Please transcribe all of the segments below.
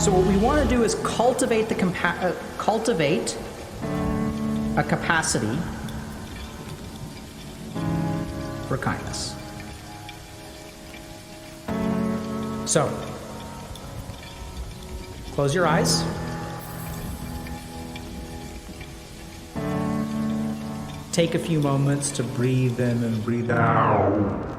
So what we want to do is cultivate cultivate a capacity for kindness. So, close your eyes. Take a few moments to breathe in and breathe out.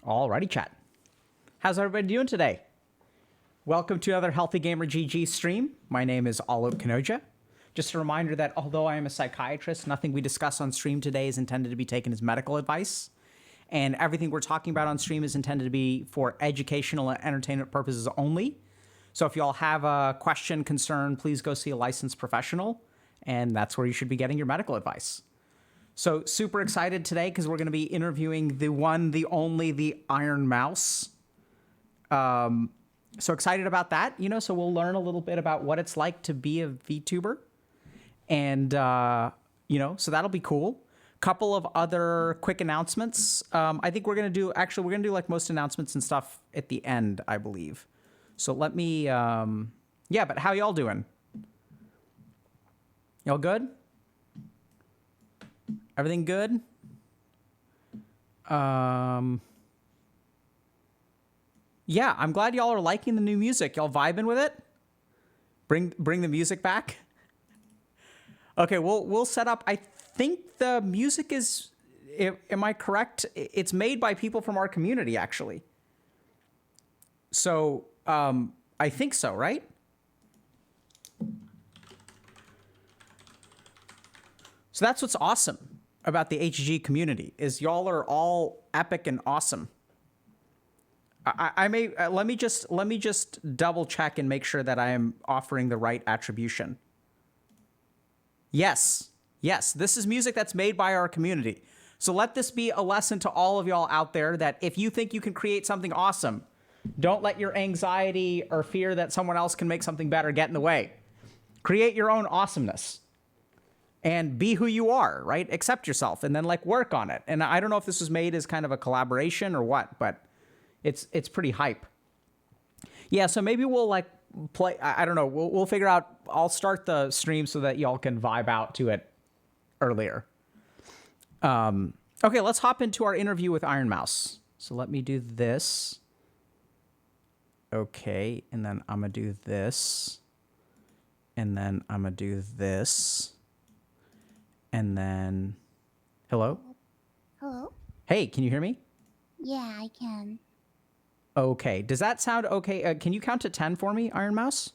Alrighty, chat. How's everybody doing today? Welcome to another Healthy Gamer GG stream. My name is Alok Kanoja. Just a reminder that although I am a psychiatrist, nothing we discuss on stream today is intended to be taken as medical advice. And everything we're talking about on stream is intended to be for educational and entertainment purposes only. So if you all have a question, concern, please go see a licensed professional. And that's where you should be getting your medical advice. So super excited today because we're going to be interviewing the one, the only, the Ironmouse. So excited about that, you know, so we'll learn a little bit about what it's like to be a VTuber. And, you know, so that'll be cool. Couple of other quick announcements. I think we're going to do like most announcements and stuff at the end, I believe. So let me, yeah, but how y'all doing? Y'all good? Everything good? Yeah, I'm glad y'all are liking the new music. Y'all vibing with it? Bring the music back. Okay, we'll set up. I think the music is, am I correct? It's made by people from our community, actually. So, I think so, right? So that's what's awesome about the HG community is y'all are all epic and awesome. I may let me just double check and make sure that I am offering the right attribution. Yes, this is music that's made by our community. So let this be a lesson to all of y'all out there that if you think you can create something awesome, don't let your anxiety or fear that someone else can make something better get in the way. Create your own awesomeness. And be who you are, right? Accept yourself and then like work on it. And I don't know if this was made as kind of a collaboration or what, but it's pretty hype. Yeah, so maybe we'll like play, I don't know, we'll figure out, I'll start the stream so that y'all can vibe out to it earlier. Okay, let's hop into our interview with Ironmouse. So let me do this. Okay, and then I'm gonna do this. And then I'm gonna do this. And then, hello? Hello? Hey, can you hear me? Yeah, I can. Okay, does that sound okay? Can you count to 10 for me, Ironmouse?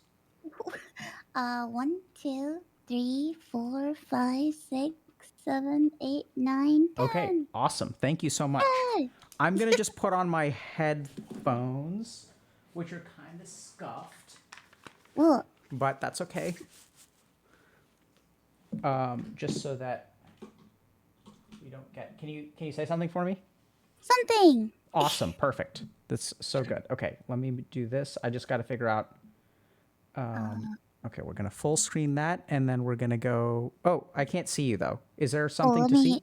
1, 2, 3, 4, 5, 6, 7, 8, 9, 10. Okay, awesome. Thank you so much. Hey! I'm going to just put on my headphones, which are kind of scuffed. Whoa. But that's okay. Just so that we don't get... Can you say something for me? Something. Awesome. Perfect. That's so good. Okay, let me do this. I just got to figure out... Okay, we're gonna full screen that, and then we're gonna go. Oh, I can't see you though. Is there Oh, something let to me.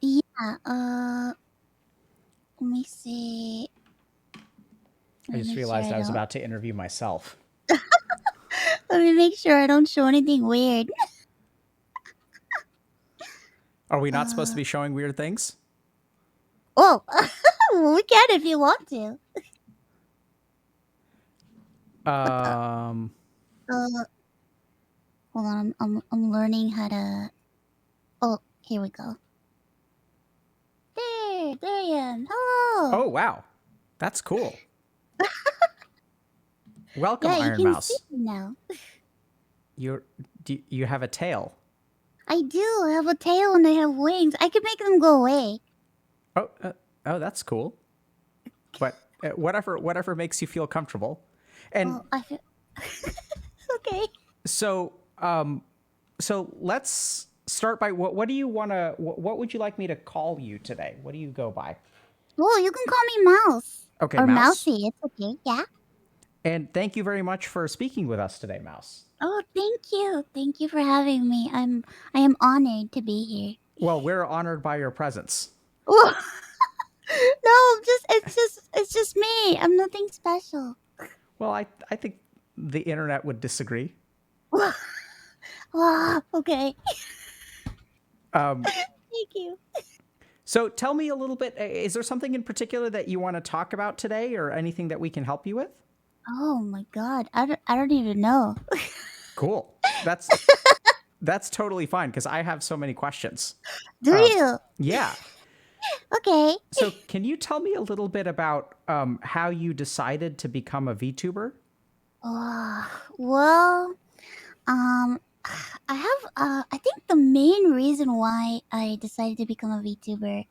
see? Yeah. Let me see. I Let me just make sure realized I I was don't. about to interview myself. Let me make sure I don't show anything weird. Are we not supposed to Uh. be showing weird things? Oh. Well, we can if you want to. Um. Uh. Hold on. I'm learning how to. Oh, here we go. There I am. Hello. Oh wow, that's cool. Welcome, Yeah, you Iron can see Mouse. me now. You're you have a tail. I do. I have a tail and I have wings. I can make them go away. Oh, oh, that's cool. But whatever makes you feel comfortable. And Oh, I feel. Okay. so so let's start by what do you want to what would you like me to call you today? What do you go by? Well, you can call me Mouse. Okay, Or Mouse. Mousy. It's okay. Yeah. And thank you very much for speaking with us today, Mouse. Oh, thank you. Thank you for having me. I am honored to be here. Well, we're honored by your presence. Whoa. No, it's just me. I'm nothing special. Well, I think the internet would disagree. Wow. Okay. Um, Thank you. so tell me a little bit. Is there something in particular that you want to talk about today, or anything that we can help you with? Oh my god. I don't even know. Cool. That's totally fine because I have so many questions. Do Um, you? yeah. Okay. So can you tell me a little bit about how you decided to become a VTuber? Well, um, I have. I think the main reason why I decided to become a VTuber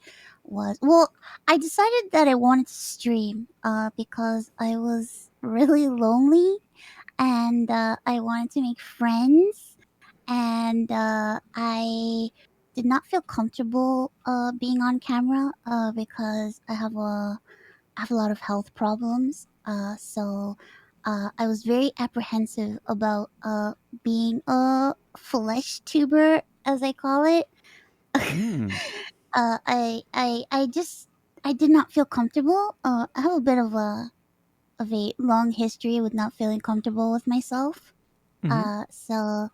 was, well, I decided that I wanted to stream. Because I was really lonely and I wanted to make friends, and I did not feel comfortable being on camera because I have a lot of health problems. So I was very apprehensive about being a flesh tuber, as I call it. Mm. I just I did not feel comfortable. I have a bit of a long history with not feeling comfortable with myself. Hmm. So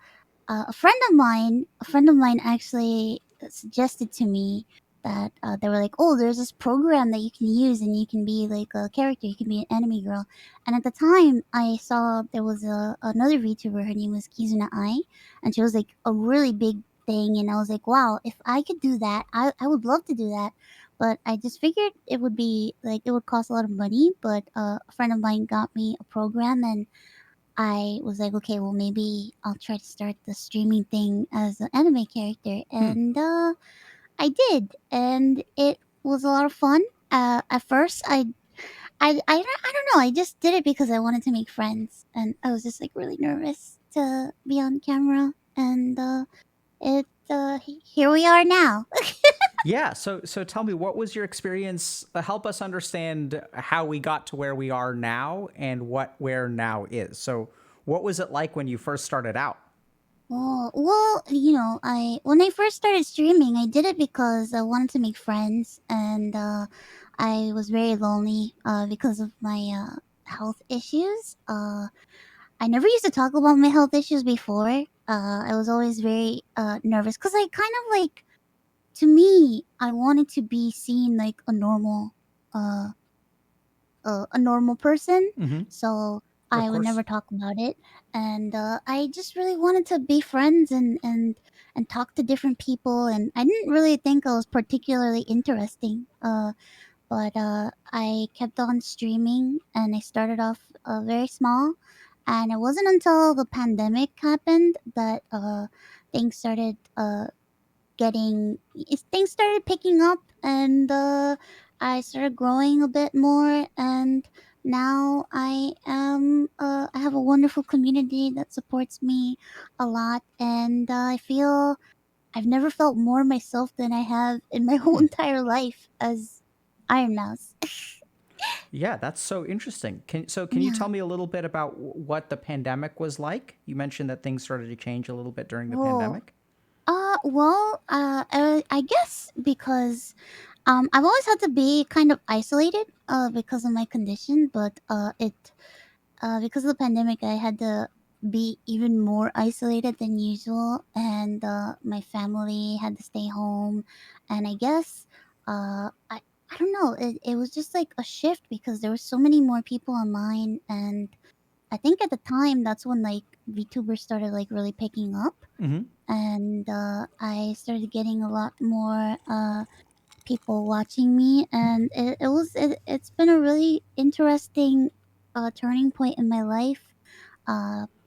a friend of mine actually suggested to me that they were like, "Oh, there's this program that you can use, and you can be like a character. You can be an enemy girl." And at the time, I saw there was another VTuber. Her name was Kizuna Ai, and she was like a really big thing. And I was like, "Wow, if I could do that, I would love to do that." But I just figured it would be like it would cost a lot of money. But a friend of mine got me a program, and I was like, okay, well, maybe I'll try to start the streaming thing as an anime character. Hmm. And I did. And it was a lot of fun. At first, I don't know. I just did it because I wanted to make friends. And I was just like really nervous to be on camera. And here we are now. Yeah. So tell me, what was your experience? Help us understand how we got to where we are now and what where now is. So what was it like when you first started out? Well, I when I first started streaming, I did it because I wanted to make friends, and I was very lonely because of my health issues. I never used to talk about my health issues before. I was always very nervous because I kind of like, to me, I wanted to be seen like uh, a normal person, Hmm. so Of I would course. never talk about it. And I just really wanted to be friends and talk to different people. And I didn't really think I was particularly interesting. But I kept on streaming, and I started off very small. And it wasn't until the pandemic happened that things started things started picking up, and I started growing a bit more. And now I have a wonderful community that supports me a lot, and I feel I've never felt more myself than I have in my whole Hmm. entire life as Ironmouse. Yeah, that's so interesting. Can you Yeah. tell me a little bit about what the pandemic was like? You mentioned that things started to change a little bit during the Well, pandemic. I guess because I've always had to be kind of isolated because of my condition, but because of the pandemic, I had to be even more isolated than usual, and my family had to stay home, and I guess I don't know, it was just like a shift because there were so many more people online, and I think at the time that's when like VTubers started like really picking up, Mm-hmm. and I started getting a lot more people watching me, and it's been a really interesting turning point in my life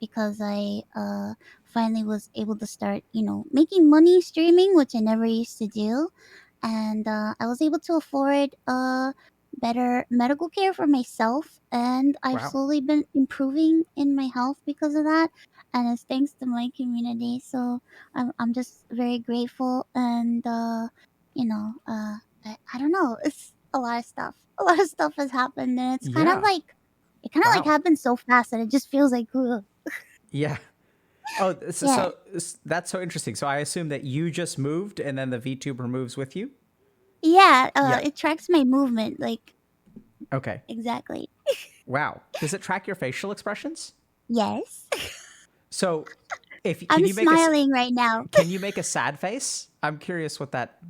because I finally was able to start, making money streaming, which I never used to do. And I was able to afford better medical care for myself. And I've Wow. slowly been improving in my health because of that. And it's thanks to my community. So I'm just very grateful. And, I don't know. It's a lot of stuff. A lot of stuff has happened. And Yeah. it kind of like Wow. happened so fast that it just feels like, ugh. Yeah. Oh, Yeah, that's so interesting. So I assume that you just moved, and then the VTuber moves with you. yeah. Yeah. It tracks my movement, like Okay. exactly. Wow. Does it track your facial expressions? Yes, So, if I'm smiling right now. can you make a sad face? I'm curious what that.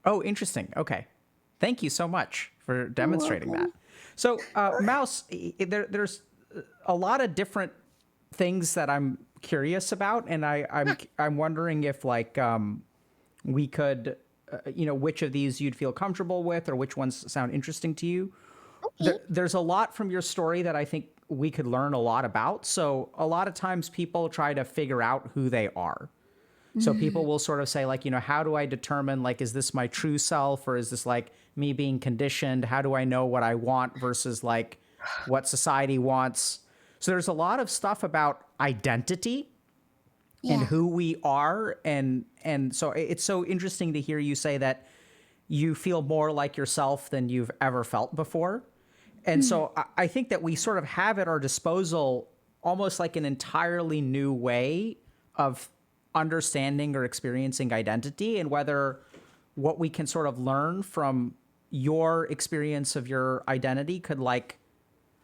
Oh, interesting. Okay. Thank you so much for You're demonstrating that. welcome. So, Mouse, there's a lot of different things that I'm curious about, and I'm wondering if like we could, which of these you'd feel comfortable with, or which ones sound interesting to you. Okay. There's a lot from your story that I think we could learn a lot about. So a lot of times people try to figure out who they are. So people Mm, will sort of say like, how do I determine like, is this my true self, or is this like me being conditioned? How do I know what I want versus like what society wants? So there's a lot of stuff about identity and yeah. who we are, and so it's so interesting to hear you say that you feel more like yourself than you've ever felt before. And Mm, so I think that we sort of have at our disposal almost like an entirely new way of understanding or experiencing identity, and whether what we can sort of learn from your experience of your identity could like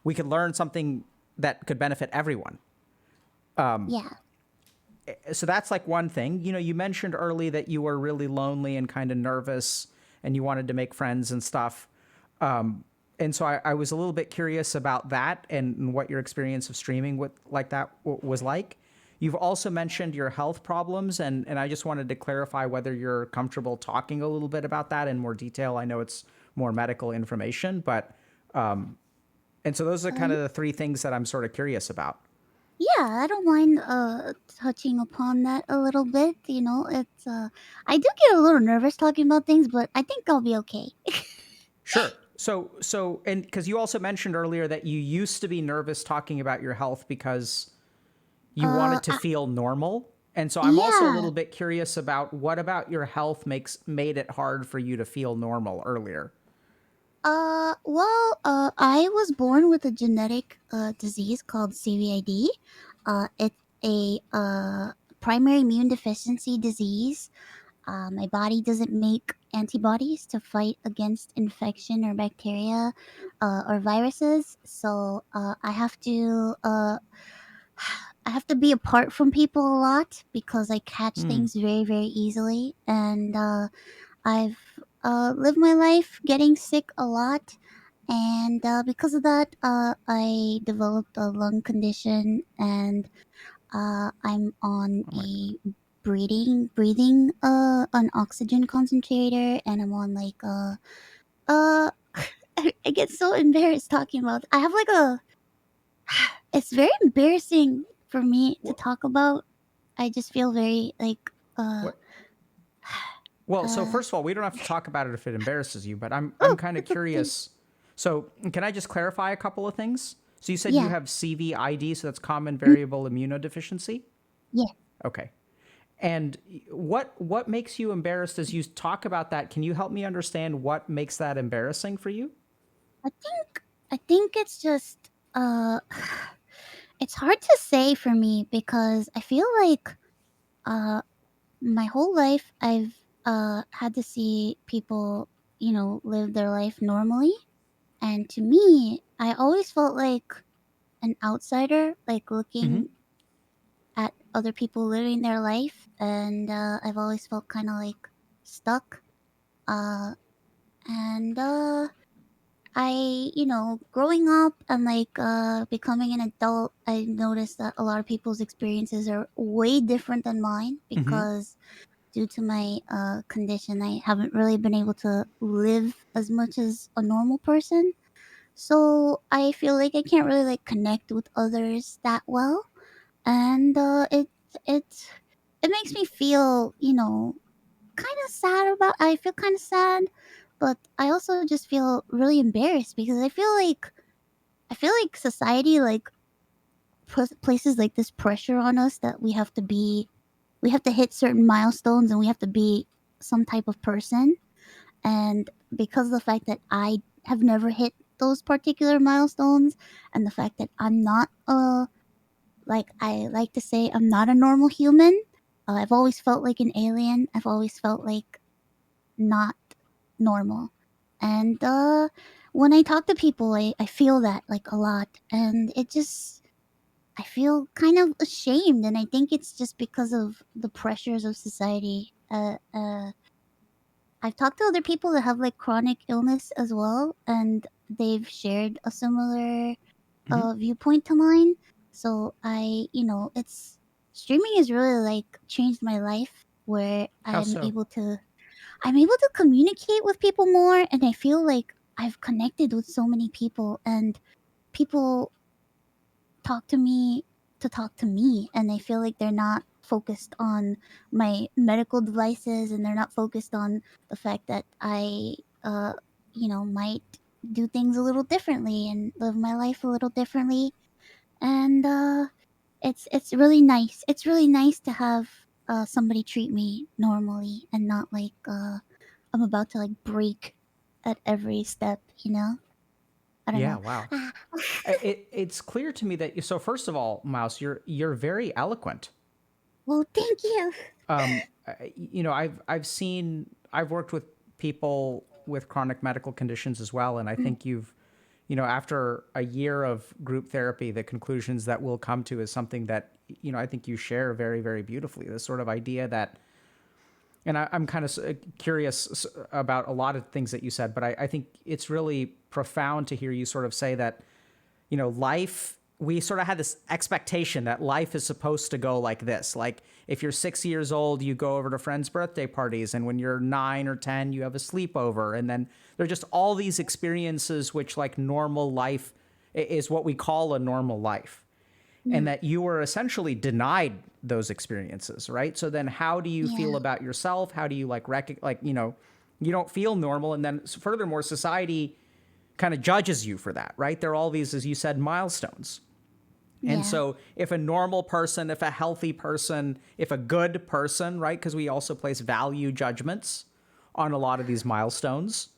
we could learn something that could benefit everyone. yeah. So that's like one thing. You mentioned early that you were really lonely and kind of nervous and you wanted to make friends and stuff. And so I was a little bit curious about that and what your experience of streaming with like that was like. You've also mentioned your health problems, and I just wanted to clarify whether you're comfortable talking a little bit about that in more detail. I know it's more medical information, but and so those are kind Um, of the three things that I'm sort of curious about. yeah, I don't mind touching upon that a little bit. It's I do get a little nervous talking about things, but I think I'll be okay. Sure. And because you also mentioned earlier that you used to be nervous talking about your health because you Uh, wanted to I, feel normal. And so I'm also a yeah. little bit curious about what about your health made it hard for you to feel normal earlier. I was born with a genetic disease called CVID. It's a primary immune deficiency disease. My body doesn't make antibodies to fight against infection or bacteria or viruses, so I have to be apart from people a lot because I catch Hmm. things very, very easily, and I've lived my life getting sick a lot, and because of that, I developed a lung condition, and I'm on Oh my God. a breathing an oxygen concentrator, and I'm on like uh I get so embarrassed talking about. I have like a. It's very embarrassing for me to What? talk about. I just feel very like What? Well, so uh. first of all, we don't have to talk about it if it embarrasses you, but I'm Oh, kind of that's okay. curious. So, can I just clarify a couple of things? So you said you Yeah. have CVID, so that's common Mm, variable immunodeficiency. yeah. Okay. And what makes you embarrassed as you talk about that? Can you help me understand what makes that embarrassing for you? I think it's just it's hard to say for me because I feel like uh my whole life I've had to see people, live their life normally. And to me, I always felt like an outsider, like Hmm. looking at other people living their life, and I've always felt kind of like stuck. Uh, and growing up and like becoming an adult, I noticed that a lot of people's experiences are way different than mine Hmm. because due to my condition, I haven't really been able to live as much as a normal person. So I feel like I can't really like connect with others that well, and it it makes me feel, kind of sad about. I feel kind of sad, but I also just feel really embarrassed because I feel like society like places like this pressure on us that we have to hit certain milestones and we have to be some type of person. And because of the fact that I have never hit those particular milestones, and the fact that I'm not like I like to say I'm not a normal human. I've always felt like an alien. I've always felt like not normal. And when I talk to people, I feel that like a lot. And I feel kind of ashamed. And I think it's just because of the pressures of society. I've talked to other people that have like chronic illness as well, and they've shared a similar Hmm. viewpoint to mine. So it's streaming has really like changed my life where How so? I'm able to communicate with people more, and I feel like I've connected with so many people, and people talk to me talk to me, and I feel like they're not focused on my medical devices, and they're not focused on the fact that I might do things a little differently and live my life a little differently. And it's really nice. It's really nice to have somebody treat me normally and not like I'm about to like break at every step, I don't Yeah. know. Wow. It's clear to me that so first of all, Mouse, you're very eloquent. Well, thank you. I've worked with people with chronic medical conditions as well, and I think after a year of group therapy, the conclusions that we'll come to is something that I think you share very, very beautifully. This sort of idea that, and I'm kind of curious about a lot of things that you said, but I think it's really profound to hear you sort of say that life, we sort of had this expectation that life is supposed to go like this. Like if you're 6 years old, you go over to friends' birthday parties. And when you're 9 or 10, you have a sleepover. And then there are just all these experiences, which like normal life is what we call a normal life. And Mm, that you were essentially denied those experiences, right? So then how do you yeah, feel about yourself? How do you you don't feel normal. And then furthermore, society kind of judges you for that, right? There are all these, as you said, milestones. And yeah, so, if a normal person, if a healthy person, if a good person, right? Because we also place value judgments on a lot of these milestones.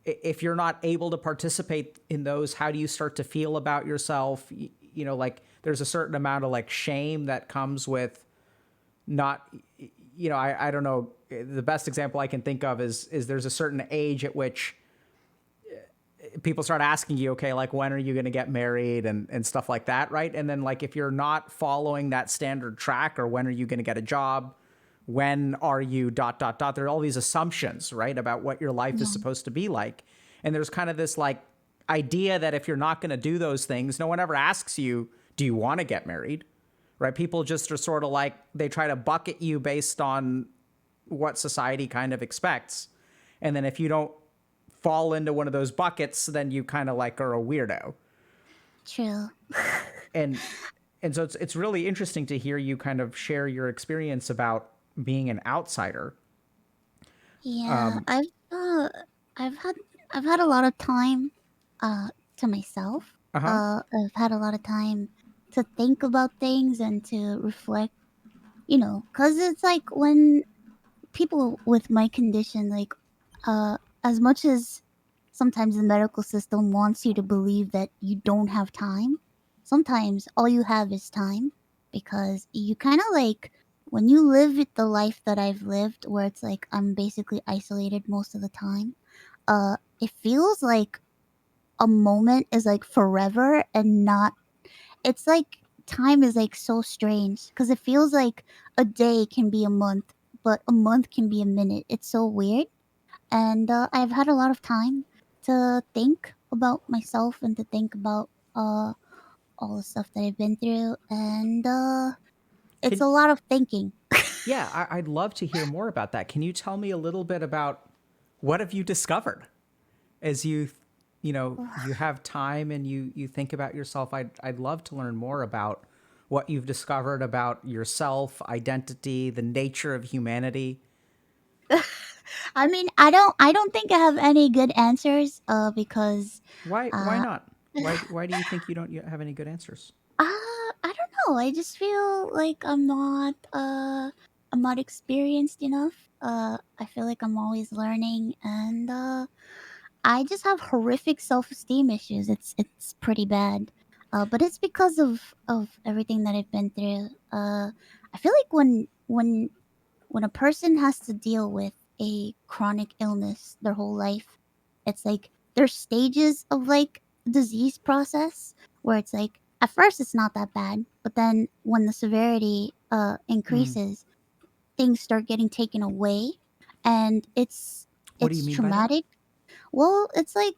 If you're not able to participate in those, how do you start to feel about yourself? Like there's a certain amount of like shame that comes with not, I don't know. The best example I can think of is there's a certain age at which people start asking you, okay, like when are you going to get married and stuff like that, right? And then like if you're not following that standard track, or when are you going to get a job, when are you dot dot dot, there are all these assumptions, right, about what your life is yeah, supposed to be like. And there's kind of this like idea that if you're not going to do those things, no one ever asks you, do you want to get married, right? People just are sort of like, they try to bucket you based on what society kind of expects. And then if you don't fall into one of those buckets, then you kind of like are a weirdo. true. And so it's really interesting to hear you kind of share your experience about being an outsider. Yeah, I've had I've had a lot of time to myself. Uh huh. I've had a lot of time to think about things and to reflect, cuz it's like when people with my condition like as much as sometimes the medical system wants you to believe that you don't have time. Sometimes all you have is time because you kind of like when you live the life that I've lived where it's like I'm basically isolated most of the time. It feels like a moment is like forever and not it's like time is like so strange because it feels like a day can be a month, but a month can be a minute. It's so weird. And I've had a lot of time to think about myself and to think about all the stuff that I've been through. And it's Can a lot of thinking. Yeah, I'd love to hear more about that. Can you tell me a little bit about what have you discovered as you have time and you think about yourself? I'd love to learn more about what you've discovered about yourself, identity, the nature of humanity. I mean, I don't think I have any good answers because Why uh not? Why do you think you don't have any good answers? I don't know. I just feel like I'm not experienced enough. I feel like I'm always learning and I just have horrific self-esteem issues. It's pretty bad. But it's because of everything that I've been through. I feel like when a person has to deal with a chronic illness their whole life, it's like there's stages of like disease process where it's like at first it's not that bad, but then when the severity Mm. increases, things start getting taken away and What do you it's mean by that? traumatic. Well, it's like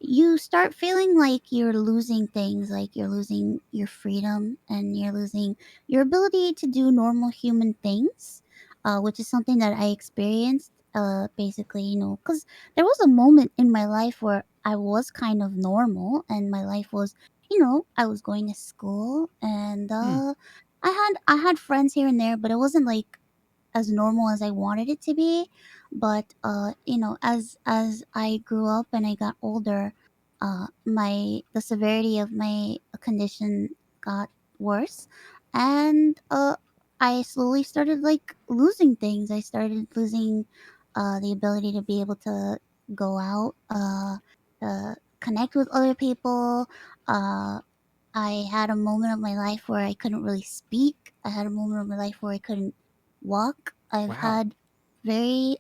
you start feeling like you're losing things, like you're losing your freedom and you're losing your ability to do normal human things, which is something that I experienced. Basically, because there was a moment in my life where I was kind of normal and my life was, I was going to school and Hmm. I had friends here and there, but it wasn't like as normal as I wanted it to be. But as I grew up and I got older, my the severity of my condition got worse, and I slowly started like losing things. I started losing the ability to be able to go out, connect with other people. Uh, I had a moment of my life where I couldn't really speak. I had a moment of my life where I couldn't walk. I've Wow. had very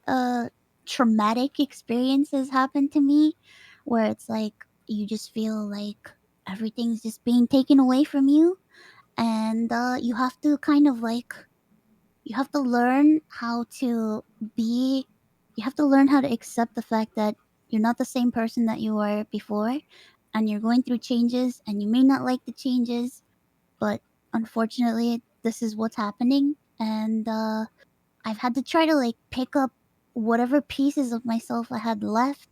traumatic experiences happen to me where it's like you just feel like everything's just being taken away from you and you have to kind of like you have to learn how to be you have to learn how to accept the fact that you're not the same person that you were before and you're going through changes and you may not like the changes, but unfortunately this is what's happening and I've had to try to like pick up whatever pieces of myself I had left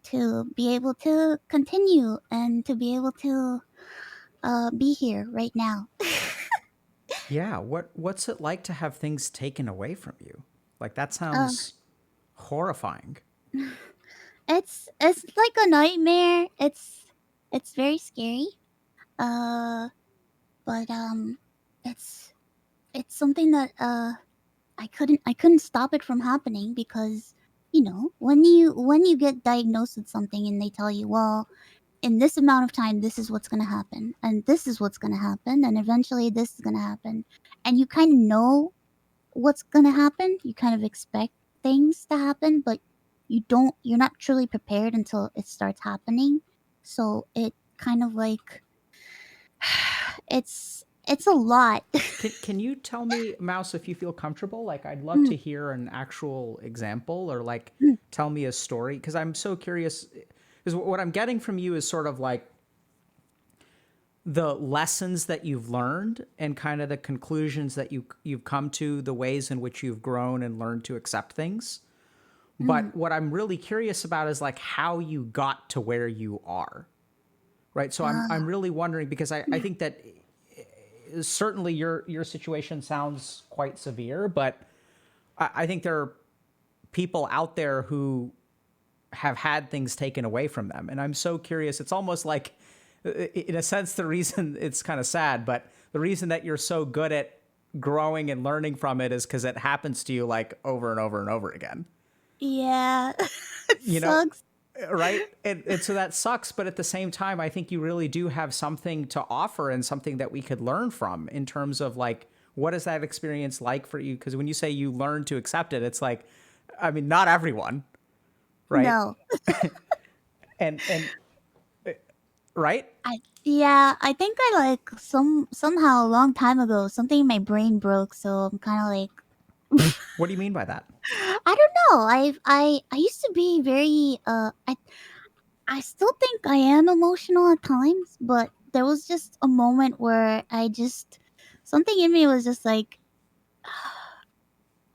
to be able to continue and to be able to be here right now. Yeah. What's it like to have things taken away from you? Like that uh, sounds horrifying. it's like a nightmare. It's very scary. Uh, but it's it's something that I couldn't stop it from happening because when you get diagnosed with something and they tell you, well, in this amount of time this is what's going to happen and this is what's going to happen and eventually this is going to happen and you kind of know what's going to happen, you kind of expect things to happen, but you're not truly prepared until it starts happening. So it kind of like it's a lot. Can you tell me, Mouse, if you feel comfortable? Like, I'd love to hear an actual example or like tell me a story because I'm so curious. Because what I'm getting from you is sort of like the lessons that you've learned and kind of the conclusions that you've come to, the ways in which you've grown and learned to accept things. Mm. But what I'm really curious about is like how you got to where you are. Right. So I'm uh, really wondering because I think that certainly your situation sounds quite severe, but I think there are people out there who have had things taken away from them, and I'm so curious. It's almost like, in a sense, the reason it's kind of sad, but the reason that you're so good at growing and learning from it is because it happens to you like over and over and over again. yeah. It You know, sucks. right? And so that sucks, but at the same time, I think you really do have something to offer and something that we could learn from in terms of like, what is that experience like for you? Because when you say you learn to accept it, it's like, I mean, not everyone, right? No. And right? Yeah, I think I like somehow a long time ago something in my brain broke, so I'm kind of like What do you mean by that? I don't know. I used to be very I still think I am emotional at times, but there was just a moment where I just something in me was just like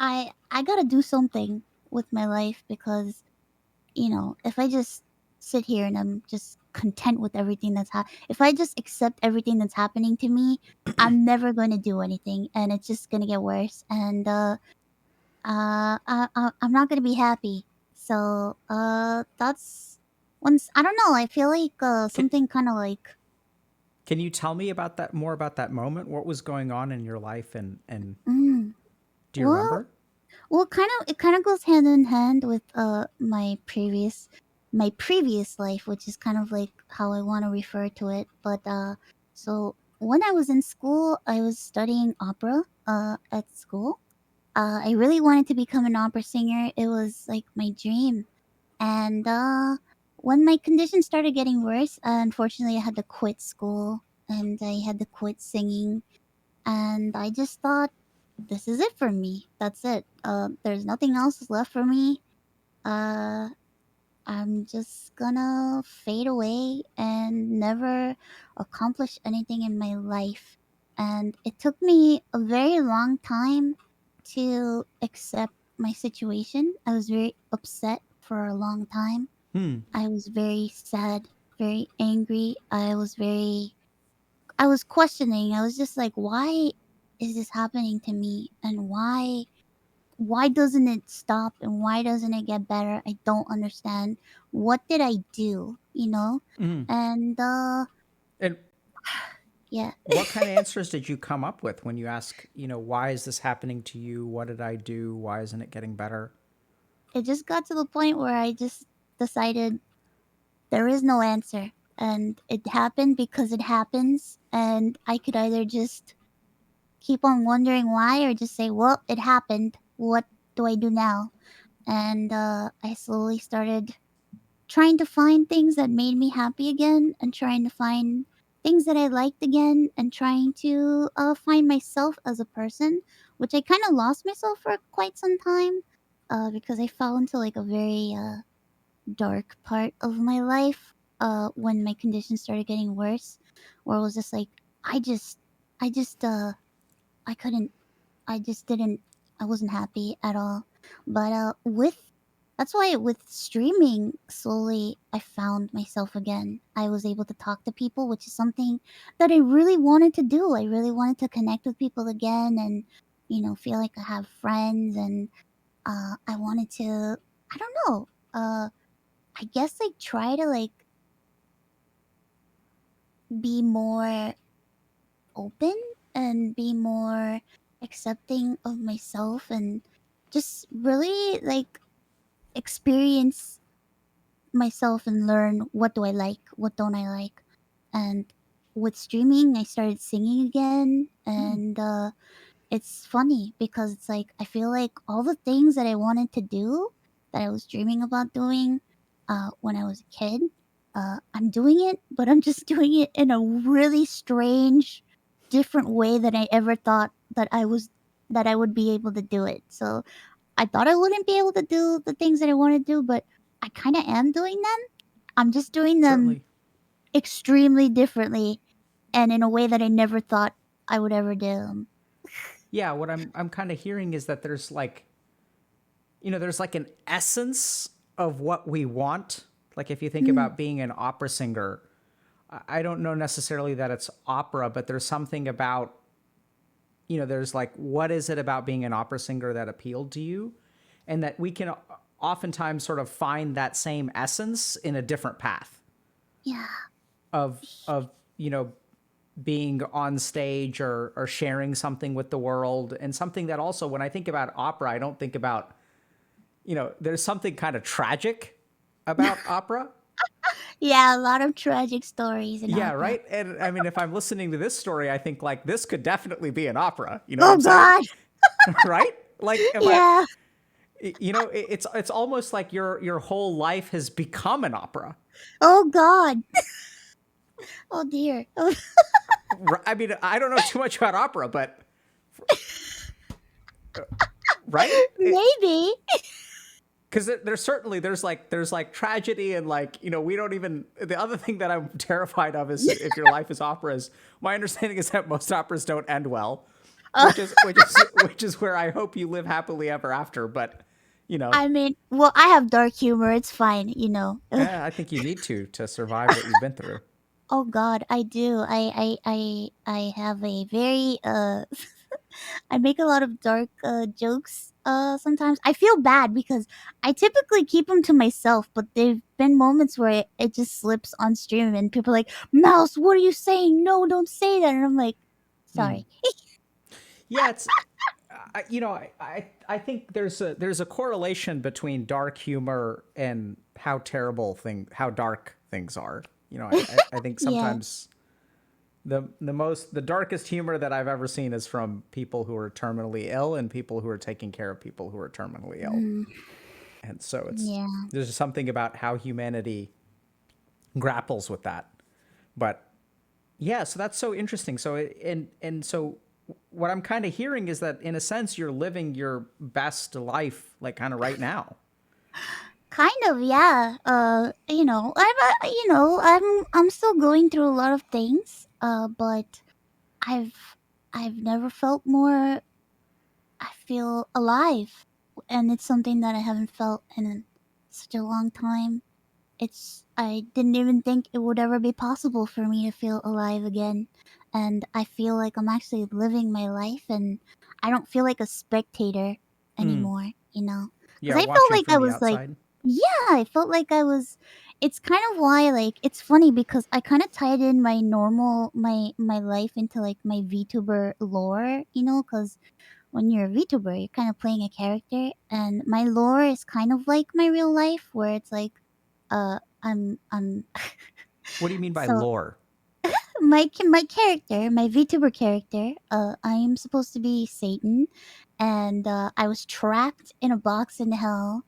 I got to do something with my life because if I just sit here and I'm just content with everything if I just accept everything that's happening to me, I'm never going to do anything and it's just going to get worse and I'm not going to be happy. So, that's once I don't know, I feel like Can, something kind of like can you tell me about that more about that moment? What was going on in your life and mm, do you well, remember? it kind of goes hand in hand with my previous life, which is kind of like how I want to refer to it. But so when I was in school, I was studying opera at school. I really wanted to become an opera singer. It was like my dream. And when my condition started getting worse, unfortunately, I had to quit school and I had to quit singing. And I just thought, this is it for me. That's it. There's nothing else left for me. Uh, I'm just gonna fade away and never accomplish anything in my life. And it took me a very long time to accept my situation. I was very upset for a long time. Hmm. I was very sad, very angry. I was questioning. I was just like, why is this happening to me? And why doesn't it stop and why doesn't it get better? I don't understand. What did I do? Mm. And And yeah, what kind of answers did you come up with when you ask, why is this happening to you? What did I do? Why isn't it getting better? it just got to the point where I just decided there is no answer. And it happened because it happens. And I could either just keep on wondering why or just say, well, it happened. What do I do now? And I slowly started trying to find things that made me happy again and trying to find things that I liked again and trying to find myself as a person, which I kind of lost myself for quite some time because I fell into like a very dark part of my life when my condition started getting worse, where it was just like, I just, I just, I couldn't I just didn't I wasn't happy at all. But with that's why with streaming slowly I found myself again. I was able to talk to people, which is something that I really wanted to do. I really wanted to connect with people again and feel like I have friends and I wanted to I don't know. I guess like try to like be more open and be more accepting of myself and just really like experience myself and learn what do I like, what don't I like. And with streaming, I started singing again Hmm. and it's funny because it's like I feel like all the things that I wanted to do that I was dreaming about doing when I was a kid, I'm doing it, but I'm just doing it in a really strange, different way than I ever thought that I would be able to do it. So I thought I wouldn't be able to do the things that I want to do, but I kind of am doing them. I'm just doing them Certainly. extremely differently and in a way that I never thought I would ever do 'em. Yeah, what I'm kind of hearing is that there's like an essence of what we want. Like if you think Mm, about being an opera singer, I don't know necessarily that it's opera, but there's something about, there's like, what is it about being an opera singer that appealed to you? And that we can oftentimes sort of find that same essence in a different path yeah. of, being on stage or sharing something with the world. And something that also, when I think about opera, I don't think about, there's something kind of tragic about opera? Yeah, a lot of tragic stories in Yeah, opera. right. And I mean, if I'm listening to this story, I think like this could definitely be an opera. You know what Oh I'm saying? God. Right? Like, am I? Yeah. It's almost like your whole life has become an opera. Oh God. Oh dear. Oh, I mean, I don't know too much about opera, but right? maybe. Because there's like tragedy and like we don't even the other thing that I'm terrified of is if your life is operas. My understanding is that most operas don't end well, Uh, which is where I hope you live happily ever after. But you know, I mean, well, I have dark humor. It's fine. I think you need to survive what you've been through. Oh God, I do. I have a very I make a lot of dark jokes sometimes. I feel bad because I typically keep them to myself, but there've been moments where it just slips on stream and people are like, "Mouse, what are you saying? No, don't say that." And I'm like, "Sorry." Yeah, I think there's a correlation between dark humor and how dark things are. I think Yeah. sometimes the darkest humor that I've ever seen is from people who are terminally ill and people who are taking care of people who are terminally ill. Mm, And so yeah. there's just something about how humanity grapples with that. But yeah, so that's so interesting. So what I'm kind of hearing is that in a sense you're living your best life like kind of right now. Kind of, yeah. I'm still going through a lot of things. But I've I've never felt more. I feel alive, and it's something that I haven't felt in such a long time. I didn't even think it would ever be possible for me to feel alive again, and I feel like I'm actually living my life, and I don't feel like a spectator anymore. Because Yeah, I felt watching like from I the was like, outside. yeah, I felt like I was. It's kind of why, like, it's funny because I kind of tied in my life into like my VTuber lore, because when you're a VTuber, you're kind of playing a character, and my lore is kind of like my real life, where it's like, I'm What do you mean by so lore? my character, my VTuber character, I am supposed to be Satan, and I was trapped in a box in hell,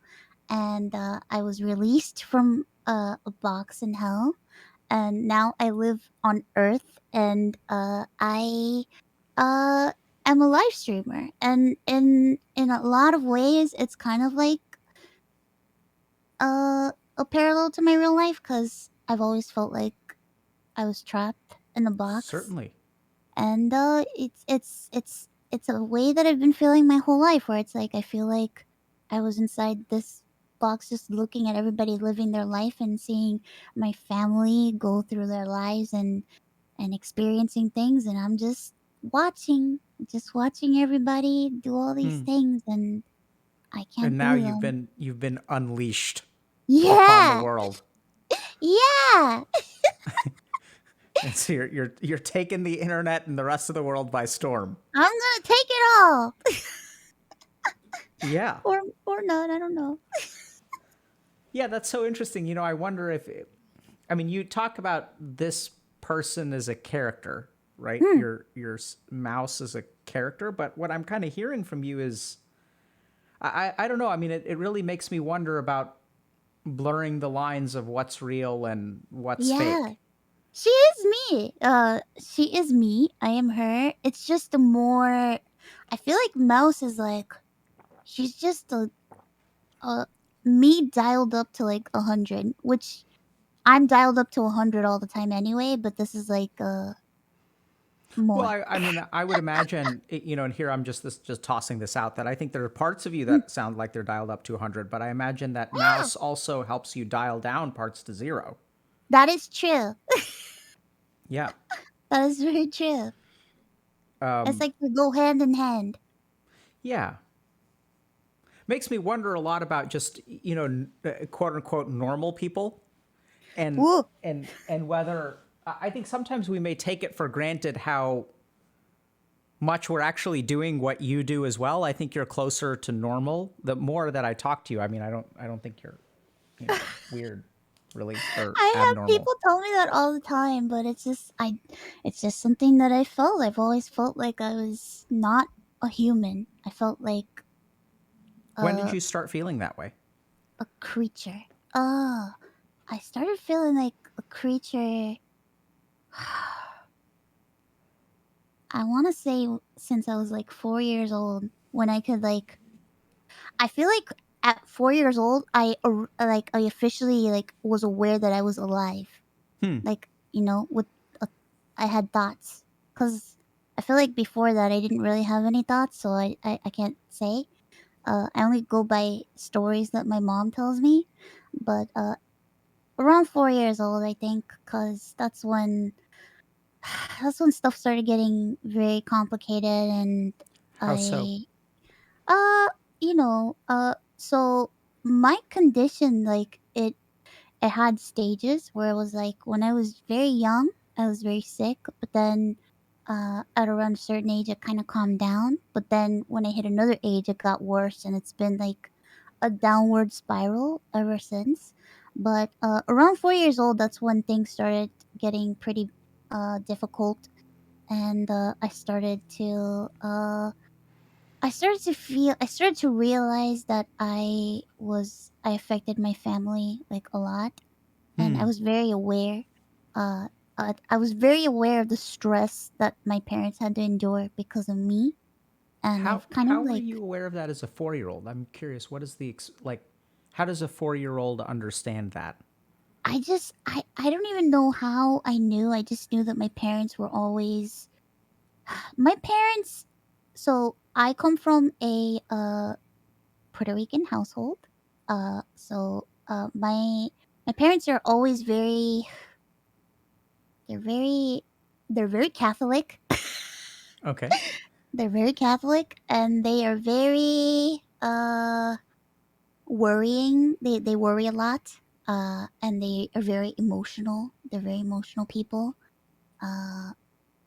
and I was released from a box in hell, and now I live on Earth, and I uh am a live streamer, and in a lot of ways, it's kind of like a parallel to my real life because I've always felt like I was trapped in a box, Certainly. and it's a way that I've been feeling my whole life, where it's like I feel like I was inside this box just looking at everybody living their life and seeing my family go through their lives and experiencing things, and I'm just watching everybody do all these things, and I And can't now do you've them. been you've been unleashed upon the Yeah. world. Yeah. And so you're taking the internet and the rest of the world by storm. I'm gonna take it all. Yeah. Or not, I don't know. Yeah, that's so interesting. I wonder I mean, you talk about this person as a character, right? Hmm. Your mouse as a character, but what I'm kind of hearing from you is I don't know. I mean, it really makes me wonder about blurring the lines of what's real and what's Yeah. fake. She is me. She is me. I am her. It's just a more I feel like Mouse is like she's just a me dialed up to like 100, which I'm dialed up to 100 all the time anyway, but this is like Well, more. I mean, I would imagine, and here I'm just tossing this out that I think there are parts of you Mm. that sound like they're dialed up to 100, but I imagine that mouse also helps you dial down parts to 0. That is true. Yeah. That is very true. It's Um, like we go hand in hand. yeah. Makes me wonder a lot about just, quote unquote normal people and Woo. and whether I think sometimes we may take it for granted how much we're actually doing what you do as well. I think you're closer to normal. The more that I talk to you, I mean, I don't think you're weird, really, or I have abnormal. people tell me that all the time, but it's just something that I felt. I've always felt like I was not a human. I felt like When did a you start feeling that way? a creature. Uh, I started feeling like a creature. I want to say since I was like 4 years old, when I could like. I feel like at 4 years old, I officially like was aware that I was alive. Hmm. Like with a, I had thoughts because I feel like before that I didn't really have any thoughts, so I can't say. I only go by stories that my mom tells me, but around 4 years old, I think, because that's when stuff started getting very complicated, and How so? I uh so my condition, like it had stages where it was like when I was very young, I was very sick, but then at around a certain age, it kind of calmed down. But then when I hit another age, it got worse, and it's been like a downward spiral ever since. But around 4 years old, that's when things started getting pretty difficult, and I started to realize that I affected my family like a lot, and I Hmm. was very aware. Uh, I was very aware of the stress that my parents had to endure because of me, and How I've kind of how were like you aware of that as a 4-year-old? I'm curious. What is like? How does a 4-year-old understand that? I don't even know how I knew. I just knew that my parents were always my parents. So I come from a Puerto Rican household. My parents are always they're very they're very Catholic. Okay. They're very Catholic, and they are very worrying. They worry a lot. And they are very emotional. They're very emotional people. Uh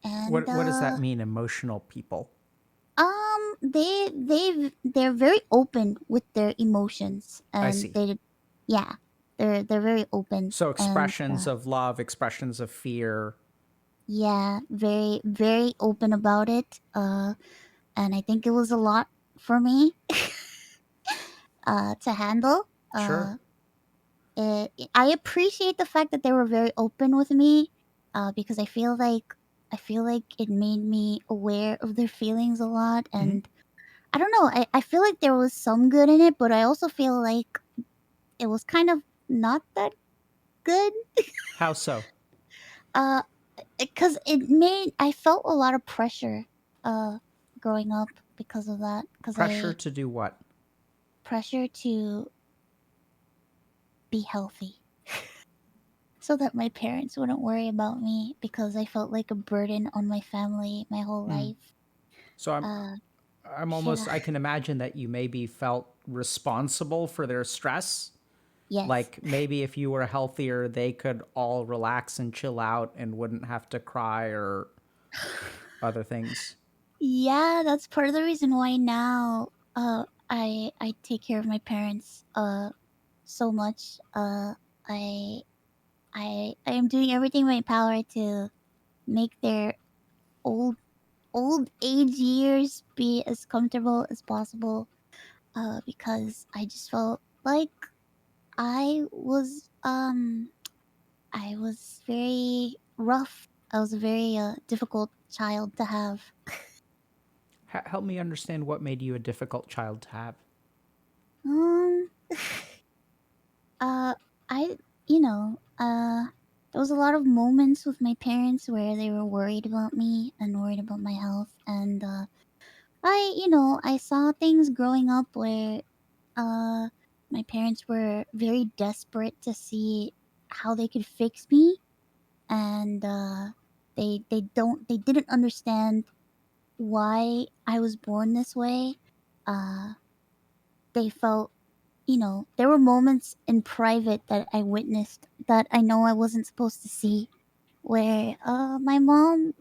and What does that mean? Emotional people. they're very open with their emotions, I and see. yeah, they're very open, So and expressions of love, expressions of fear. yeah, very very open about it. And I think it was a lot for me to handle. Sure. I appreciate the fact that they were very open with me, because I feel like it made me aware of their feelings a lot, Hmm. and I don't know. I feel like there was some good in it, but I also feel like it was kind of not that good. How so? Uh, because I felt a lot of pressure, uh, growing up because of that. Because Pressure I to do what? pressure to be healthy, so that my parents wouldn't worry about me because I felt like a burden on my family my whole Hmm. life. So Uh, I'm yeah, almost I can imagine that you maybe felt responsible for their stress. yes, Like maybe if you were healthier, they could all relax and chill out and wouldn't have to cry or other things. yeah. That's part of the reason why now, I take care of my parents so much. I I am doing everything in my power to make their old old age years be as comfortable as possible. Because I just felt like I was um I was very rough. I was a very difficult child to have. Help me understand what made you a difficult child to have. Um, uh, I, there was a lot of moments with my parents where they were worried about me and worried about my health, and I saw things growing up where uh, my parents were very desperate to see how they could fix me, and they didn't understand why I was born this way. Uh, they felt, there were moments in private that I witnessed that I know I wasn't supposed to see, where my mom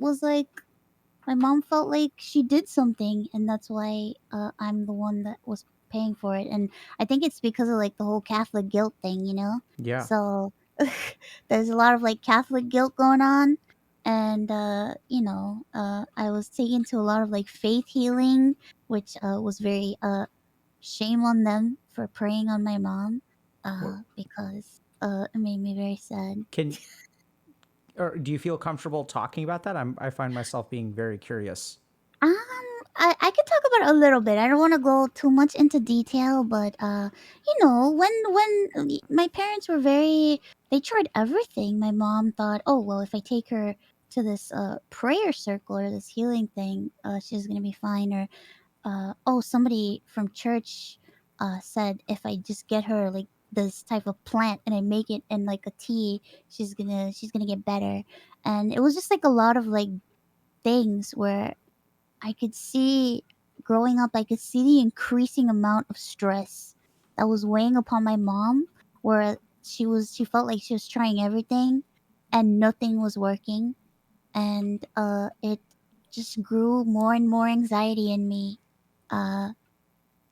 felt like she did something, and that's why I'm the one that was paying for it. And I think it's because of like the whole Catholic guilt thing, you know. Yeah. So there's a lot of like Catholic guilt going on, and I was taken to a lot of like faith healing, which was very shame on them for preying on my mom, Well, because it made me very sad. can or do you feel comfortable talking about that? I find myself being very curious. Um, I could talk about it a little bit. I don't want to go too much into detail, but when my parents were they tried everything. My mom thought, oh well, if I take her to this prayer circle or this healing thing, she's gonna be fine. Or oh, somebody from church said if I just get her like this type of plant and I make it in like a tea, she's gonna get better. And it was just like a lot of like things where I could see growing up, I could see the increasing amount of stress that was weighing upon my mom, where she felt like she was trying everything and nothing was working. And it just grew more and more anxiety in me, uh,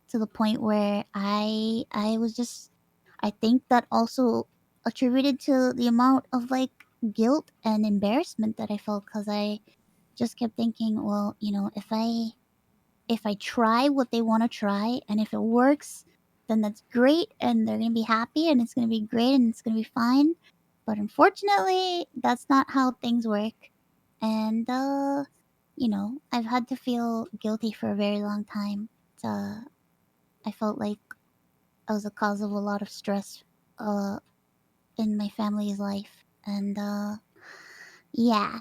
to the point where I was just I think that also attributed to the amount of like guilt and embarrassment that I felt because I just kept thinking, well, if I try what they want to try and if it works, then that's great and they're going to be happy and it's going to be great and it's going to be fine. But unfortunately, that's not how things work. And, I've had to feel guilty for a very long time. I felt like I was a cause of a lot of stress uh, in my family's life. And, yeah.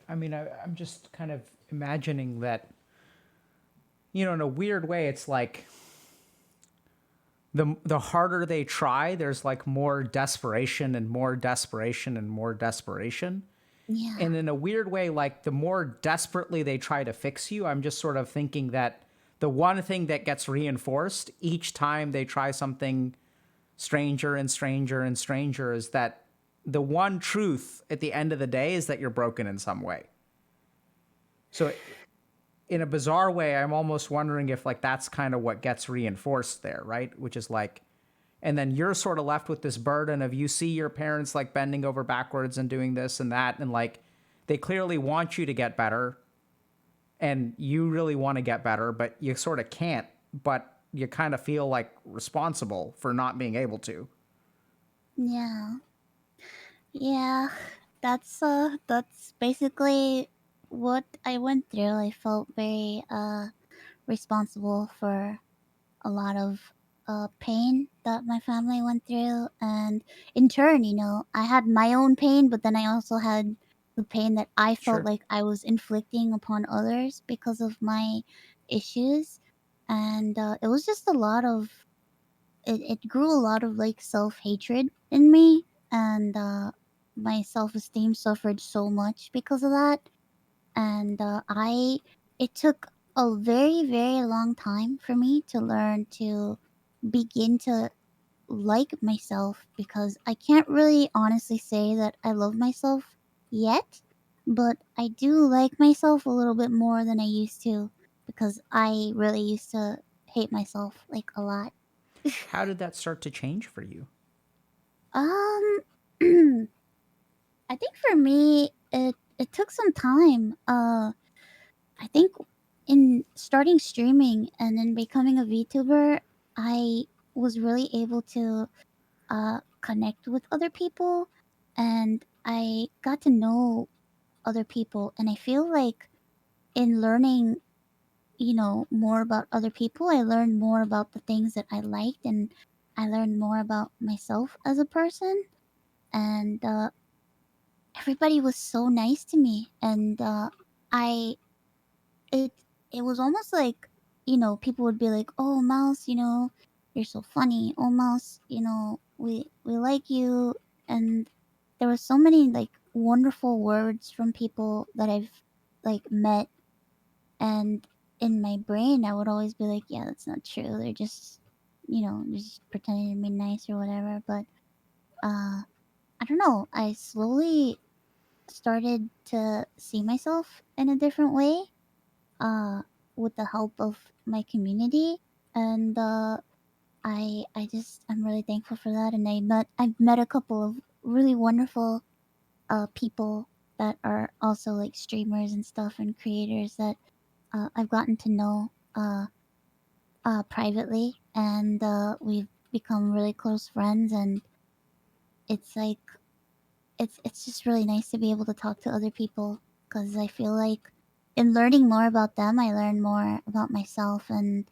I mean, I'm just kind of imagining that, in a weird way, it's like the harder they try, there's like more desperation and more desperation and more desperation. Yeah. And in a weird way, like the more desperately they try to fix you, I'm just sort of thinking that the one thing that gets reinforced each time they try something stranger and stranger and stranger is that the one truth at the end of the day is that you're broken in some way. So in a bizarre way, I'm almost wondering if like that's kind of what gets reinforced there, right? Which is like, and then you're sort of left with this burden of you see your parents like bending over backwards and doing this and that, and like they clearly want you to get better, and you really want to get better, but you sort of can't. But you kind of feel like responsible for not being able to. Yeah. Yeah, that's basically what I went through. I felt very responsible for a lot of pain that my family went through, and in turn, I had my own pain, but then I also had the pain that I felt Sure. like I was inflicting upon others because of my issues. And it was just a lot of it grew a lot of like self-hatred in me, and my self-esteem suffered so much because of that. And I it took a very very long time for me to learn to begin to like myself, because I can't really honestly say that I love myself yet, but I do like myself a little bit more than I used to, because I really used to hate myself like a lot. How did that start to change for you? Um, I think for me, it took some time. I think in starting streaming and then becoming a VTuber, I was really able to connect with other people, and I got to know other people. And I feel like in learning, more about other people, I learned more about the things that I liked, and I learned more about myself as a person. And everybody was so nice to me, and I it it was almost like, people would be like, oh Mouse, you're so funny, oh Mouse, we like you. And there were so many like wonderful words from people that I've like met, and in my brain I would always be like, yeah, that's not true, they're just pretending to be nice or whatever. But I don't know, I slowly started to see myself in a different way. with the help of my community, and I'm really thankful for that. And I've met a couple of really wonderful people that are also like streamers and stuff and creators that I've gotten to know privately, and we've become really close friends. And it's like it's just really nice to be able to talk to other people, because I feel like in learning more about them, I learn more about myself. And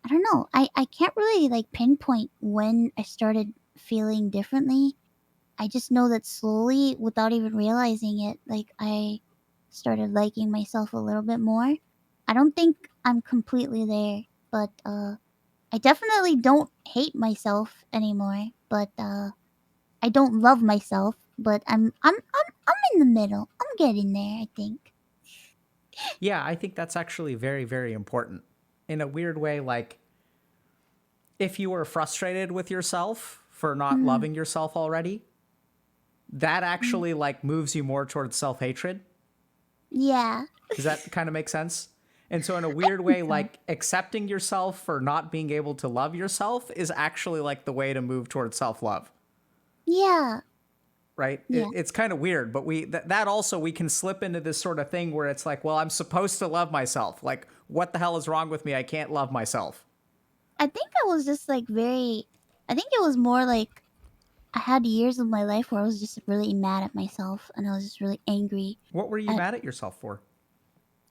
I don't know, I can't really like pinpoint when I started feeling differently. I just know that slowly, without even realizing it, like I started liking myself a little bit more. I don't think I'm completely there, but I definitely don't hate myself anymore. But I don't love myself. But I'm in the middle. I'm getting there, I think. Yeah, I think that's actually very, very important. In a weird way, like if you were frustrated with yourself for not Mm, loving yourself already, that mm. actually like moves you more towards self-hatred. Yeah, Does that kind of make sense? And so in a I weird think way, so. like accepting yourself for not being able to love yourself is actually like the way to move towards self-love, Yeah, right? yeah. It's kind of weird, but that also we can slip into this sort of thing where it's like, well, I'm supposed to love myself. Like, what the hell is wrong with me? I can't love myself. I think I was just like very. I think it was more like I had years of my life where I was just really mad at myself, and I was just really angry What were you at. mad at yourself for?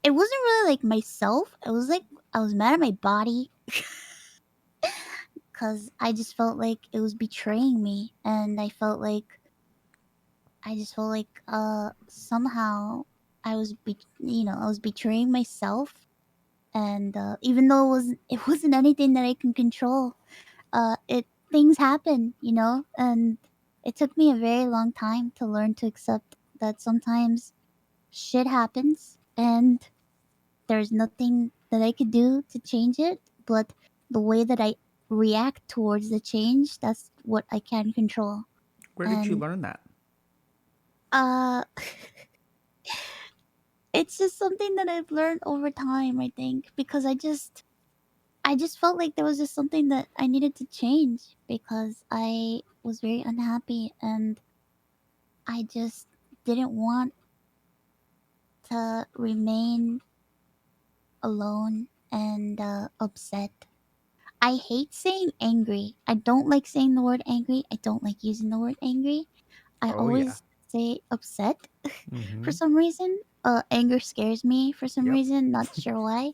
It wasn't really like myself. It was like I was mad at my body, because I just felt like it was betraying me, and I just felt like somehow I was betraying myself. And even though it wasn't anything that I can control, it things happen, and it took me a very long time to learn to accept that sometimes shit happens, and there's nothing that I could do to change it, but the way that I react towards the change, that's what I can control. Where did you And learn that? uh it's just something that I've learned over time, I think, because I just felt like there was just something that I needed to change, because I was very unhappy, and I just didn't want to remain alone and upset. I hate saying angry. I don't like saying the word angry. I don't like using the word angry. I Oh yeah. always say upset for Mm-hmm. some reason. Anger scares me for some Yep. reason. Not sure why.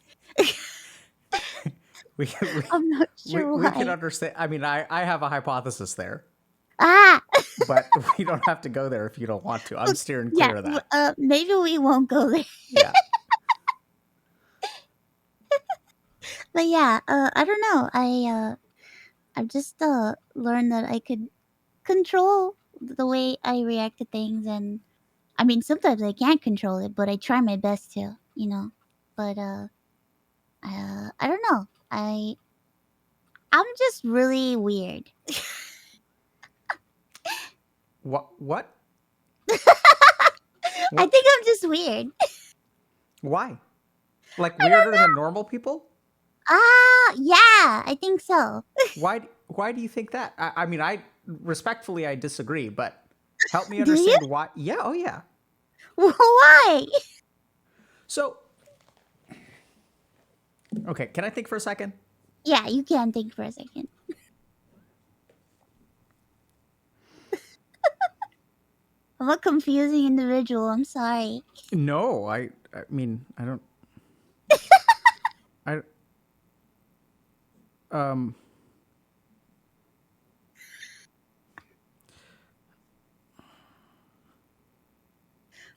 we we I'm not sure we can why. understand. I mean, I have a hypothesis there, Ah! but we don't have to go there if you don't want to. I'm steering Yeah, clear of that. maybe we won't go there. Yeah. But yeah, I don't know. I've just learned that I could control the way I react to things, and I mean sometimes I can't control it, but I try my best to. But I don't know. I'm just really weird. What? I What? think I'm just weird. Why? Like I don't weirder than know. normal people? Yeah, I think so. Why do you think that? I mean, I respectfully I disagree, but help me Do you? understand why. Yeah, oh yeah. Why? So, okay, can I think for a second? Yeah, you can think for a second. I'm a confusing individual. I'm sorry. No, I mean, I don't I um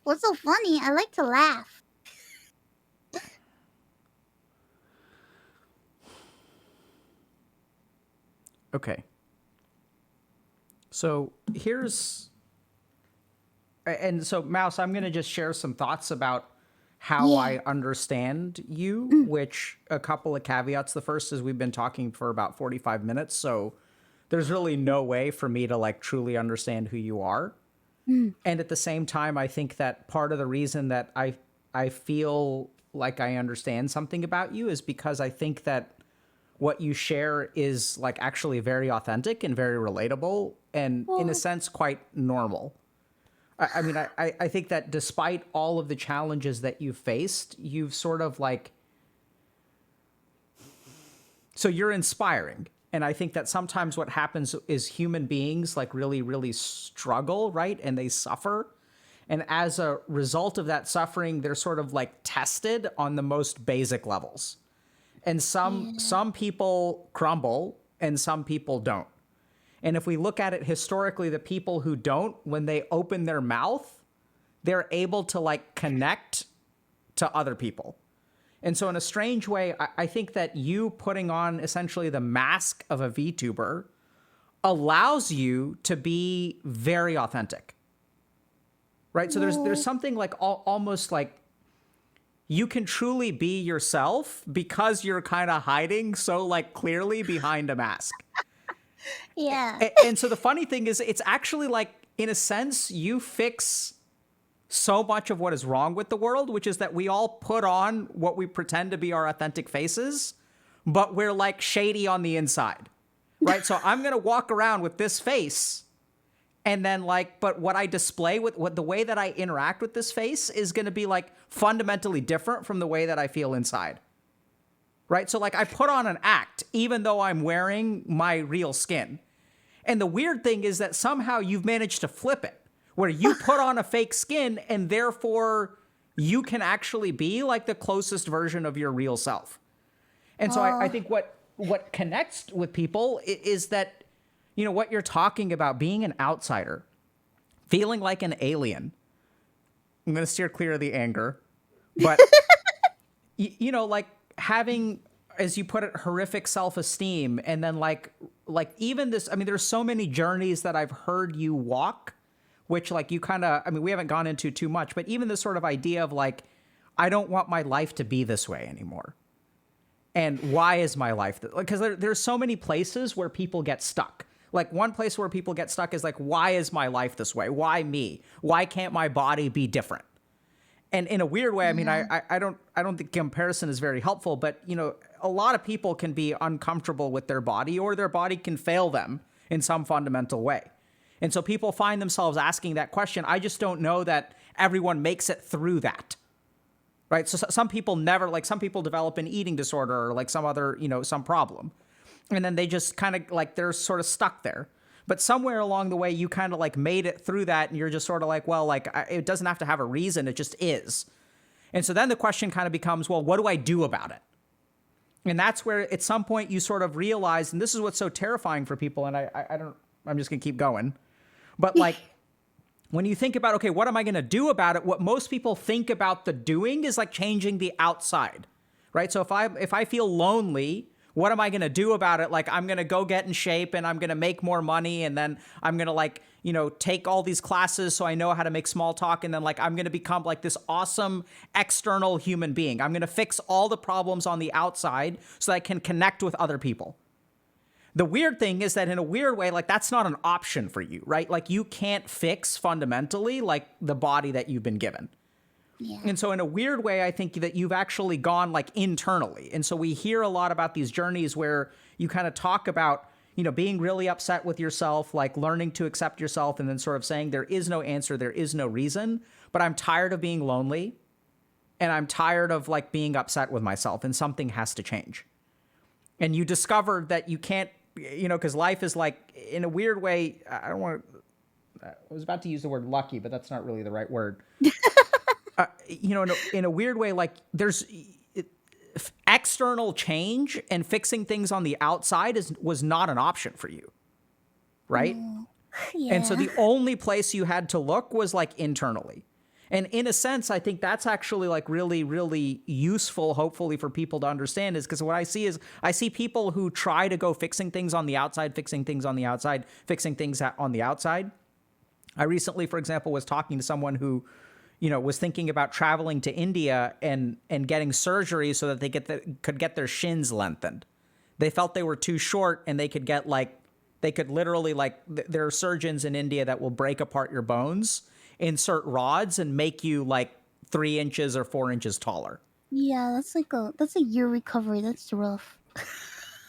What's so funny? I like to laugh. okay. So, and so Mouse, I'm going to just share some thoughts about how Yeah. I understand you, Mm, which a couple of caveats. The first is we've been talking for about 45 minutes, so there's really no way for me to like truly understand who you are. mm, And at the same time, I think that part of the reason that I feel like I understand something about you is because I think that what you share is like actually very authentic and very relatable and in a Well, sense quite normal. I mean, I think that despite all of the challenges that you've faced, you've sort of like, so you're inspiring. And I think that sometimes what happens is human beings like really, really struggle, right? And they suffer. And as a result of that suffering, they're sort of like tested on the most basic levels. And yeah. some people crumble and some people don't. And if we look at it historically, the people who don't, when they open their mouth, they're able to like connect to other people. And so in a strange way, I think that you putting on essentially the mask of a VTuber allows you to be very authentic. Right? So there's Well, something like almost like you can truly be yourself because you're kind of hiding so like clearly behind a mask. yeah. And so the funny thing is it's actually like in a sense you fix so much of what is wrong with the world, which is that we all put on what we pretend to be our authentic faces, but we're like shady on the inside. Right? So I'm going to walk around with this face and then like, but what I display with what the way that I interact with this face is going to be like fundamentally different from the way that I feel inside. Right? So like I put on an act even though I'm wearing my real skin. And the weird thing is that somehow you've managed to flip it where you put on a fake skin and therefore you can actually be like the closest version of your real self. And so I Oh, think what connects with people is that, you know, what you're talking about, being an outsider, feeling like an alien. I'm going to steer clear of the anger, but, you know, like having, as you put it, horrific self-esteem. And then like even this, I mean, there's so many journeys that I've heard you walk, which like you kind of, I mean, we haven't gone into too much, but even this sort of idea of like, I don't want my life to be this way anymore. And why is my life because there's so many places where people get stuck. Like one place where people get stuck is like, why is my life this way? Why me? Why can't my body be different? And in a weird way, I mean, yeah. I don't think comparison is very helpful, but you know, a lot of people can be uncomfortable with their body or their body can fail them in some fundamental way. And so people find themselves asking that question. I just don't know that everyone makes it through that. Right? So some people never, like some people develop an eating disorder or like some other, you know, some problem. And then they just kind of like, they're sort of stuck there. But somewhere along the way, you kind of like made it through that and you're just sort of like, well, like it doesn't have to have a reason. It just is. And so then the question kind of becomes, well, what do I do about it? And that's where at some point you sort of realize, and this is what's so terrifying for people. And I'm just going to keep going. But like, when you think about, okay, what am I going to do about it? What most people think about the doing is like changing the outside, right? So if I feel lonely, what am I going to do about it? Like I'm going to go get in shape and I'm going to make more money. And then I'm going to like, you know, take all these classes so I know how to make small talk. And then like, I'm going to become like this awesome external human being. I'm going to fix all the problems on the outside so that I can connect with other people. The weird thing is that in a weird way, like that's not an option for you, right? Like you can't fix fundamentally like the body that you've been given. Yeah. And so in a weird way, I think that you've actually gone like internally. And so we hear a lot about these journeys where you kind of talk about, you know, being really upset with yourself, like learning to accept yourself and then sort of saying there is no answer, there is no reason, but I'm tired of being lonely and I'm tired of like being upset with myself and something has to change. And you discover that you can't, you know, because life is like, in a weird way, I don't want to, I was about to use the word lucky, but that's not really the right word. You know, in a weird way, like there's external change and fixing things on the outside was not an option for you, right? Oh, And so yeah. the only place you had to look was like internally. And in a sense, I think that's actually like really, really useful, hopefully, for people to understand is because what I see is I see people who try to go fixing things on the outside, fixing things on the outside, fixing things on the outside. I recently, for example, was talking to someone who, you know, was thinking about traveling to India and getting surgery so that they could get their shins lengthened. They felt they were too short and they could get like, they could literally like, there are surgeons in India that will break apart your bones, insert rods and make you like 3 inches or 4 inches taller. Yeah, that's a year recovery. That's rough.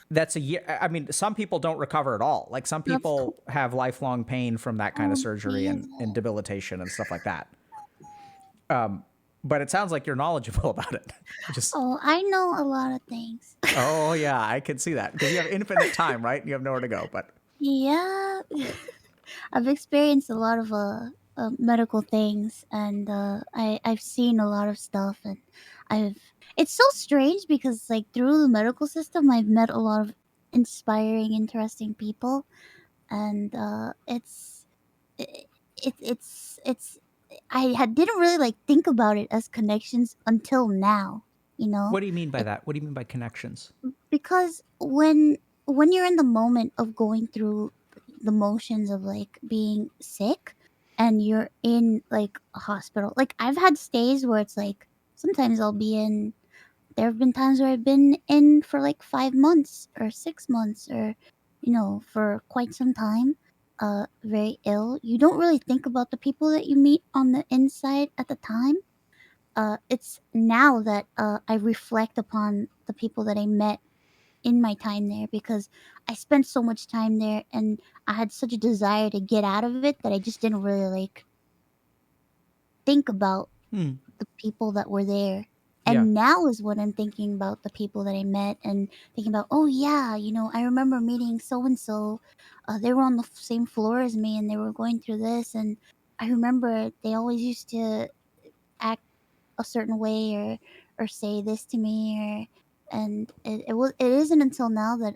That's a year. I mean, some people don't recover at all. Like some That's people have lifelong pain from that kind of oh surgery and man. debilitation and stuff like that. But it sounds like you're knowledgeable about it. Just Oh, I know a lot of things. oh yeah, I can see that because you have infinite time, right? You have nowhere to go. But Yeah, I've experienced a lot of medical things, and I've seen a lot of stuff, and I've it's so strange because like through the medical system, I've met a lot of inspiring, interesting people, and it, it's didn't really like think about it as connections until now, you know. what do you mean by that? What do you mean by connections? Because when you're in the moment of going through the motions of like being sick and you're in like a hospital, like I've had stays where it's like sometimes I'll be in, there have been times where I've been in for like 5 months or 6 months or for quite some time, very ill. You don't really think about the people that you meet on the inside at the time. It's now that I reflect upon the people that I met in my time there because I spent so much time there and I had such a desire to get out of it that I just didn't really like think about Hmm. the people that were there. Yeah. And now is when I'm thinking about the people that I met and thinking about, oh yeah, I remember meeting so and so. They were on the same floor as me and they were going through this. And I remember they always used to act a certain way or say this to me and it isn't until now that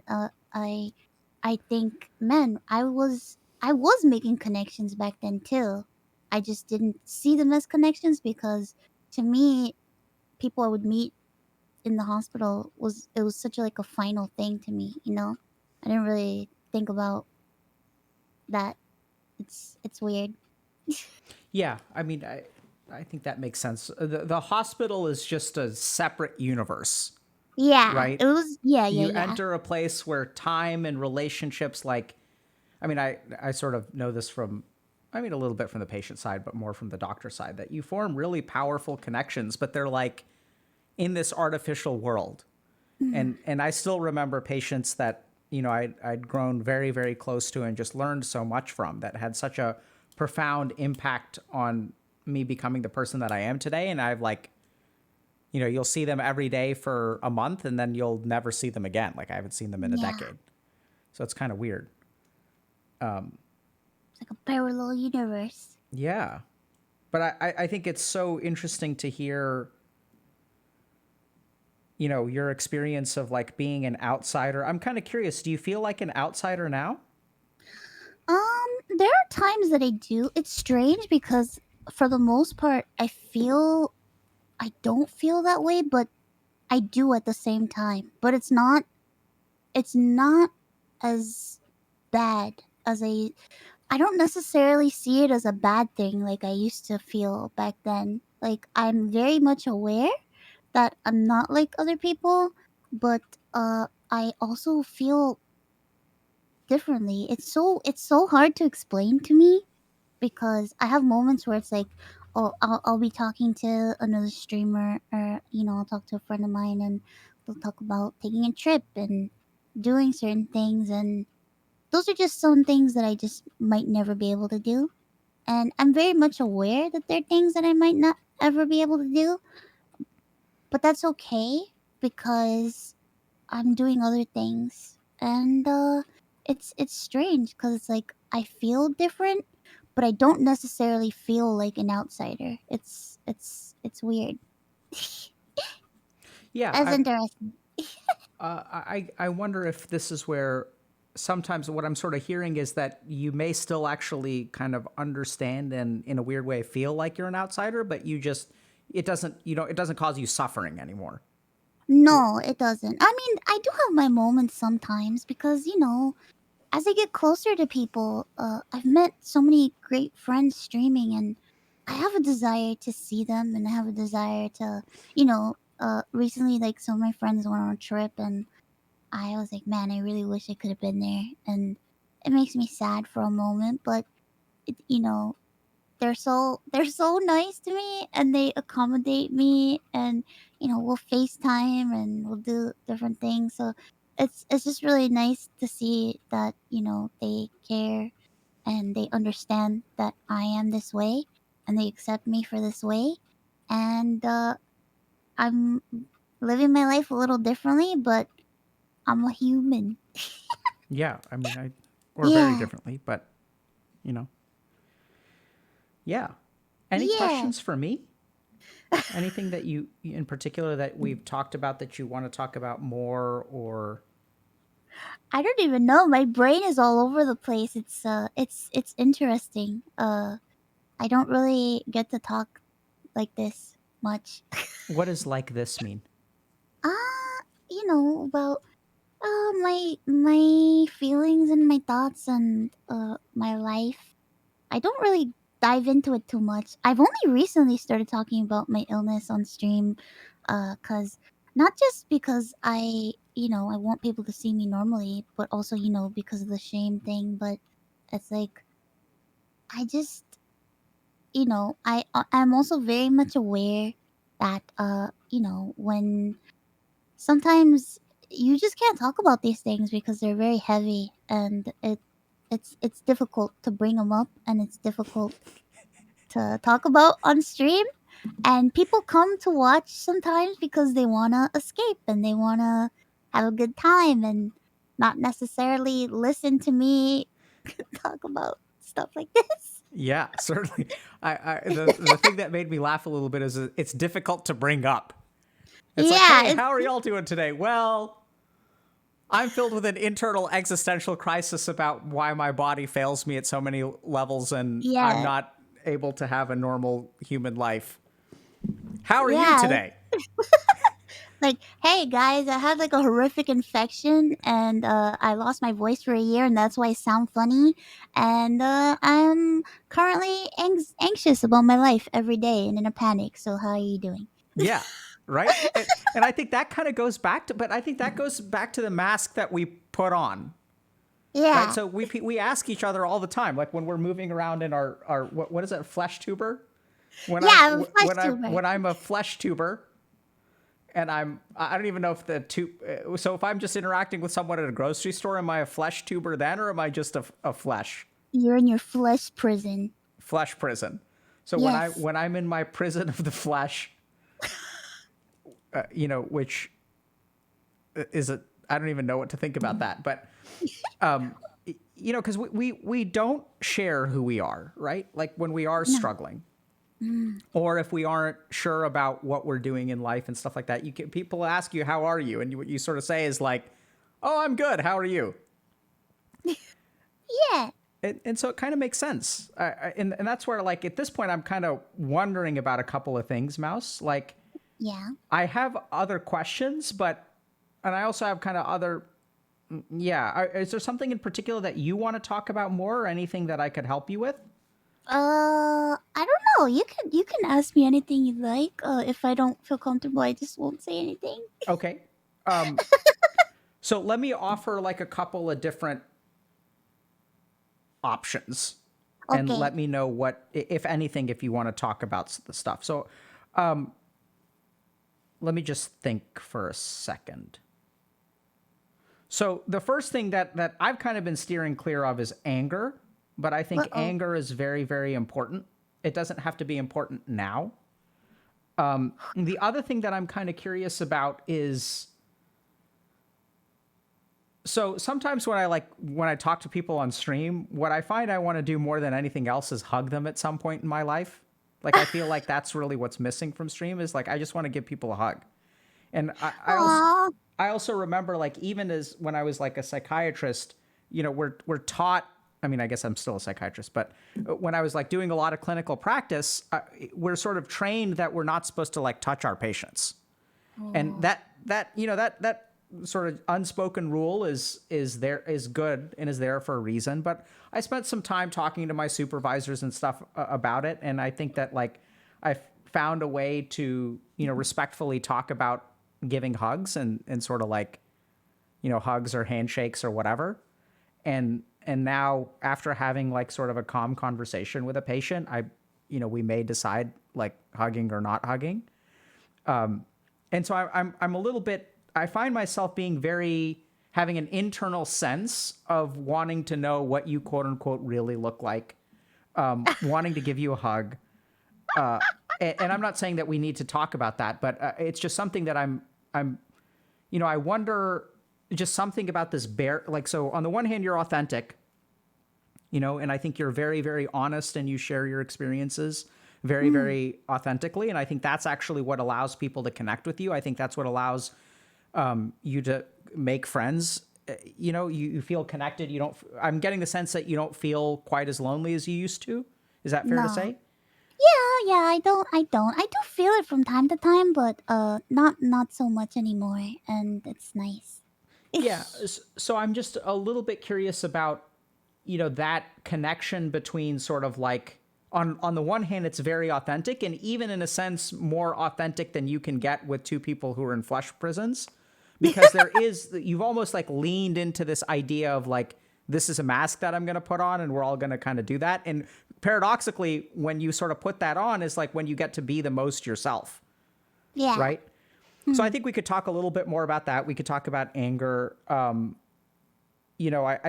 I think, man, I was making connections back then too. I just didn't see them as connections because to me people I would meet in the hospital was such a, like a final thing to me. I didn't really think about that. It's weird. Yeah. I mean, I think that makes sense. The hospital is just a separate universe, Yeah, right? it was, yeah, yeah, You yeah. enter a place where time and relationships, like, I mean, I sort of know this from, I mean, a little bit from the patient side, but more from the doctor side, that you form really powerful connections, but they're like in this artificial world. Mm, And I still remember patients that, I'd grown very, very close to and just learned so much from that had such a profound impact on me becoming the person that I am today. And I've like, you'll see them every day for a month and then you'll never see them again. Like I haven't seen them in a yeah, decade. So it's kind of weird. it's like a parallel universe. Yeah. But I think it's so interesting to hear, your experience of like being an outsider. I'm kind of curious. Do you feel like an outsider now? There are times that I do. It's strange because for the most part, I don't feel that way, but I do at the same time. But it's not as bad as I don't necessarily see it as a bad thing like I used to feel back then. Like I'm very much aware that I'm not like other people, but I also feel differently. It's so hard to explain to me because I have moments where it's like, oh, I'll be talking to another streamer, or I'll talk to a friend of mine, and they'll talk about taking a trip and doing certain things, and those are just some things that I just might never be able to do, and I'm very much aware that there are things that I might not ever be able to do, but that's okay because I'm doing other things, and it's strange because it's like I feel different, but I don't necessarily feel like an outsider. It's weird. Yeah. That's interesting. I wonder if this is where sometimes what I'm sort of hearing is that you may still actually kind of understand and in a weird way feel like you're an outsider, but it doesn't cause you suffering anymore. No, it doesn't. I mean, I do have my moments sometimes because as I get closer to people, I've met so many great friends streaming, and I have a desire to see them, and I have a desire to, recently, like some of my friends went on a trip, and I was like, man, I really wish I could have been there, and it makes me sad for a moment, but it, they're so nice to me, and they accommodate me, and we'll FaceTime and we'll do different things. So it's just really nice to see that, they care and they understand that I am this way and they accept me for this way. And I'm living my life a little differently, but I'm a human. Yeah, I mean, or very Yeah. differently, but you know, yeah. Any Yeah. questions for me? Anything that you, in particular, that we've talked about that you want to talk about more, or I don't even know. My brain is all over the place. It's interesting. I don't really get to talk like this much. what does like this mean? About my feelings and my thoughts and my life. I don't really dive into it too much. I've only recently started talking about my illness on stream, cause not just because I want people to see me normally, but also because of the shame thing. But it's like I just I'm also very much aware that when sometimes you just can't talk about these things because they're very heavy and it's difficult to bring them up and it's difficult to talk about on stream, and people come to watch sometimes because they want to escape and they want to have a good time and not necessarily listen to me talk about stuff like this. Yeah, certainly. The thing that made me laugh a little bit is it's difficult to bring up. It's like, Yeah, hey, how are y'all doing today? Well, I'm filled with an internal existential crisis about why my body fails me at so many levels and I'm yeah, not able to have a normal human life. How are you yeah. today? Like, hey guys, I had like a horrific infection and I lost my voice for a year and that's why I sound funny. And I'm currently anxious about my life every day and in a panic. So how are you doing? Yeah, right? And I think that kind of goes back to, but I think that goes back to the mask that we put on, right? Yeah. So we ask each other all the time, like when we're moving around in our what is it, flesh tuber? When Yeah, I'm I'm a flesh tuber. when I'm a flesh tuber, and I don't even know if the tube. So if I'm just interacting with someone at a grocery store, am I a flesh tuber then, or am I just a You're in your flesh prison. flesh prison? So Yes. when I'm in my prison of the flesh, which is a I don't even know what to think about that, but because we don't share who we are, right? Like when we are No. struggling, Mm. or if we aren't sure about what we're doing in life and stuff like that, people ask you, how are you? And what you sort of say is like, oh, I'm good. How are you? Yeah. And so it kind of makes sense. And that's where, like, at this point, I'm kind of wondering about a couple of things, Mouse. Like, Yeah. I have other questions, and I also have kind of other, yeah. Is there something in particular that you want to talk about more, or anything that I could help you with? I don't know. You can ask me anything you like. If I don't feel comfortable, I just won't say anything. Okay. So let me offer like a couple of different options and Okay. let me know what, if anything, if you want to talk about the stuff. So let me just think for a second. So the first thing that I've kind of been steering clear of is anger, but I think Uh-oh. anger is very, very important. It doesn't have to be important now. The other thing that I'm kind of curious about is, so sometimes when I talk to people on stream, what I find I want to do more than anything else is hug them at some point in my life. Like I feel like that's really what's missing from stream, is like I just want to give people a hug. And Aw. I also remember, like, even as when I was like a psychiatrist, we're taught. I mean, I guess I'm still a psychiatrist, but when I was like doing a lot of clinical practice, we're sort of trained that we're not supposed to like touch our patients, and Oh. that sort of unspoken rule is good and is there for a reason. But I spent some time talking to my supervisors and stuff about it, and I think that like I found a way to respectfully talk about giving hugs and sort of like hugs or handshakes or whatever. And now, after having like sort of a calm conversation with a patient, we may decide like hugging or not hugging. And so I'm a little bit. I find myself being very having an internal sense of wanting to know what you quote unquote really look like, wanting to give you a hug. And I'm not saying that we need to talk about that, but it's just something that I'm I wonder just something about this bear. Like, so on the one hand, you're authentic, and I think you're very, very honest and you share your experiences very, Mm, very authentically. And I think that's actually what allows people to connect with you. I think that's what allows you to make friends. You feel connected. You don't, I'm getting the sense that you don't feel quite as lonely as you used to. Is that fair to no. say? Yeah, yeah, I do feel it from time to time, but not so much anymore, and it's nice. Yeah. So I'm just a little bit curious about, that connection between sort of like on the one hand, it's very authentic and even in a sense more authentic than you can get with two people who are in flesh prisons, because you've almost like leaned into this idea of like, this is a mask that I'm going to put on and we're all going to kind of do that. And paradoxically, when you sort of put that on is like when you get to be the most yourself, Yeah. right? So I Hmm. think we could talk a little bit more about that. We could talk about anger. I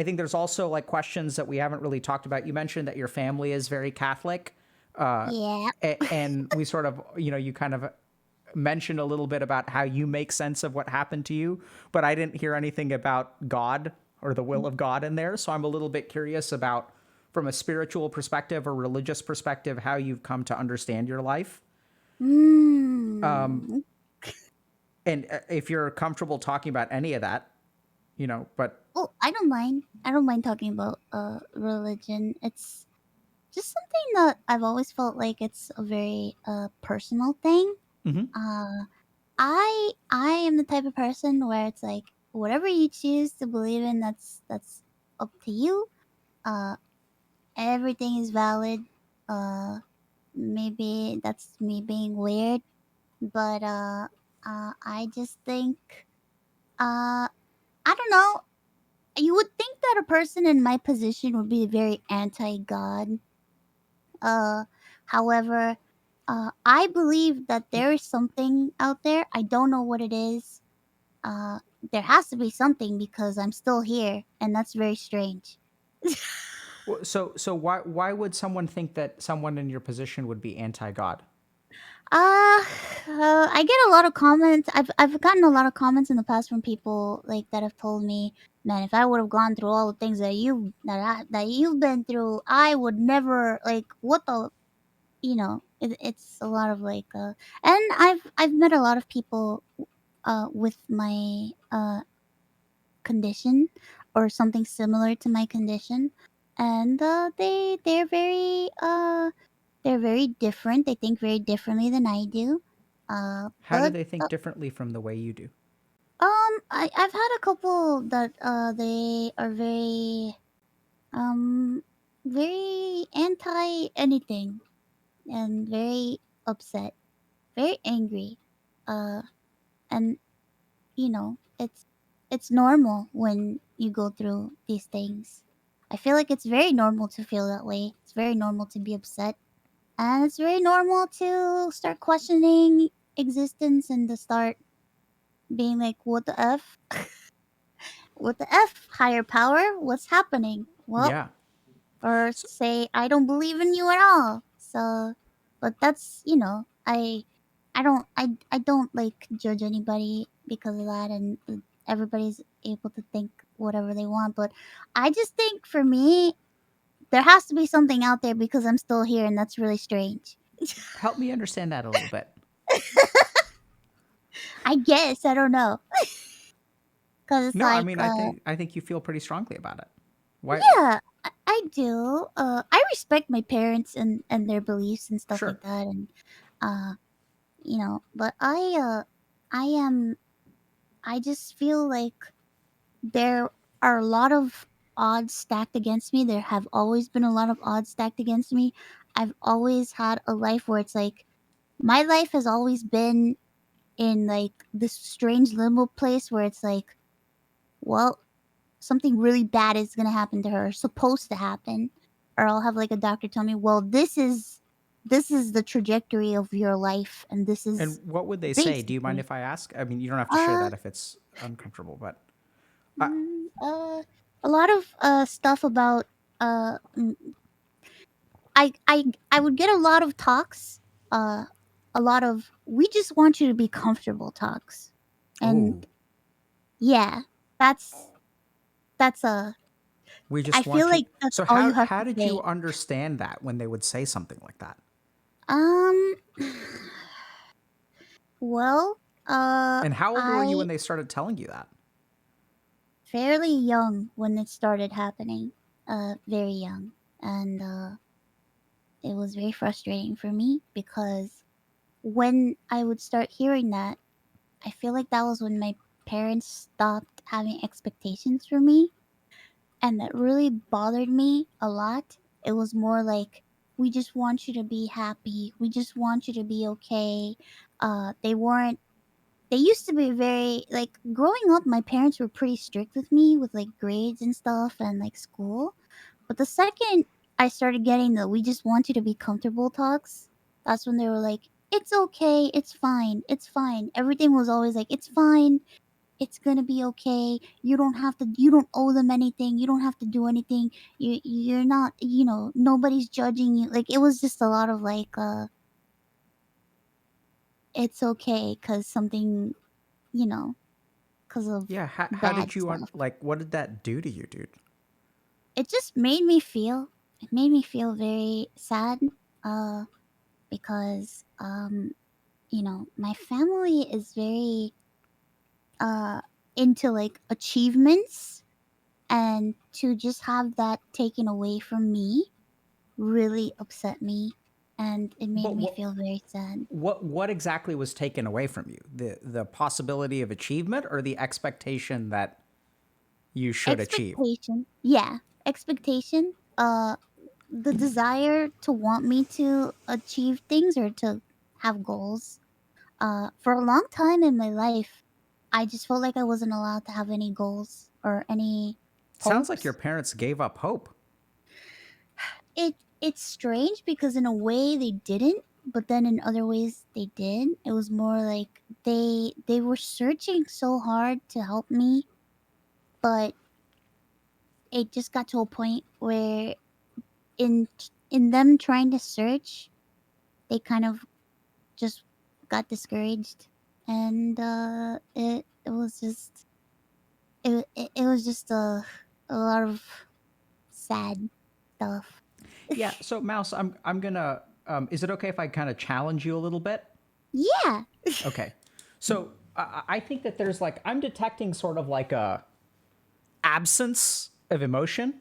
think there's also like questions that we haven't really talked about. You mentioned that your family is very Catholic, Yeah. and we sort of, you kind of mentioned a little bit about how you make sense of what happened to you, but I didn't hear anything about God or the will of God in there. So I'm a little bit curious about, from a spiritual perspective or religious perspective, how you've come to understand your life. Mm. And if you're comfortable talking about any of that, but Oh, I don't mind. I don't mind talking about religion. It's just something that I've always felt like it's a very personal thing. mhm. Uh I am the type of person where it's like whatever you choose to believe in, that's up to you. Uh Everything is valid. Uh Maybe that's me being weird, but I just think uh I don't know. You would think that a person in my position would be very anti-God. Uh, However, I believe that there is something out there. I don't know what it is. Uh, there has to be something because I'm still here, and that's very strange. So why would someone think that someone in your position would be anti-God? Uh, I get a lot of comments. I've gotten a lot of comments in the past from people like that have told me, "Man, if I would have gone through all the things that you've been through, I would never like what the it's a lot of like and I've met a lot of people with my condition or something similar to my condition, and they're very different. They think very differently than I do. How do But they think differently from the way you do? I've had a couple that they are um very anti anything and very upset, very angry. Uh and it's normal when you go through these things. I feel like it's very normal to feel that way. It's very normal to be upset. And it's very normal to start questioning existence and to start being like, what the F? What the F? Higher power? What's happening? Well, Yeah. or So, say, I don't believe in you at all. So, but that's, I don't like judge anybody because of that. And everybody's able to think whatever they want. But I just think for me, there has to be something out there because I'm still here. And that's really strange. help me understand that a little bit. I guess. I don't know. Because it's No, I like, mean, I think you feel pretty strongly about it. Why? yeah, I do. I respect my parents and their beliefs and stuff Sure. like that, and uh, but I am. I just feel like there are a lot of odds stacked against me. There have always been a lot of odds stacked against me. I've always had a life where it's like my life has always been in like this strange limbo place where it's like, well, something really bad is gonna happen to her, supposed to happen, or I'll have like a doctor tell me, well, this is the trajectory of your life, and this And is what would they say? Do you mind basically if I ask? I mean, you don't have to share uh that if it's uncomfortable, but uh, mm, a lot of stuff about uh mm, I would get a lot of talks, uh a lot of we just want you to be comfortable talks. And oh, yeah, that's that's we I just feel want you. like that's So all you have how to did you say. understand that when they would say something like that? Um well, And how old were you I when they started telling you that? fairly young when it started happening. Very young. And it was very frustrating for me because when I would start hearing that, I feel like that was when my parents stopped having expectations for me, and that really bothered me a lot. It was more like, we just want you to be happy. We just want you to be okay. They weren't they used to be very like growing up my parents were pretty strict with me with like grades and stuff and like school. But the second I started getting the we just want you to be comfortable talks, that's when they were like, it's okay, it's fine, it's fine. Everything was always like, it's fine, it's gonna be okay. You don't owe them anything. You don't have to do anything. You're not, nobody's judging you. Like it was just a lot of like, it's okay because something, you know, because of Yeah, how bad did you stuff. like? What did that do to you, dude? It just it made me feel very sad, uh, because, my family is very, uh, into like achievements, and to just have that taken away from me really upset me, and it made But me feel very sad. what exactly was taken away from you? The possibility of achievement or the expectation that you should achieve? Expectation, yeah, expectation. The desire to want me to achieve things or to have goals. For a long time in my life, I just felt like I wasn't allowed to have any goals or any Sounds like your hopes. parents gave up hope. It's strange because in a way they didn't, but then in other ways they did. It was more like they were searching so hard to help me, but it just got to a point where in in them trying to search, they kind of just got discouraged, and it was just it was just a lot of sad stuff. Yeah. So, Mouse, I'm gonna. Is it okay if I kind of challenge you a little bit? Yeah. Okay. So I think that there's like I'm detecting sort of like a absence of emotion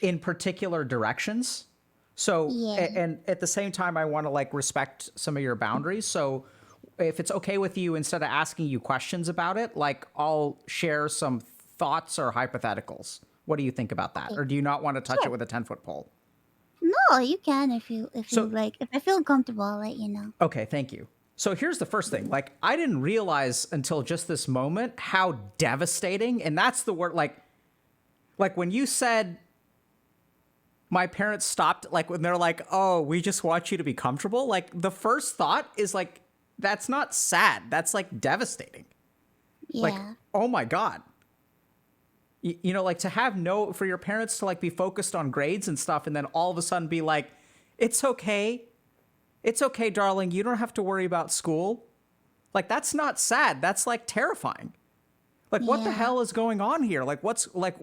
in particular directions. So Yeah. and at the same time I want to like respect some of your boundaries. So if it's okay with you, instead of asking you questions about it, like I'll share some thoughts or hypotheticals. What do you think about that? Okay. Or do you not want to touch it Sure. with a 10-foot pole? No, you can if you So like. If I feel comfortable, I'll let you know. okay, thank you. So here's the first thing. Like I didn't realize until just this moment how devastating, and that's the word like when you said my parents stopped, like when they're like, "Oh, we just want you to be comfortable." Like the first thought is like that's not sad. That's like devastating. Like, Yeah. "Oh my god." Like to have no for your parents to like be focused on grades and stuff and then all of a sudden be like, "It's okay. It's okay, darling. You don't have to worry about school." Like that's not sad. That's like terrifying. Like what the Yeah. hell is going on here? Like what's like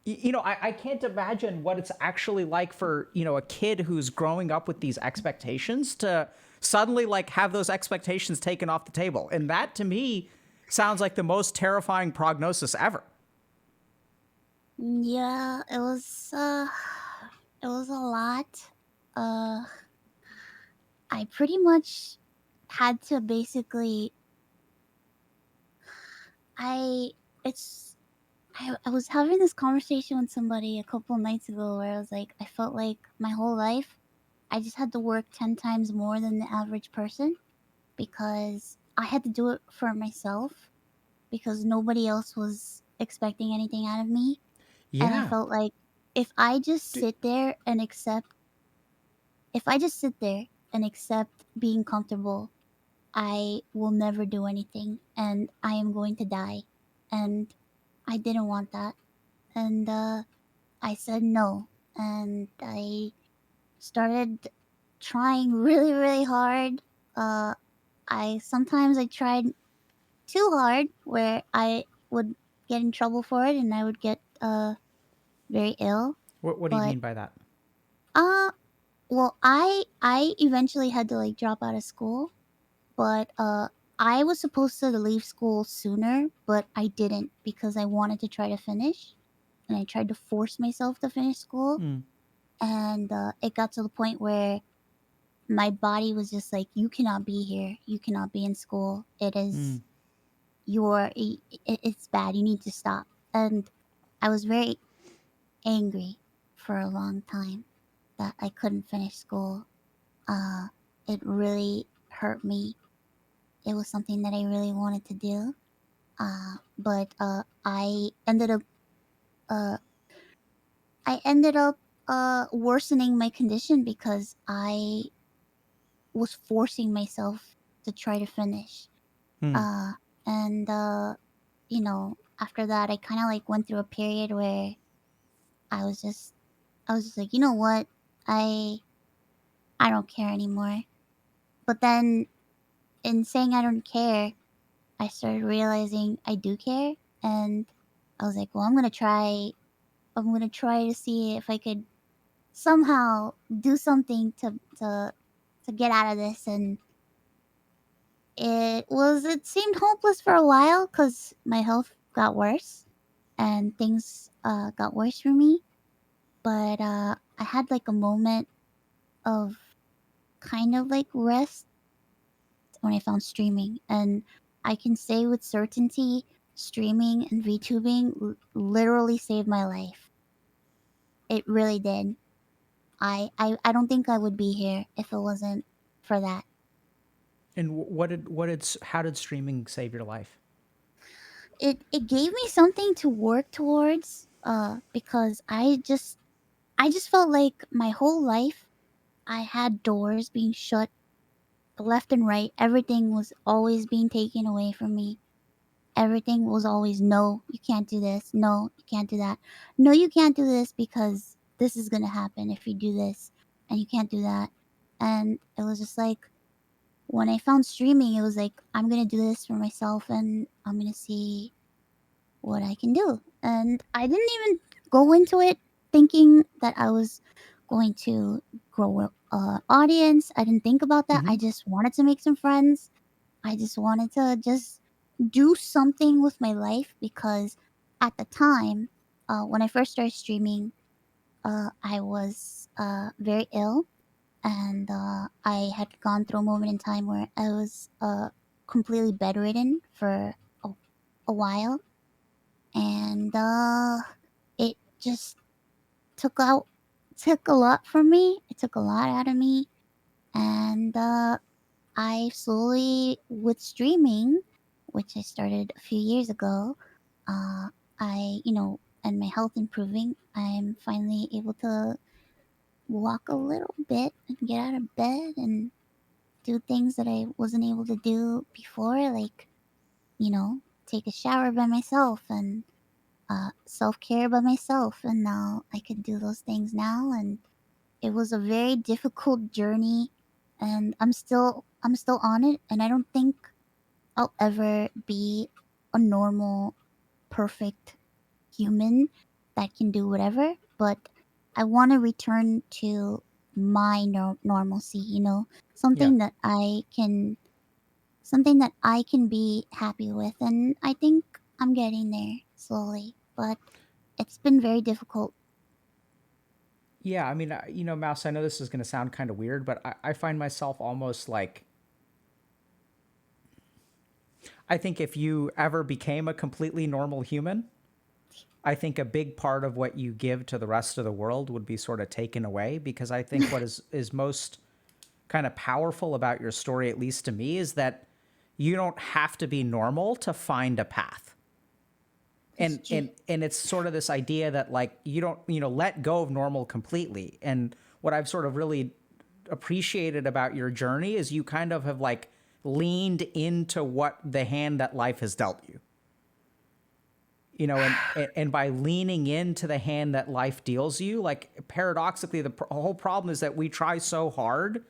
I can't imagine what it's actually like for, a kid who's growing up with these expectations to suddenly like have those expectations taken off the table. And that to me sounds like the most terrifying prognosis ever. Yeah. It was a lot. Uh, I pretty much had to basically I it's I was having this conversation with somebody a couple nights ago where I was like, I felt like my whole life I just had to work 10 times more than the average person because I had to do it for myself because nobody else was expecting anything out of me. And I Yeah. felt like if I just D- sit there and accept if I just sit there and accept being comfortable, I will never do anything and I am going to die. And I didn't want that. And I said no. And I started trying really, really hard. Uh, I tried too hard where I would get in trouble for it and I would get very ill. What do you But mean by that? uh well I eventually had to like drop out of school, but I was supposed to leave school sooner, but I didn't because I wanted to try to finish and I tried to force myself to finish school, Mm, and it got to the point where my body was just like, you cannot be here, you cannot be in school, it mm. is it's bad, you need to stop. And I was very angry for a long time that I couldn't finish school. uh it really hurt me. It was something that I really wanted to do. But uh I ended up worsening my condition because I was forcing myself to try to finish. Hmm. Uh and you know, after that I kind of like went through a period where I was just I was just like, you know what? I I don't care anymore. But then in saying I don't care, I started realizing I do care, and I was like, well, I'm gonna try to see if I could somehow do something to get out of this. And it seemed hopeless for a while because my health got worse and things got worse for me. But I had like a moment of kind of like rest when I found streaming, and I can say with certainty, streaming and VTubing literally saved my life. It really did. I don't think I would be here if it wasn't for that. And how did streaming save your life? It gave me something to work towards. Because I just felt like my whole life I had doors being shut left and right. Everything was always being taken away from me. Everything was always, no, you can't do this. No, you can't do that. No, you can't do this because this is gonna happen if you do this, and you can't do that. And it was just like, when I found streaming, it was like, I'm gonna do this for myself and I'm gonna see what I can do. And I didn't even go into it thinking that I was going to grow a audience. I didn't think about that. I Hmm. just wanted to make some friends. I just wanted to just do something with my life because at the time, when I first started streaming, I was very ill, and I had gone through a moment in time where I was completely bedridden for a, a while, and it just took out took a lot from me. It took a lot out of me, and I slowly, with streaming, which I started a few years ago, uh, and my health improving, I'm finally able to walk a little bit and get out of bed and do things that I wasn't able to do before, like, take a shower by myself and self care by myself. And now I can do those things now. And it was a very difficult journey, and I'm still on it. And I don't think I'll ever be a normal, perfect human that can do whatever. But I want to return to my normalcy. Yeah. Something that I can be happy with. And I think I'm getting there slowly, but it's been very difficult. Yeah. I mean, Mouse, I know this is going to sound kind of weird, but I find myself almost like, I think if you ever became a completely normal human, I think a big part of what you give to the rest of the world would be sort of taken away, because I think what is most kind of powerful about your story, at least to me, is that you don't have to be normal to find a path. It's And true. and it's sort of this idea that, like, you don't, let go of normal completely. And what I've sort of really appreciated about your journey is you kind of have like leaned into what the hand that life has dealt you. You know, and by leaning into the hand that life deals you, like paradoxically, the whole problem is that we try so hard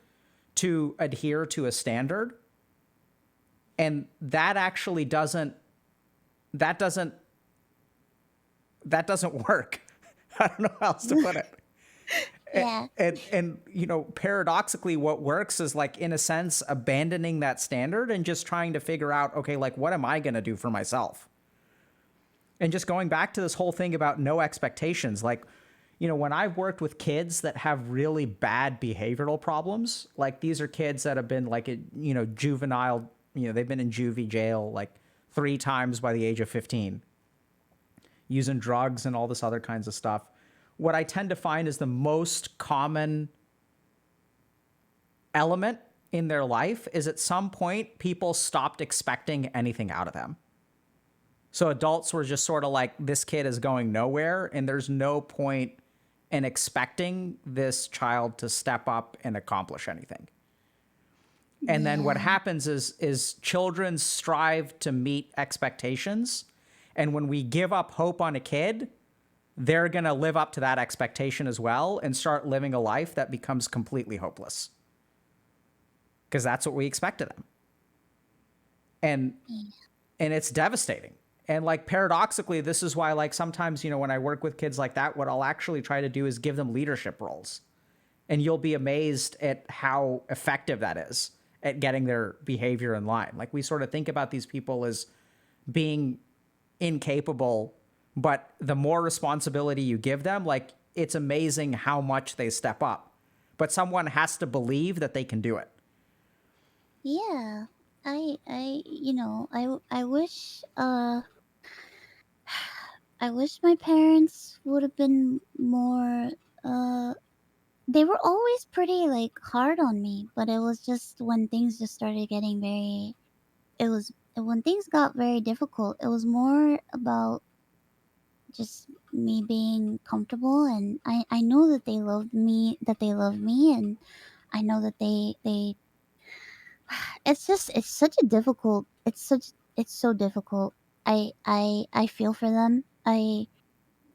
to adhere to a standard, and that actually that doesn't work. I don't know how else to put it. Yeah. And you know, paradoxically, what works is like in a sense abandoning that standard and just trying to figure out, okay, like what am I going to do for myself? And just going back to this whole thing about no expectations, like, you know, when I've worked with kids that have really bad behavioral problems, like these are kids that have been like, you know, juvenile, you know, they've been in juvie jail like 3 times by the age of 15, using drugs and all this other kinds of stuff. What I tend to find is the most common element in their life is at some point people stopped expecting anything out of them. So adults were just sort of like, this kid is going nowhere, and there's no point in expecting this child to step up and accomplish anything. And then what Yeah. happens is children strive to meet expectations. And when we give up hope on a kid, they're going to live up to that expectation as well and start living a life that becomes completely hopeless. Because that's what we expect of them. And it's devastating. And like paradoxically, this is why like sometimes, you know, when I work with kids like that, what I'll actually try to do is give them leadership roles. And you'll be amazed at how effective that is at getting their behavior in line. Like we sort of think about these people as being incapable, but the more responsibility you give them, like it's amazing how much they step up. But someone has to believe that they can do it. Yeah. You know, I wish, I wish my parents would have been more, uh, they were always pretty, like, hard on me, but it was just when things just started getting very, when things got very difficult, it was more about just me being comfortable, and I know that they love me, and I know that they it's just it's so difficult. I feel for them. I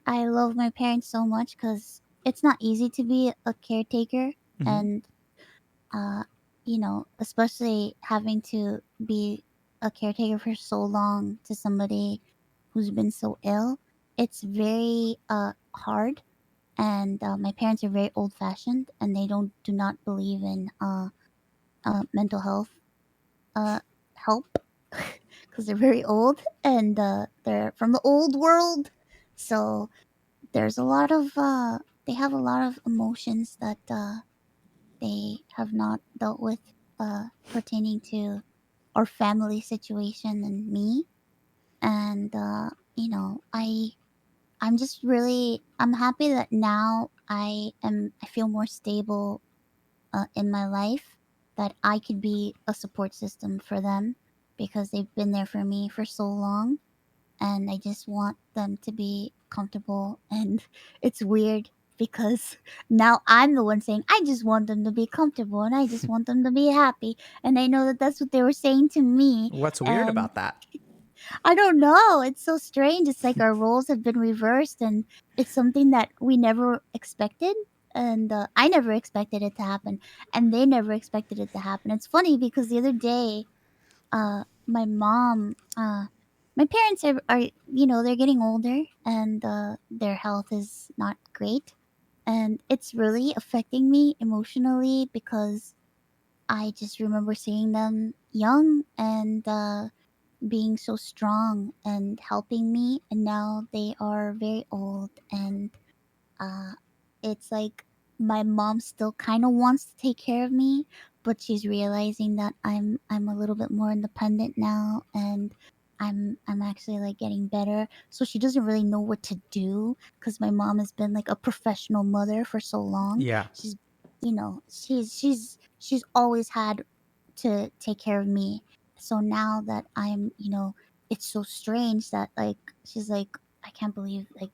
love my parents so much because it's not easy to be a caretaker, Mm-hmm. and uh you know, especially having to be a caretaker for so long to somebody who's been so ill. It's very hard, and my parents are very old fashioned, and they do not believe in mental health uh help because they're very old, and they're from the old world. So there's a lot of they have a lot of emotions that they have not dealt with pertaining to our family situation and me. And you know, I'm just really, I'm happy that now I feel more stable in my life, that I could be a support system for them because they've been there for me for so long, and I just want them to be comfortable. And it's weird because now I'm the one saying I just want them to be comfortable and I just want them to be happy, and I know that that's what they were saying to me. What's weird And about that? I don't know, it's so strange. It's like our roles have been reversed, and it's something that we never expected. And I never expected it to happen, and they never expected it to happen. It's funny because the other day, my mom, my parents are, you know, they're getting older, and their health is not great, and it's really affecting me emotionally because I just remember seeing them young and being so strong and helping me, and now they are very old, and uh it's like my mom still kind of wants to take care of me, but she's realizing that I'm a little bit more independent now, and I'm actually like getting better, so she doesn't really know what to do because my mom has been like a professional mother for so long. Yeah. She's, you know, she's always had to take care of me. So now that I'm, you know, it's so strange that like she's like, I can't believe like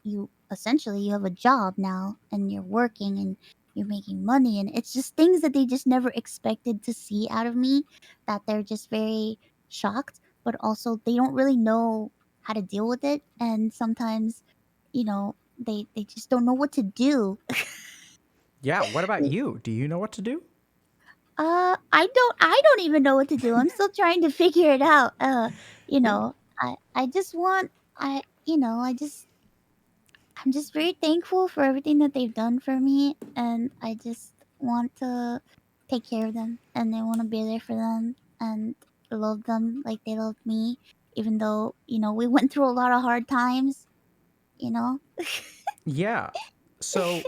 you essentially you have a job now and you're working and you're making money, and it's just things that they just never expected to see out of me, that they're just very shocked, but also they don't really know how to deal with it, and sometimes, they just don't know what to do. Yeah. What about you? Do you know what to do? I don't even know what to do. I'm still trying to figure it out. Yeah. I just want I you know, I'm just very thankful for everything that they've done for me, and I just want to take care of them, and I want to be there for them and love them like they loved me, even though, we went through a lot of hard times, you know? Yeah. So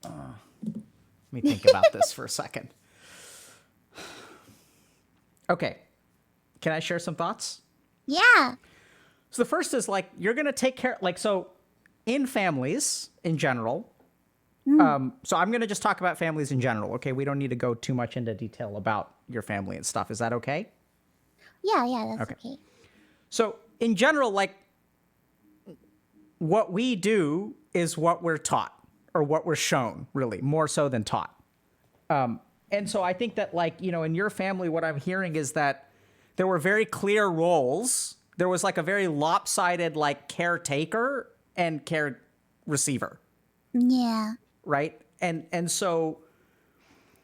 let me think about this for a second. Okay. Can I share some thoughts? Yeah. So the first is like, you're going to take care, like, so in families in general, so I'm going to just talk about families in general. Okay. We don't need to go too much into detail about your family and stuff. Is that okay? Yeah, that's Okay. okay. So in general, like, what we do is what we're taught or what we're shown, really, more so than taught. And so I think that, like, in your family, what I'm hearing is that there were very clear roles. There was like a very lopsided, like, caretaker and care receiver, Yeah. right? And so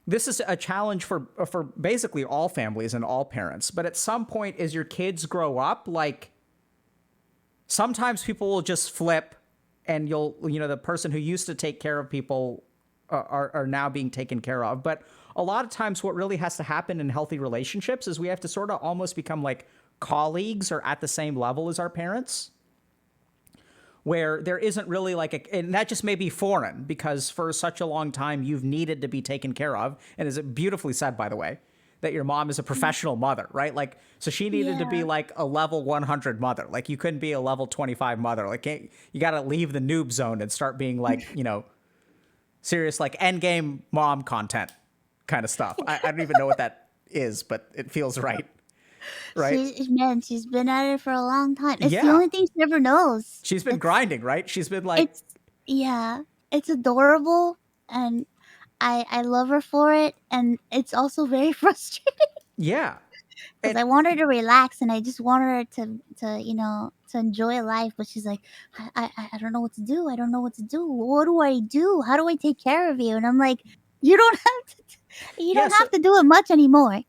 this is a challenge for basically all families and all parents. But at some point, as your kids grow up, like, sometimes people will just flip, and the person who used to take care of people are now being taken care of. But a lot of times what really has to happen in healthy relationships is we have to sort of almost become like colleagues or at the same level as our parents, where there isn't really like and that just may be foreign because for such a long time you've needed to be taken care of. And is it beautifully said, by the way, that your mom is a professional mother, right? Like, so she needed to be Yeah. like a level 100 mother. Like, you couldn't be a level 25 mother. Like, you got to leave the noob zone and start being like, serious, like, end game mom content kind of stuff. I don't even know what that is, but it feels right. Right? She's been at it for a long time. It's the Yeah. only thing she ever knows. She's been It's grinding, right? She's been like, it's yeah. It's adorable, and I love her for it, and it's also very frustrating yeah. because And I want her to relax, and I just want her to enjoy life, but she's like, I don't know what to do. I don't know what to do. What do I do? How do I take care of you? And I'm like, you don't have to. You yeah, don't so have to do it much anymore.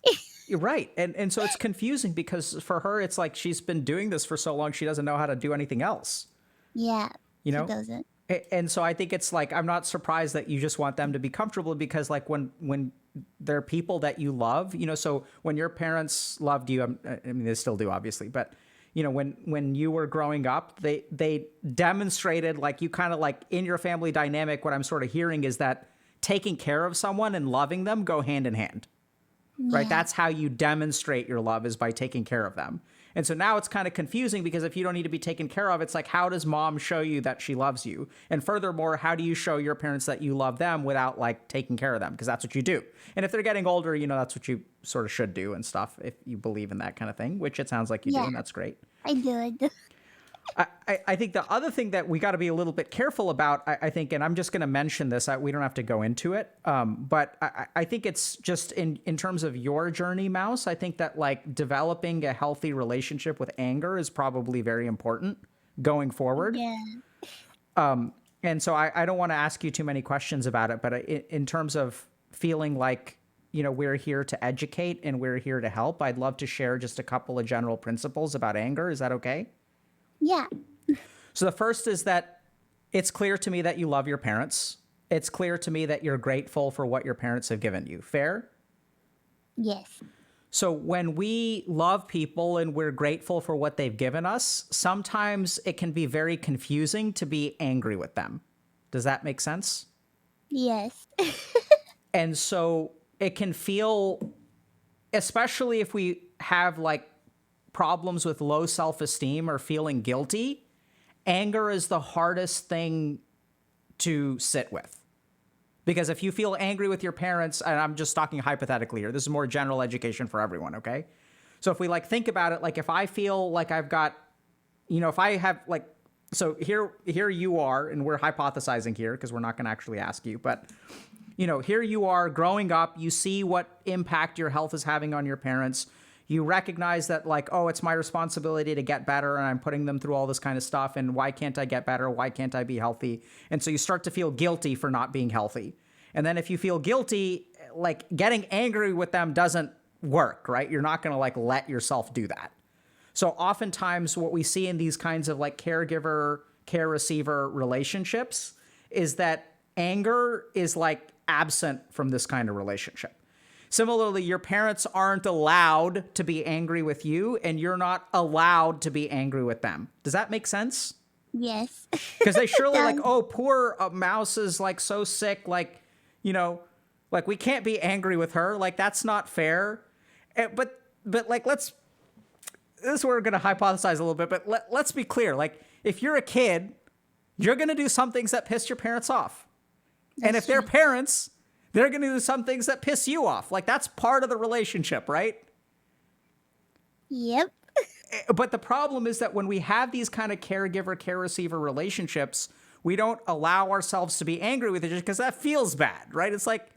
you're right. And so it's confusing because for her, it's like she's been doing this for so long, she doesn't know how to do anything else, Yeah, you she know? doesn't. And so I think it's like, I'm not surprised that you just want them to be comfortable because like when they're people that you love, so when your parents loved you, I mean, they still do obviously, but when you were growing up, they demonstrated like you kind of like in your family dynamic, what I'm sort of hearing is that taking care of someone and loving them go hand in hand, right? Yeah. That's how you demonstrate your love is by taking care of them. And so now it's kind of confusing because if you don't need to be taken care of, it's like, how does mom show you that she loves you? And furthermore, how do you show your parents that you love them without like taking care of them? Because that's what you do. And if they're getting older, that's what you sort of should do and stuff if you believe in that kind of thing, which it sounds like you do, Yeah, and that's great. I do. I think the other thing that we got to be a little bit careful about, I think, and I'm just going to mention this, we don't have to go into it, but I think it's just in terms of your journey, Mouse, I think that like developing a healthy relationship with anger is probably very important going forward. Yeah. And so I don't want to ask you too many questions about it, but in terms of feeling like, we're here to educate and we're here to help, I'd love to share just a couple of general principles about anger. Is that okay? Yeah. So the first is that it's clear to me that you love your parents. It's clear to me that you're grateful for what your parents have given you. Fair? Yes. So when we love people and we're grateful for what they've given us, sometimes it can be very confusing to be angry with them. Does that make sense? Yes. And so it can feel, especially if we have like problems with low self-esteem or feeling guilty, anger is the hardest thing to sit with. Because if you feel angry with your parents, and I'm just talking hypothetically here, this is more general education for everyone, okay? So if we like think about it, like if I feel like I've got, if I have like So here you are, and we're hypothesizing here because we're not going to actually ask you, but here you are growing up, you see what impact your health is having on your parents. You recognize that like, oh, it's my responsibility to get better and I'm putting them through all this kind of stuff. And why can't I get better? Why can't I be healthy? And so you start to feel guilty for not being healthy. And then if you feel guilty, like getting angry with them doesn't work, right? You're not going to like let yourself do that. So oftentimes what we see in these kinds of like caregiver, care receiver relationships is that anger is like absent from this kind of relationship. Similarly, your parents aren't allowed to be angry with you, and you're not allowed to be angry with them. Does that make sense? Yes. Because they surely like, Does. oh, poor Mouse is like so sick, like, like we can't be angry with her. Like that's not fair. But like this is where we're gonna hypothesize a little bit. But let's be clear. Like if you're a kid, you're gonna do some things that piss your parents off, and if they're parents, they're going to do some things that piss you off. Like that's part of the relationship, right? Yep. But the problem is that when we have these kind of caregiver, care receiver relationships, we don't allow ourselves to be angry with it just because that feels bad, right? It's like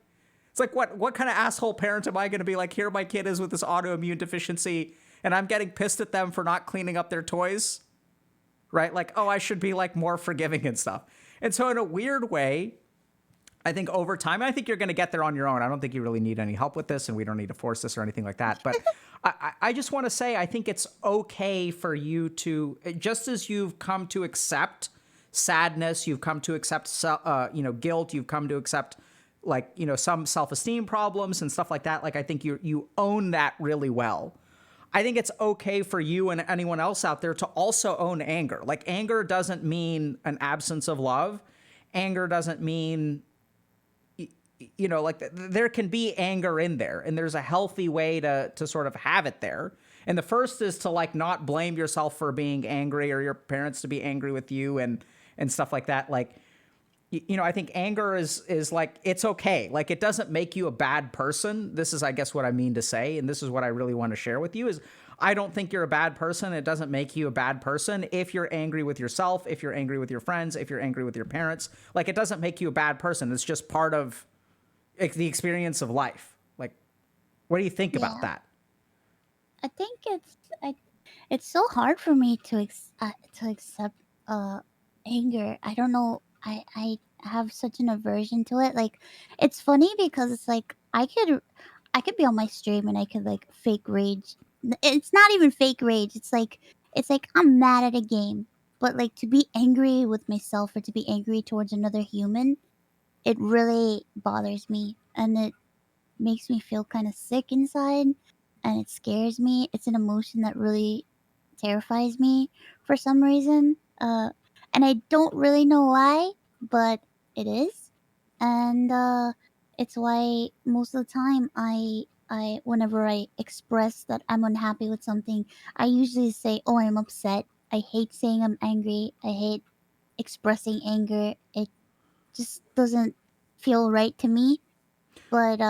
what kind of asshole parent am I going to be like, here my kid is with this autoimmune deficiency and I'm getting pissed at them for not cleaning up their toys, right? Like, oh, I should be like more forgiving and stuff. And so in a weird way, I think over time, I think you're going to get there on your own. I don't think you really need any help with this, and we don't need to force this or anything like that. But I just want to say, I think it's okay for you to, just as you've come to accept sadness, you've come to accept, guilt, you've come to accept, like, some self-esteem problems and stuff like that. Like, I think you own that really well. I think it's okay for you and anyone else out there to also own anger. Like, anger doesn't mean an absence of love. Anger doesn't mean like there can be anger in there, and there's a healthy way to sort of have it there. And the first is to like not blame yourself for being angry or your parents to be angry with you and stuff like that. Like, I think anger is like, it's okay. Like it doesn't make you a bad person. This is, I guess, what I mean to say. And this is what I really want to share with you is I don't think you're a bad person. It doesn't make you a bad person. If you're angry with yourself, if you're angry with your friends, if you're angry with your parents, like it doesn't make you a bad person. It's just part of the experience of life. Like, what do you think about that? I think it's so hard for me to accept anger. I don't know. I have such an aversion to it. Like it's funny because it's like I could be on my stream and I could like fake rage. It's not even fake rage. It's like I'm mad at a game, but like to be angry with myself or to be angry towards another human, it really bothers me and it makes me feel kind of sick inside and it scares me. It's an emotion that really terrifies me for some reason. And I don't really know why, but it is. And it's why most of the time whenever I express that I'm unhappy with something, I usually say, "Oh, I'm upset." I hate saying I'm angry. I hate expressing anger. It just doesn't feel right to me. But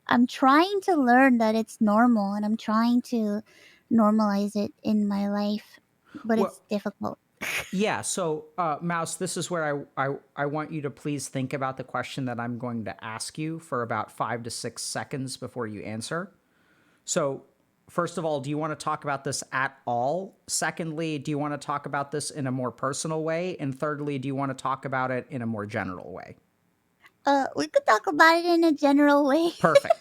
I'm trying to learn that it's normal and I'm trying to normalize it in my life, but Well, it's difficult. yeah. So, Mouse, this is where I want you to please think about the question that I'm going to ask you for about 5 to 6 seconds before you answer. So, first of all, do you want to talk about this at all? Secondly, do you want to talk about this in a more personal way? And thirdly, do you want to talk about it in a more general way? We could talk about it in a general way. Perfect.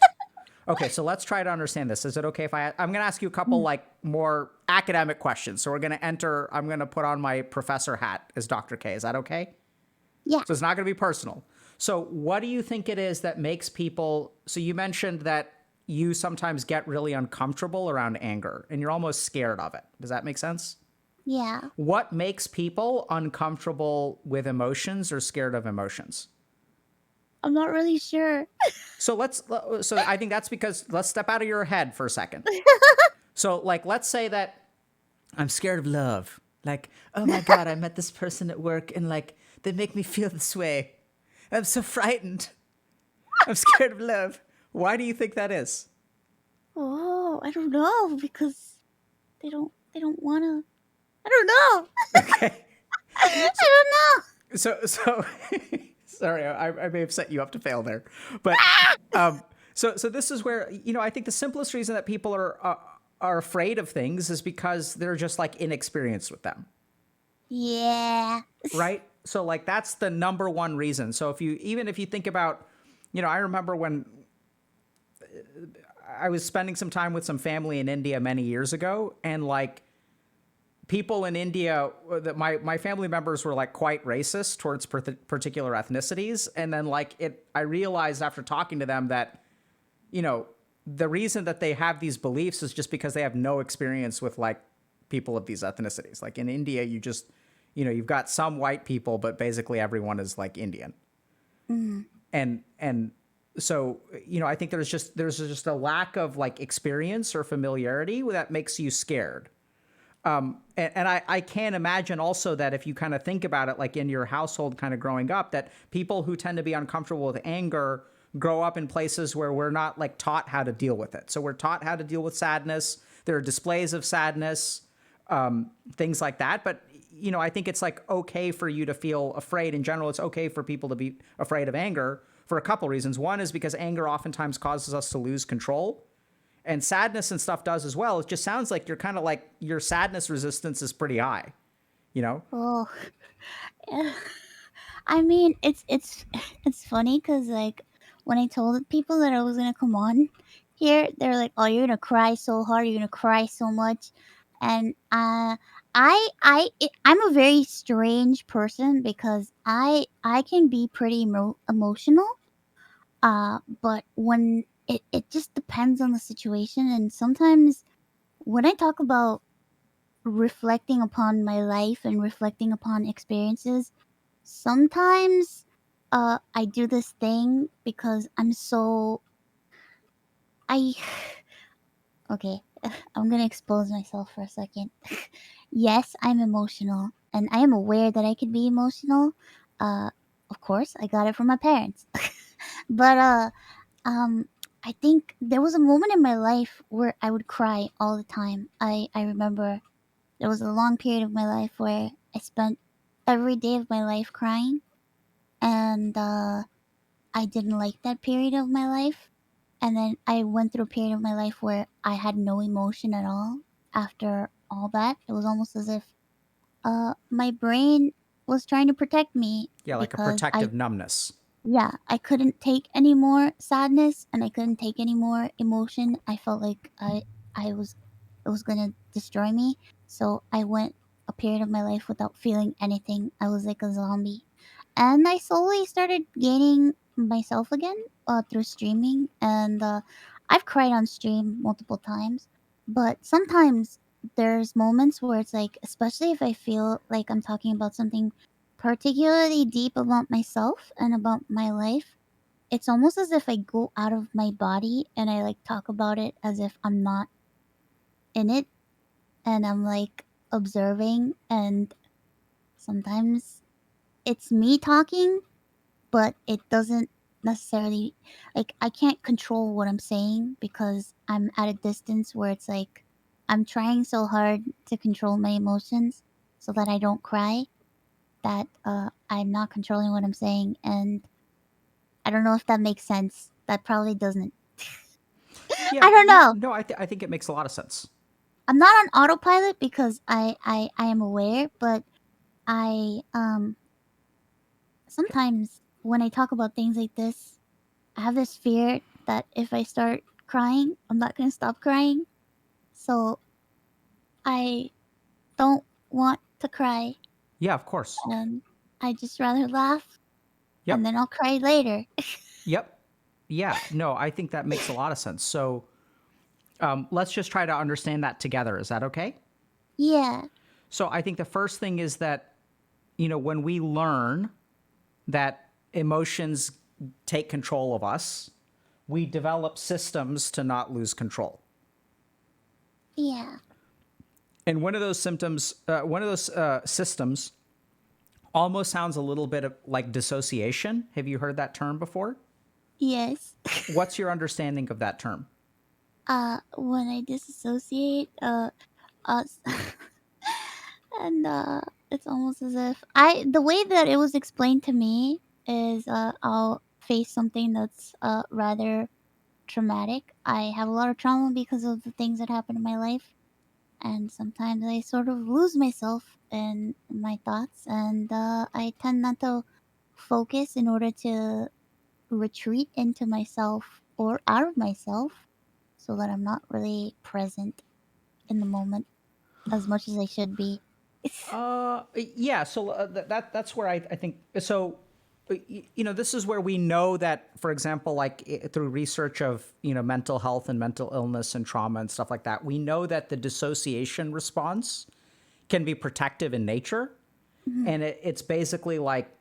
Okay, so let's try to understand this. Is it okay if I'm going to ask you a couple like more academic questions. So I'm going to put on my professor hat as Dr. K. Is that okay? Yeah. So it's not going to be personal. So what do you think it is that makes people, so you mentioned that you sometimes get really uncomfortable around anger and you're almost scared of it. Does that make sense? Yeah. What makes people uncomfortable with emotions or scared of emotions? I'm not really sure. So I think that's because let's step out of your head for a second. So like, let's say that I'm scared of love. Like, oh my God, I met this person at work and like, they make me feel this way. I'm so frightened. I'm scared of love. Why do you think that is? Oh, I don't know because they don't want to. I don't know. Okay. I don't know. So sorry, I may have set you up to fail there, but so this is where I think the simplest reason that people are afraid of things is because they're just like inexperienced with them, Yeah. right? So like that's the number one reason. So even if you think about, I remember when I was spending some time with some family in India many years ago, and like people in India, that my family members were like quite racist towards particular ethnicities, and then I realized after talking to them that the reason that they have these beliefs is just because they have no experience with like people of these ethnicities. Like in India, you just you've got some white people, but basically everyone is like Indian, and so I think there's just a lack of like experience or familiarity that makes you scared. And I can imagine also that if you kind of think about it, like in your household kind of growing up, that people who tend to be uncomfortable with anger grow up in places where we're not like taught how to deal with it. So we're taught how to deal with sadness. There are displays of sadness, things like that. But, I think it's like okay for you to feel afraid. In general, it's okay for people to be afraid of anger for a couple reasons. One is because anger oftentimes causes us to lose control. And sadness and stuff does as well. It just sounds like you're kind of like your sadness resistance is pretty high, Oh. I mean, it's funny because like when I told people that I was gonna come on here, they're like, "Oh, you're gonna cry so hard. You're gonna cry so much," and I'm a very strange person because I can be pretty emotional. But when it just depends on the situation, and sometimes when I talk about reflecting upon my life and reflecting upon experiences, sometimes I do this thing because I okay, I'm gonna expose myself for a second. Yes, I'm emotional, and I am aware that I could be emotional. Uh, of course, I got it from my parents. But um, I think there was a moment in my life where I would cry all the time. I remember there was a long period of my life where I spent every day of my life crying, and I didn't like that period of my life. And then I went through a period of my life where I had no emotion at all. After all that, it was almost as if my brain was trying to protect me Yeah, like a because I protective numbness. yeah, I couldn't take any more sadness and I couldn't take any more emotion. I felt like I was it was gonna destroy me. So I went a period of my life without feeling anything. I was like a zombie. And I slowly started gaining myself again through streaming, and I've cried on stream multiple times. But sometimes there's moments where it's like, especially if I feel like I'm talking about something particularly deep about myself and about my life, it's almost as if I go out of my body and I like talk about it as if I'm not in it, and I'm like observing, and sometimes it's me talking, but it doesn't necessarily, like, I can't control what I'm saying because I'm at a distance where it's like I'm trying so hard to control my emotions so that I don't cry, that I'm not controlling what I'm saying, and I don't know if that makes sense. That probably doesn't. Yeah, I don't no, know. no, I think it makes a lot of sense. I'm not on autopilot because I am aware, but I sometimes when I talk about things like this, I have this fear that if I start crying, I'm not gonna stop crying. So I don't want to cry, Yeah, of course. and I just rather laugh, and Yep. then I'll cry later. Yep. Yeah. No, I think that makes a lot of sense. So let's just try to understand that together. Is that okay? Yeah. So I think the first thing is that, when we learn that emotions take control of us, we develop systems to not lose control. Yeah. And one of those systems almost sounds a little bit like dissociation. Have you heard that term before? Yes. What's your understanding of that term? When I disassociate, uh, and It's almost as if the way that it was explained to me is I'll face something that's rather traumatic. I have a lot of trauma because of the things that happened in my life, and sometimes I sort of lose myself in my thoughts, and I tend not to focus in order to retreat into myself or out of myself, so that I'm not really present in the moment as much as I should be. Yeah. So that's where I think so. This is where we know that, for example, like through research of mental health and mental illness and trauma and stuff like that, we know that the dissociation response can be protective in nature, Mhm. and it's basically like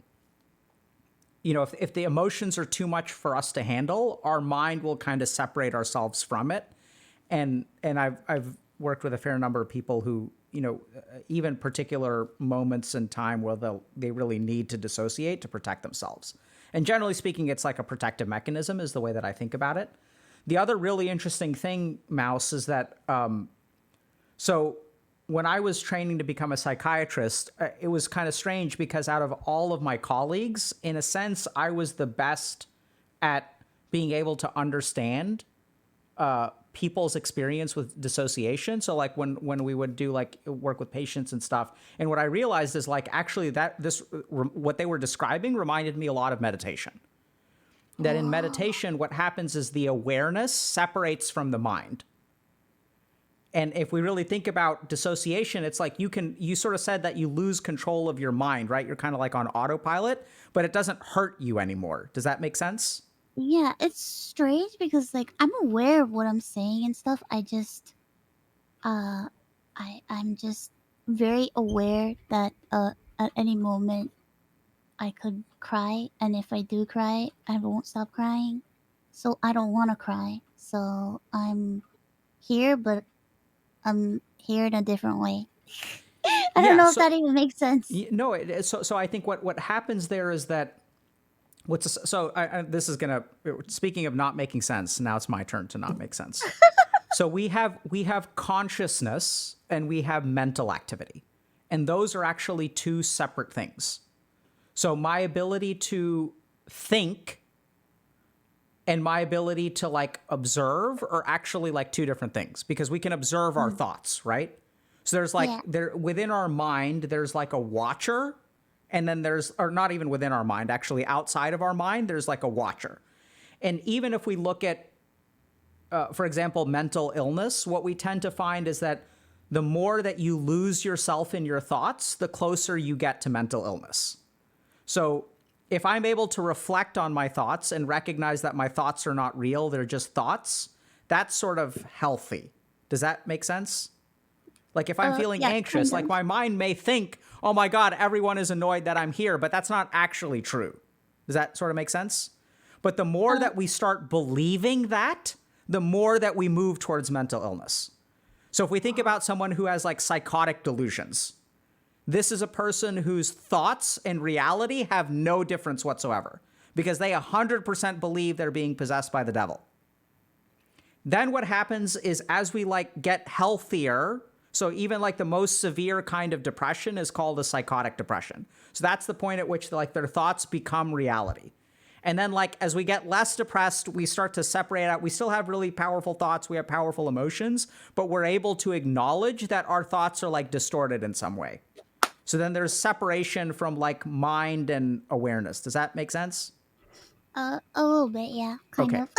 if the emotions are too much for us to handle, our mind will kind of separate ourselves from it. And I've worked with a fair number of people who even particular moments in time where they really need to dissociate to protect themselves. And generally speaking, it's like a protective mechanism is the way that I think about it. The other really interesting thing, Mouse, is that so when I was training to become a psychiatrist, it was kind of strange because out of all of my colleagues, in a sense, I was the best at being able to understand people's experience with dissociation. So like when we would do like work with patients and stuff, and what I realized is like actually that what they were describing reminded me a lot of meditation. That in Oh, meditation, what happens is the awareness separates from the mind. And if we really think about dissociation, it's like you sort of said that you lose control of your mind, right? You're kind of like on autopilot, but it doesn't hurt you anymore. Does that make sense? yeah, it's strange because like I'm aware of what I'm saying and stuff. I just uh I'm just very aware that at any moment I could cry, and if I do cry, I won't stop crying. So I don't want to cry. So I'm here, but I'm here in a different way. I don't Yeah. know if that even makes sense. No. So I think what happens there is that this is gonna, speaking of not making sense. Now it's my turn to not make sense. So we have consciousness and we have mental activity, and those are actually two separate things. So my ability to think and my ability to like observe are actually like two different things, because we can observe our Mm. thoughts, right? So there's like Yeah. there within our mind there's like a watcher, and then there's, or not even within our mind, actually outside of our mind there's like a watcher. And even if we look at for example, mental illness, what we tend to find is that the more that you lose yourself in your thoughts, the closer you get to mental illness. So if I'm able to reflect on my thoughts and recognize that my thoughts are not real, they're just thoughts, that's sort of healthy. Does that make sense? Like if I'm feeling Yeah, anxious, kind like of. my mind may think, oh my God, everyone is annoyed that I'm here, but that's not actually true. Does that sort of make sense? But the more Uh, that we start believing that, the more that we move towards mental illness. So if we think about someone who has like psychotic delusions, this is a person whose thoughts and reality have no difference whatsoever because they 100% believe they're being possessed by the devil. Then what happens is as we like get healthier, so even like the most severe kind of depression is called a psychotic depression. So that's the point at which like their thoughts become reality. And then like as we get less depressed, we start to separate out. We still have really powerful thoughts, we have powerful emotions, but we're able to acknowledge that our thoughts are like distorted in some way. So then there's separation from like mind and awareness. Does that make sense? a little bit, yeah, kind Okay. of.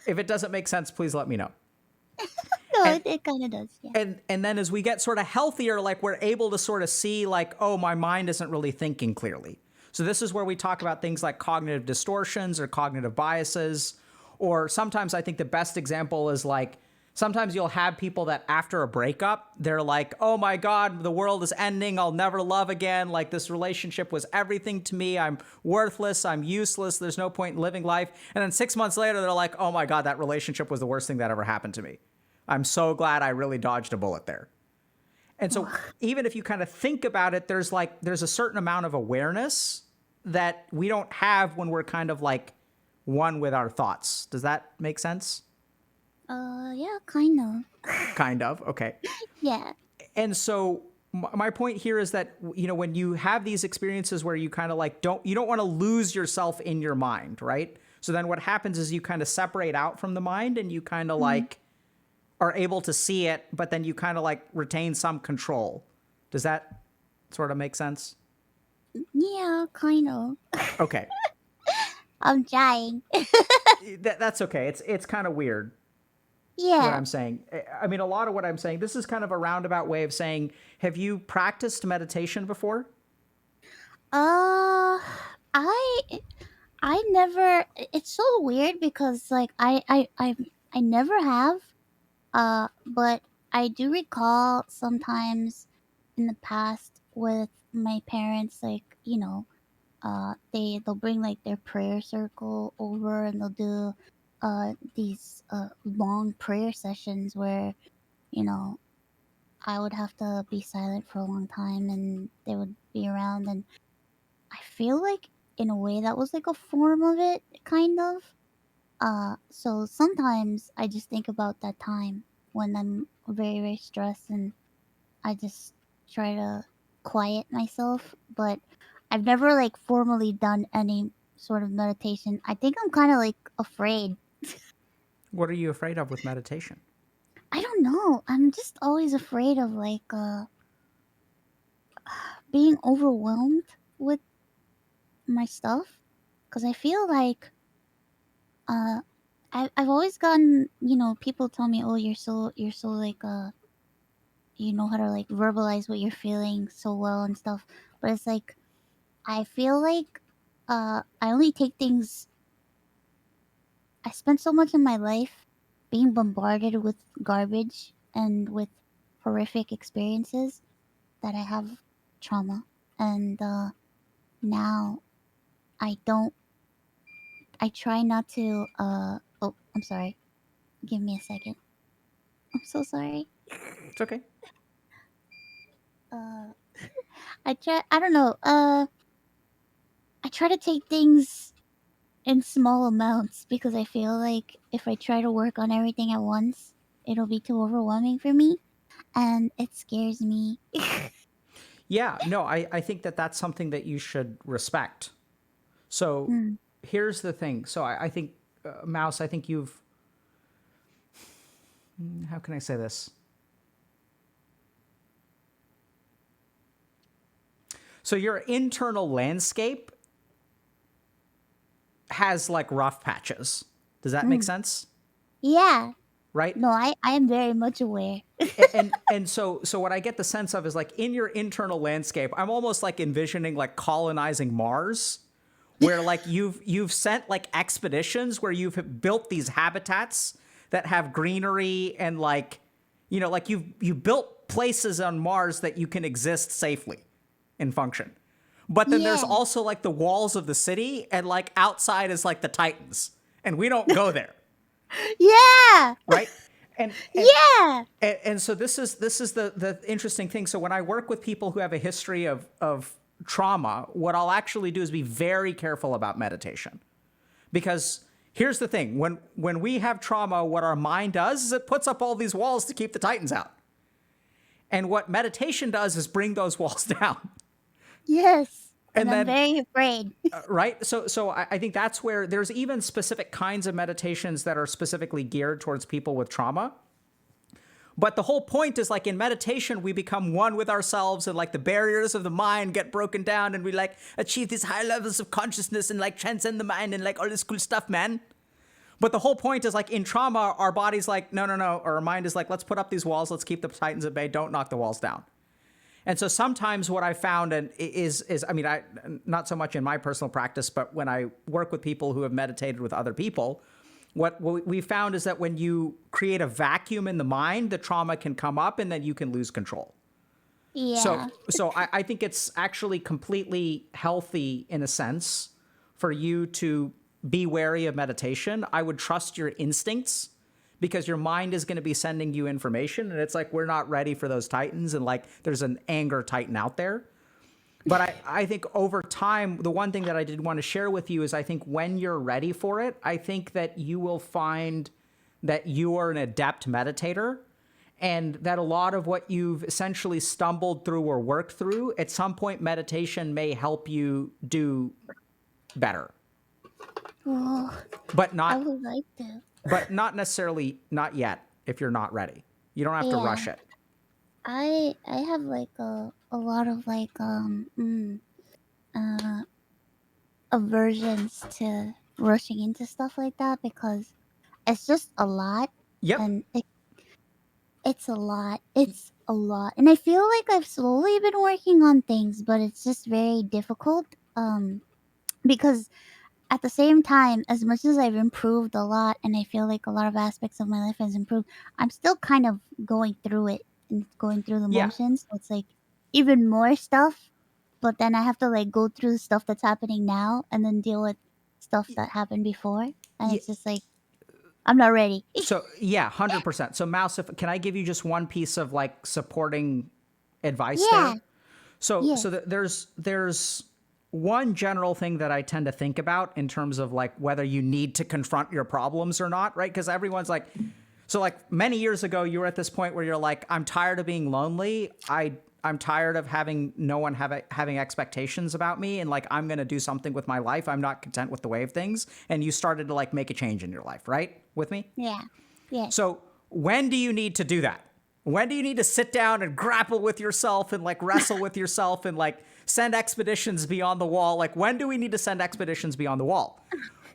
If it doesn't make sense, please let me know. No, And it kind of does, yeah. and then as we get sort of healthier, like we're able to sort of see like, oh, my mind isn't really thinking clearly. So this is where we talk about things like cognitive distortions or cognitive biases. Or sometimes I think the best example is like sometimes you'll have people that after a breakup, they're like, oh my God, the world is ending. I'll never love again. Like this relationship was everything to me. I'm worthless. I'm useless. There's no point in living life. And then 6 months later, they're like, oh my God, that relationship was the worst thing that ever happened to me. I'm so glad I really dodged a bullet there. And so even if you kind of think about it, there's a certain amount of awareness that we don't have when we're kind of like one with our thoughts. Does that make sense? Yeah, kind of. Kind of. Okay. Yeah. And so my point here is that, you know, when you have these experiences where you kind of like you don't want to lose yourself in your mind, right? So then what happens is you kind of separate out from the mind and you kind of like are able to see it, but then you kind of like retain some control. Does that sort of make sense? Yeah, kind of. Okay. I'm trying. That's okay. It's kind of weird what Yeah. I'm saying. I mean, a lot of what I'm saying, this is kind of a roundabout way of saying, have you practiced meditation before? Uh, I I never. It's so weird because like I never have. But I do recall sometimes in the past with my parents, like they'll bring like their prayer circle over and they'll do these long prayer sessions where you know I would have to be silent for a long time and they would be around, and I feel like in a way that was like a form of it, kind of. So sometimes I just think about that time when I'm very, very stressed and I just try to quiet myself, but I've never like formally done any sort of meditation. I think I'm kind of like afraid. What are you afraid of with meditation? I don't know. I'm just always afraid of like being overwhelmed with my stuff because I feel like uh I've always gotten, people tell me, "Oh, you're so like you know how to like verbalize what you're feeling so well and stuff." But it's like I feel like I only take things. I spent so much in my life being bombarded with garbage and with horrific experiences that I have trauma, and now I don't. I try not to. Oh, I'm sorry. Give me a second. I'm so sorry. It's okay. Uh, I try. I don't know. I try to take things in small amounts because I feel like if I try to work on everything at once, it'll be too overwhelming for me, and it scares me. Yeah, no, I think that that's something that you should respect. So Mm. here's the thing. So I think, Mouse, I think you've, how can I say this? So your internal landscape has like rough patches. Does that make Mm. sense? Yeah. Right? No, I am very much aware. And so what I get the sense of is like in your internal landscape, I'm almost like envisioning like colonizing Mars, where like you've sent like expeditions where you've built these habitats that have greenery and like, you know, like you built places on Mars that you can exist safely and function. But then there's Yeah. also like the walls of the city, and like outside is like the Titans, and we don't go there, Yeah. right? And and Yeah. and so this is the interesting thing. So when I work with people who have a history of trauma, what I'll actually do is be very careful about meditation. Because here's the thing, when we have trauma, what our mind does is it puts up all these walls to keep the Titans out. And what meditation does is bring those walls down. Yes. And And I'm then very afraid. right? So I think that's where there's even specific kinds of meditations that are specifically geared towards people with trauma. But the whole point is like in meditation, we become one with ourselves and like the barriers of the mind get broken down and we like achieve these high levels of consciousness and like transcend the mind and like all this cool stuff, man. But the whole point is like in trauma, our body's like, no, or our mind is like, let's put up these walls. Let's keep the Titans at bay. Don't knock the walls down. And so sometimes what I found is I mean, I not so much in my personal practice, but when I work with people who have meditated with other people, what we found is that when you create a vacuum in the mind, the trauma can come up and then you can lose control. Yeah. So I think it's actually completely healthy in a sense for you to be wary of meditation. I would trust your instincts because your mind is going to be sending you information and it's like we're not ready for those Titans and like there's an anger Titan out there. But I think over time, the one thing that I did want to share with you is I think when you're ready for it, I think that you will find that you are an adept meditator and that a lot of what you've essentially stumbled through or worked through, at some point, meditation may help you do better, Well, but I not would like to. necessarily not yet if you're not ready. You don't have to Yeah, rush it. I have like a lot of like uh aversions to rushing into stuff like that because it's just a lot, Yep. and it's a lot. It's a lot, and I feel like I've slowly been working on things, but it's just very difficult. Because at the same time, as much as I've improved a lot, and I feel like a lot of aspects of my life has improved, I'm still kind of going through it and going through the Yeah. motions. So it's like even more stuff, but then I have to like go through the stuff that's happening now and then deal with stuff that happened before, and Yeah. it's just like I'm not ready. So yeah, 100%. So Mouse, if can I give you just one piece of like supporting advice Yeah. there? So Yes. there's one general thing that I tend to think about in terms of like whether you need to confront your problems or not, right? Because everyone's like, so like many years ago, you were at this point where you're like, I'm tired of being lonely. I'm tired of having no one having expectations about me, and like I'm gonna do something with my life. I'm not content with the way of things, and you started to like make a change in your life, right? With me. Yeah. Yes. So when do you need to do that? When do you need to sit down and grapple with yourself and like wrestle with yourself and like send expeditions beyond the wall? Like when do we need to send expeditions beyond the wall?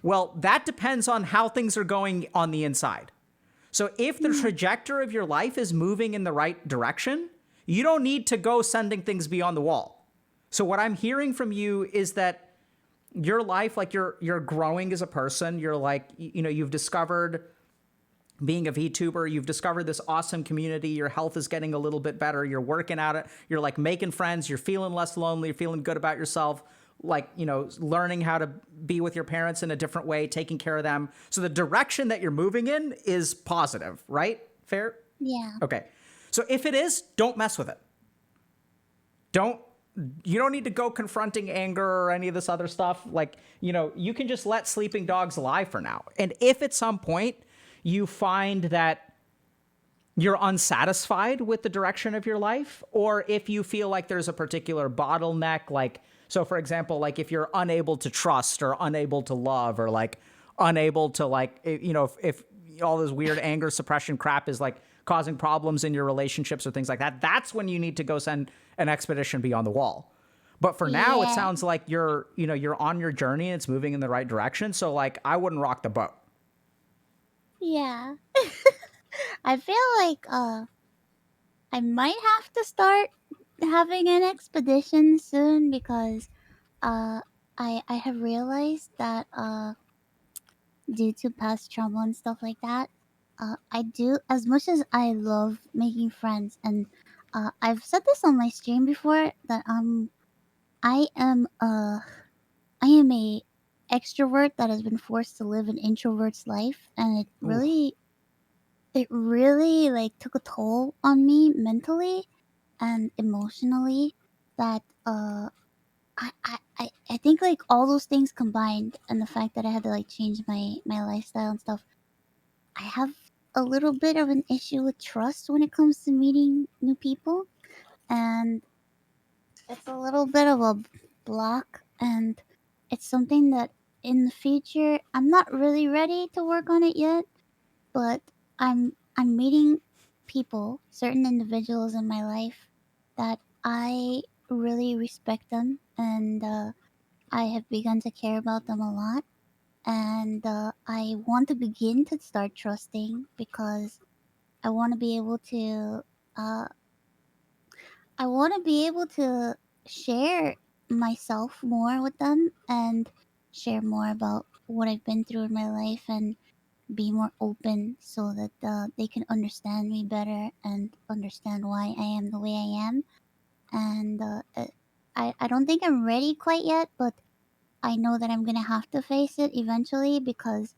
Well, that depends on how things are going on the inside. So if the Mm. trajectory of your life is moving in the right direction, you don't need to go sending things beyond the wall. So what I'm hearing from you is that your life, like you're growing as a person. You're like, you know, you've discovered being a VTuber, you've discovered this awesome community, your health is getting a little bit better, you're working at it, you're like making friends, you're feeling less lonely, you're feeling good about yourself, like, you know, learning how to be with your parents in a different way, taking care of them. So the direction that you're moving in is positive, right? Fair? Yeah. Okay. So if it is, don't mess with it. Don't you don't need to go confronting anger or any of this other stuff. Like, you know, you can just let sleeping dogs lie for now. And if at some point you find that you're unsatisfied with the direction of your life, or if you feel like there's a particular bottleneck, like, so for example, like if you're unable to trust or unable to love or like unable to like, you know, if all this weird anger suppression crap is like causing problems in your relationships or things like that, that's when you need to go send an expedition beyond the wall. But for now, it Yeah. sounds like you're, you know, you're on your journey and it's moving in the right direction. So like, I wouldn't rock the boat. Yeah. I feel like I might have to start having an expedition soon because uh I have realized that due to past trauma and stuff like that, I do, as much as I love making friends, and I've said this on my stream before that I am I am a extrovert that has been forced to live an introvert's life, and Ooh. it really like took a toll on me mentally and emotionally, that I think like all those things combined, and the fact that I had to like change my lifestyle and stuff, I have a little bit of an issue with trust when it comes to meeting new people, and it's a little bit of a block, and it's something that in the future I'm not really ready to work on it yet, but I'm meeting people, certain individuals in my life that I really respect them, and I have begun to care about them a lot, and I want to begin to start trusting because I want to be able to uh, I want to be able to share myself more with them and share more about what I've been through in my life and be more open so that they can understand me better and understand why I am the way I am. And I don't think I'm ready quite yet, but I know that I'm gonna have to face it eventually because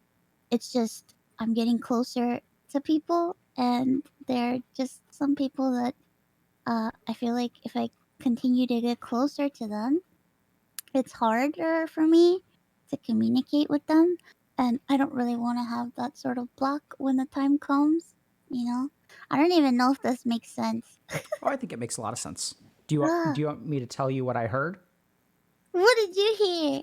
it's just I'm getting closer to people, and there are just some people that I feel like if I continue to get closer to them, it's harder for me to communicate with them. And I don't really want to have that sort of block when the time comes. You know, I don't even know if this makes sense. Oh, I think it makes a lot of sense. Do you Ugh, do you want me to tell you what I heard? what did you hear?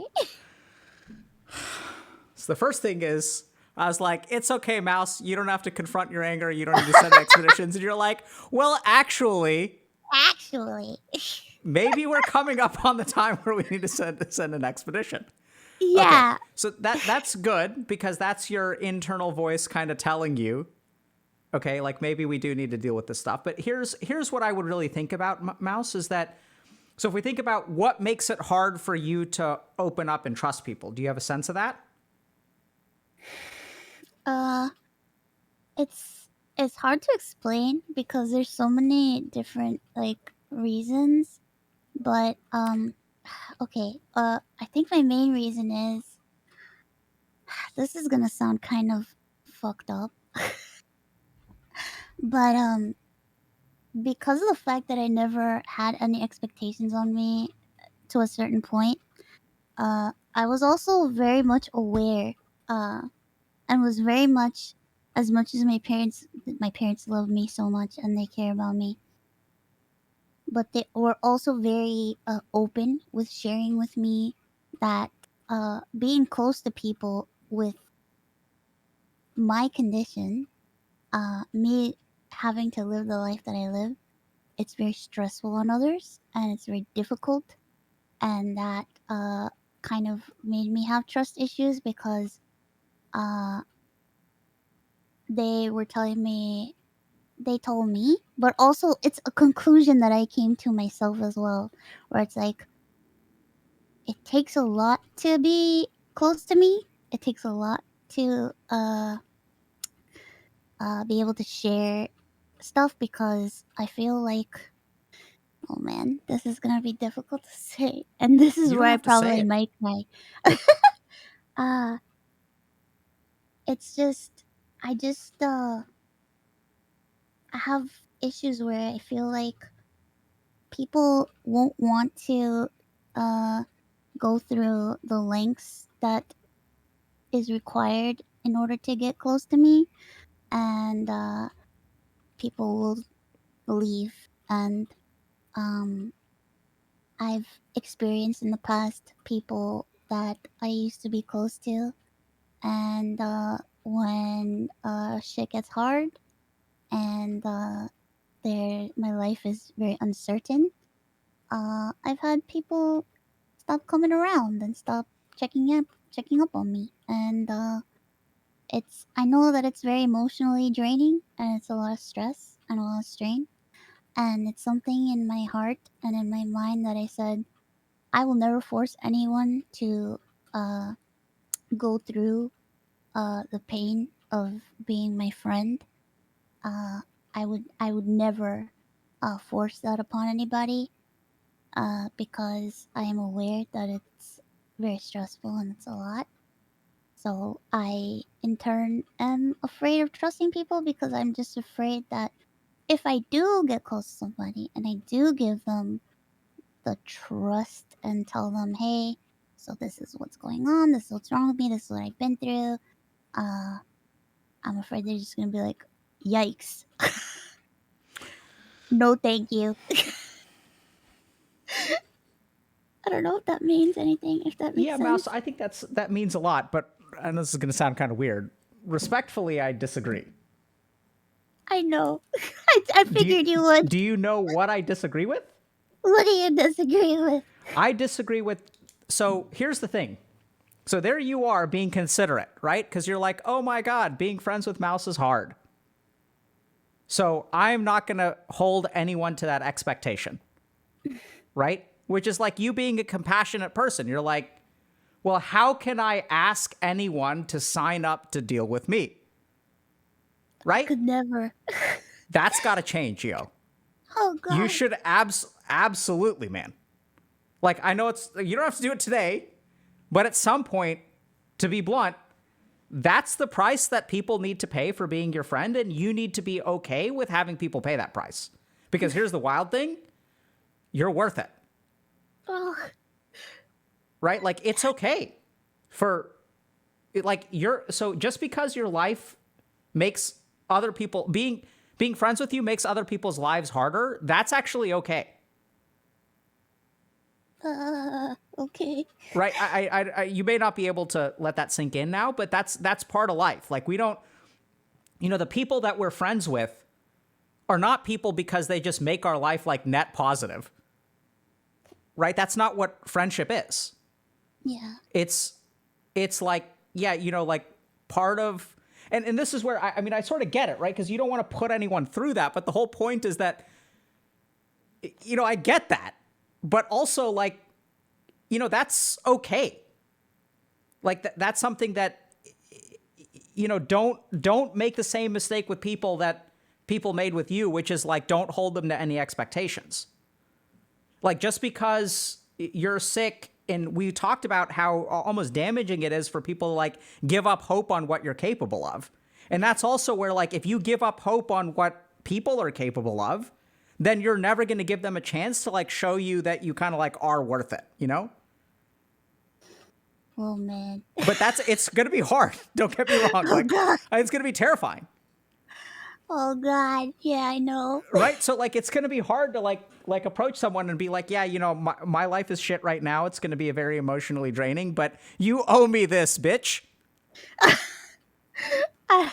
So the first thing is, I was like, it's okay, Mouse. You don't have to confront your anger. You don't need to send expeditions. And you're like, well, actually, Actually, maybe we're coming up on the time where we need to send an expedition. Okay, yeah. so that's good because that's your internal voice kind of telling you, okay, like maybe we do need to deal with this stuff. But here's what I would really think about, Mouse, is that so if we think about what makes it hard for you to open up and trust people, do you have a sense of that? Uh, it's hard to explain because there's so many different like reasons. But okay. I think my main reason is this is gonna sound kind of fucked up, but because of the fact that I never had any expectations on me to a certain point, I was also very much aware, uh, and was very much as much as my parents love me so much and they care about me, but they were also very open with sharing with me that being close to people with my condition, me having to live the life that I live, it's very stressful on others and it's very difficult. And that kind of made me have trust issues because uh, they were telling me, they told me, but also it's a conclusion that I came to myself as well, where it's like, it takes a lot to be close to me. It takes a lot to be able to share stuff because I feel like, oh man, this is gonna be difficult to say, and this is You don't where I have to say probably it. might cry. uh, it's just, I just, I have issues where I feel like people won't want to uh, go through the lengths that is required in order to get close to me, and people will leave. And um, I've experienced in the past people that I used to be close to, and when shit gets hard and my life is very uncertain, I've had people stop coming around and stop checking up on me, and I know that it's very emotionally draining and it's a lot of stress and a lot of strain, and it's something in my heart and in my mind that I said I will never force anyone to uh, go through the pain of being my friend. Uh, I would never force that upon anybody because I am aware that it's very stressful and it's a lot. So I, in turn, am afraid of trusting people because I'm just afraid that if I do get close to somebody and I do give them the trust and tell them, hey, so this is what's going on, this is what's wrong with me, this is what I've been through, uh, I'm afraid they're just gonna be like, yikes. No, thank you. I don't know if that means anything, if that makes Yeah, Mouse, sense. I think that means a lot, but and this is going to sound kind of weird. Respectfully, I disagree. I know. I Do you figured you would. do you know what I disagree with? What do you disagree with? I disagree with so here's the thing. So there you are being considerate, right? Cuz you're like, "Oh my god, being friends with Mouse is hard." So I'm not going to hold anyone to that expectation, right? Which is like you being a compassionate person. You're like, well, how can I ask anyone to sign up to deal with me? I Right? could never. That's got to change, yo. Oh You god. should absolutely, man. Like, I know you don't have to do it today, but at some point, to be blunt, that's the price that people need to pay for being your friend, and you need to be okay with having people pay that price. Because here's the wild thing, you're worth it, Oh, right? Like, it's okay for, like, so just because your life makes other people being friends with you makes other people's lives harder, that's actually okay. Okay. Right? You may not be able to let that sink in now, but that's part of life. Like we don't, the people that we're friends with are not people because they just make our life like net positive. Right? That's not what friendship is. Yeah. It's like, yeah, like part of, and this is where I sort of get it, right? Because you don't want to put anyone through that. But the whole point is that, I get that. But also, like, that's okay. Like, that's something that, don't make the same mistake with people that people made with you, which is like, don't hold them to any expectations. Like, just because you're sick, and we talked about how almost damaging it is for people to, like, give up hope on what you're capable of. And that's also where, like, if you give up hope on what people are capable of, then you're never going to give them a chance to, like, show you that you kind of, like, are worth it, Oh, man. But it's going to be hard. Don't get me wrong. Like, God. it's going to be terrifying. Oh, God. Yeah, I know. Right? So, like, it's going to be hard to, like approach someone and be like, yeah, my life is shit right now. It's going to be a very emotionally draining, but you owe me this, bitch. Right?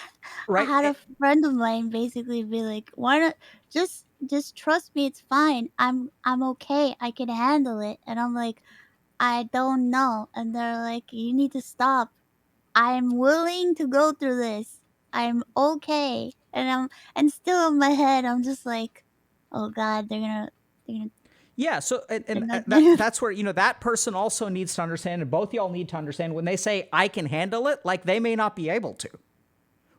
I had a friend of mine basically be like, why not just trust me, it's fine. I'm okay. I can handle it. And I'm like, I don't know. And they're like, you need to stop. I'm willing to go through this. I'm okay. And still in my head I'm just like, oh God, they're gonna Yeah, so and that's where that person also needs to understand, and both y'all need to understand, when they say I can handle it, like, they may not be able to.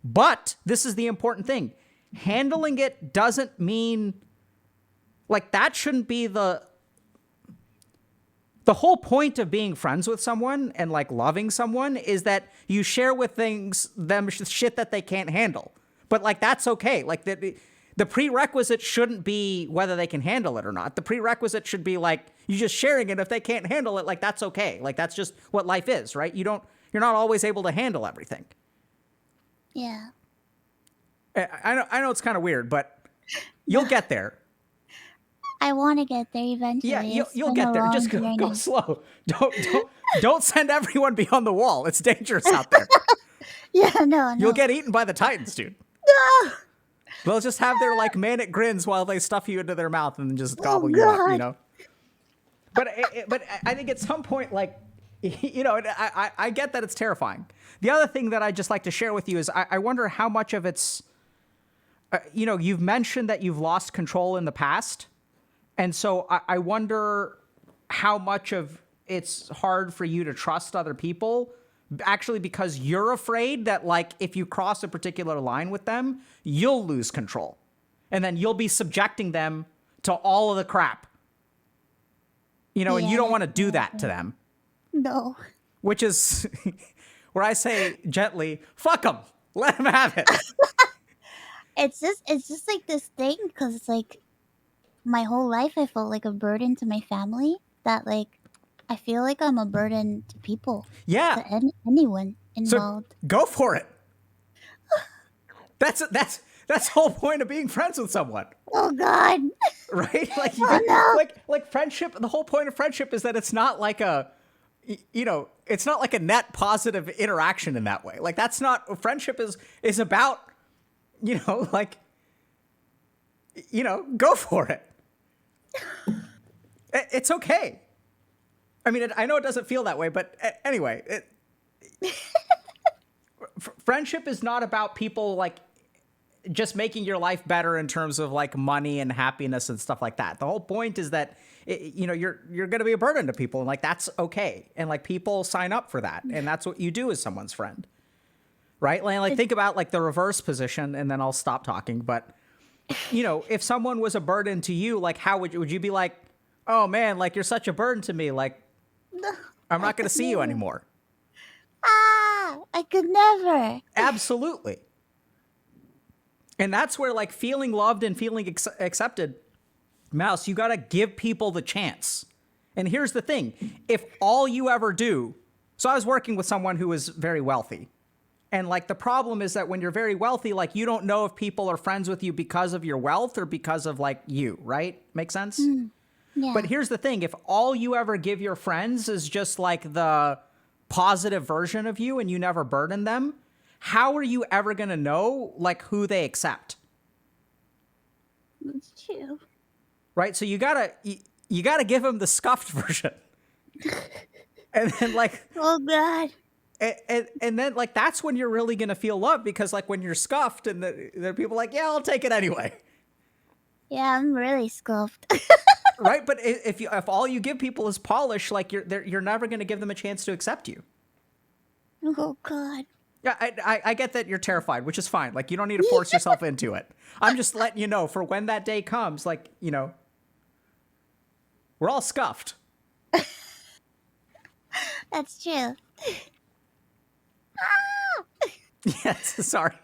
But this is the important thing. Handling it doesn't mean, like, that shouldn't be the whole point of being friends with someone and, like, loving someone is that you share with them shit that they can't handle. But, like, that's okay. Like, the prerequisite shouldn't be whether they can handle it or not. The prerequisite should be, like, you just sharing it. If they can't handle it, like, that's okay. Like, that's just what life is, right? You're not always able to handle everything. Yeah. I know it's kind of weird, but you'll get there. I want to get there eventually. Yeah, you'll get there. Just go slow. Don't send everyone beyond the wall. It's dangerous out there. Yeah, no. You'll get eaten by the Titans, dude. No. They'll just have their, like, manic grins while they stuff you into their mouth and just gobble you up, But I think at some point, like, I get that it's terrifying. The other thing that I'd just like to share with you is I wonder how much of it's, you've mentioned that you've lost control in the past. And so I wonder how much of it's hard for you to trust other people, actually, because you're afraid that, like, if you cross a particular line with them, you'll lose control. And then you'll be subjecting them to all of the crap. And you don't want to do that to them. No. Which is where I say gently, fuck them. Let them have it. It's just like this thing, because it's like my whole life I felt like a burden to my family, that, like, I feel like I'm a burden to people. Yeah. To anyone involved. So go for it. That's the whole point of being friends with someone. Oh God. Right? Like, no. like friendship, the whole point of friendship is that it's not like it's not like a net positive interaction in that way. Like, that's not, friendship is about, like, go for it. It's okay. I mean, I know it doesn't feel that way, but anyway, friendship is not about people, like, just making your life better in terms of, like, money and happiness and stuff like that. The whole point is that, you're going to be a burden to people, and, like, that's okay. And, like, people sign up for that, and that's what you do as someone's friend. Right? Like, think about, like, the reverse position, and then I'll stop talking. But, if someone was a burden to you, like, how would you be like, oh man, like, you're such a burden to me, like, I'm not going to see you anymore. I could never. Absolutely. And that's where, like, feeling loved and feeling accepted, Mouse, you got to give people the chance. And here's the thing. If all you ever do, so I was working with someone who was very wealthy. And like the problem is that when you're very wealthy, like you don't know if people are friends with you because of your wealth or because of like you, right? Make sense? Yeah. But here's the thing, if all you ever give your friends is just like the positive version of you and you never burden them, how are you ever going to know like who they accept? That's true. Right? So you got to give them the scuffed version. And then like Oh God. and then like that's when you're really going to feel love, because like when you're scuffed and there are people like, yeah, I'll take it anyway. Yeah, I'm really scuffed. Right? But if all you give people is polish, like you're never going to give them a chance to accept you. Oh God. Yeah, I get that you're terrified, which is fine. Like you don't need to force yourself into it. I'm just letting you know for when that day comes, like, you know, we're all scuffed. That's true. Yes, sorry.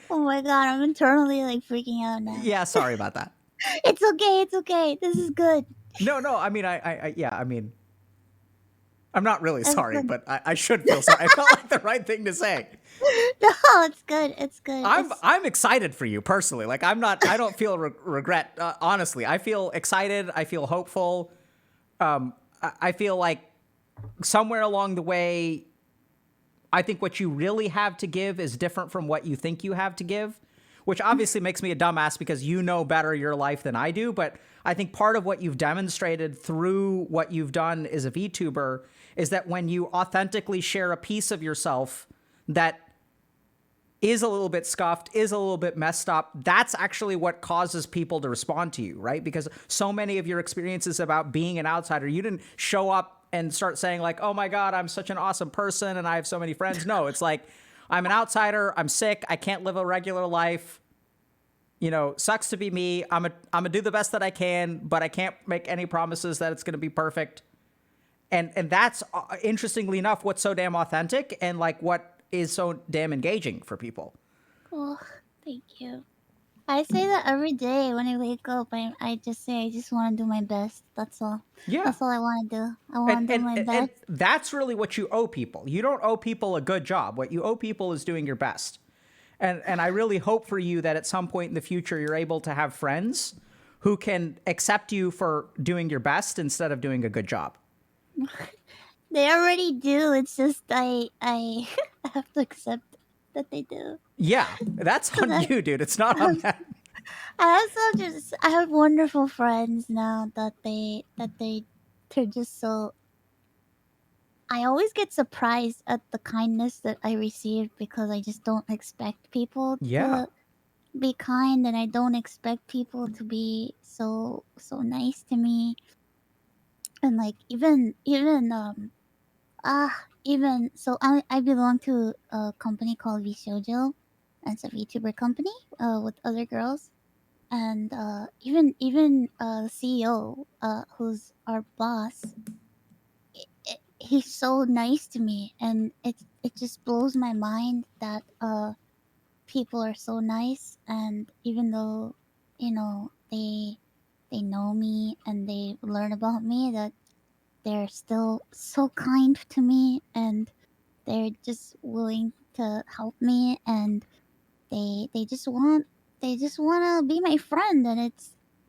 Oh my God, I'm internally like freaking out now. Yeah, sorry about that. It's okay. It's okay. This is good. No, I mean, I mean, I'm not really That's sorry, good. but I should feel sorry. I felt like the right thing to say. No, it's good. It's good. I'm excited for you personally. Like I don't feel regret. Honestly, I feel excited. I feel hopeful. I feel like somewhere along the way, I think what you really have to give is different from what you think you have to give, which obviously makes me a dumbass because you know better your life than I do. But I think part of what you've demonstrated through what you've done as a VTuber is that when you authentically share a piece of yourself that is a little bit scuffed, is a little bit messed up, that's actually what causes people to respond to you, right? Because so many of your experiences about being an outsider, you didn't show up and start saying like, oh my God, I'm such an awesome person and I have so many friends. No, it's like, I'm an outsider, I'm sick, I can't live a regular life. You know, sucks to be me. I'm gonna do the best that I can, but I can't make any promises that it's gonna be perfect. And that's interestingly enough, what's so damn authentic and like what is so damn engaging for people. Oh, thank you. I say that every day when I wake up. I just say I just want to do my best. That's all. Yeah. That's all I want to do. I want to do my And best. that's really what you owe people. You don't owe people a good job. What you owe people is doing your best. And I really hope for you that at some point in the future, you're able to have friends who can accept you for doing your best instead of doing a good job. They already do. It's just I have to accept that they do. Yeah, that's on you, dude. It's not on them. I have wonderful friends now they're just so. I always get surprised at the kindness that I receive because I just don't expect people Yeah. to be kind, and I don't expect people to be so nice to me. And like even so I belong to a company called VShojo. It's a VTuber company with other girls. And even CEO, who's our boss, he's so nice to me, and it just blows my mind that people are so nice, and even though they know me and they learn about me, that they're still so kind to me, and they're just willing to help me, and they just want to be my friend, and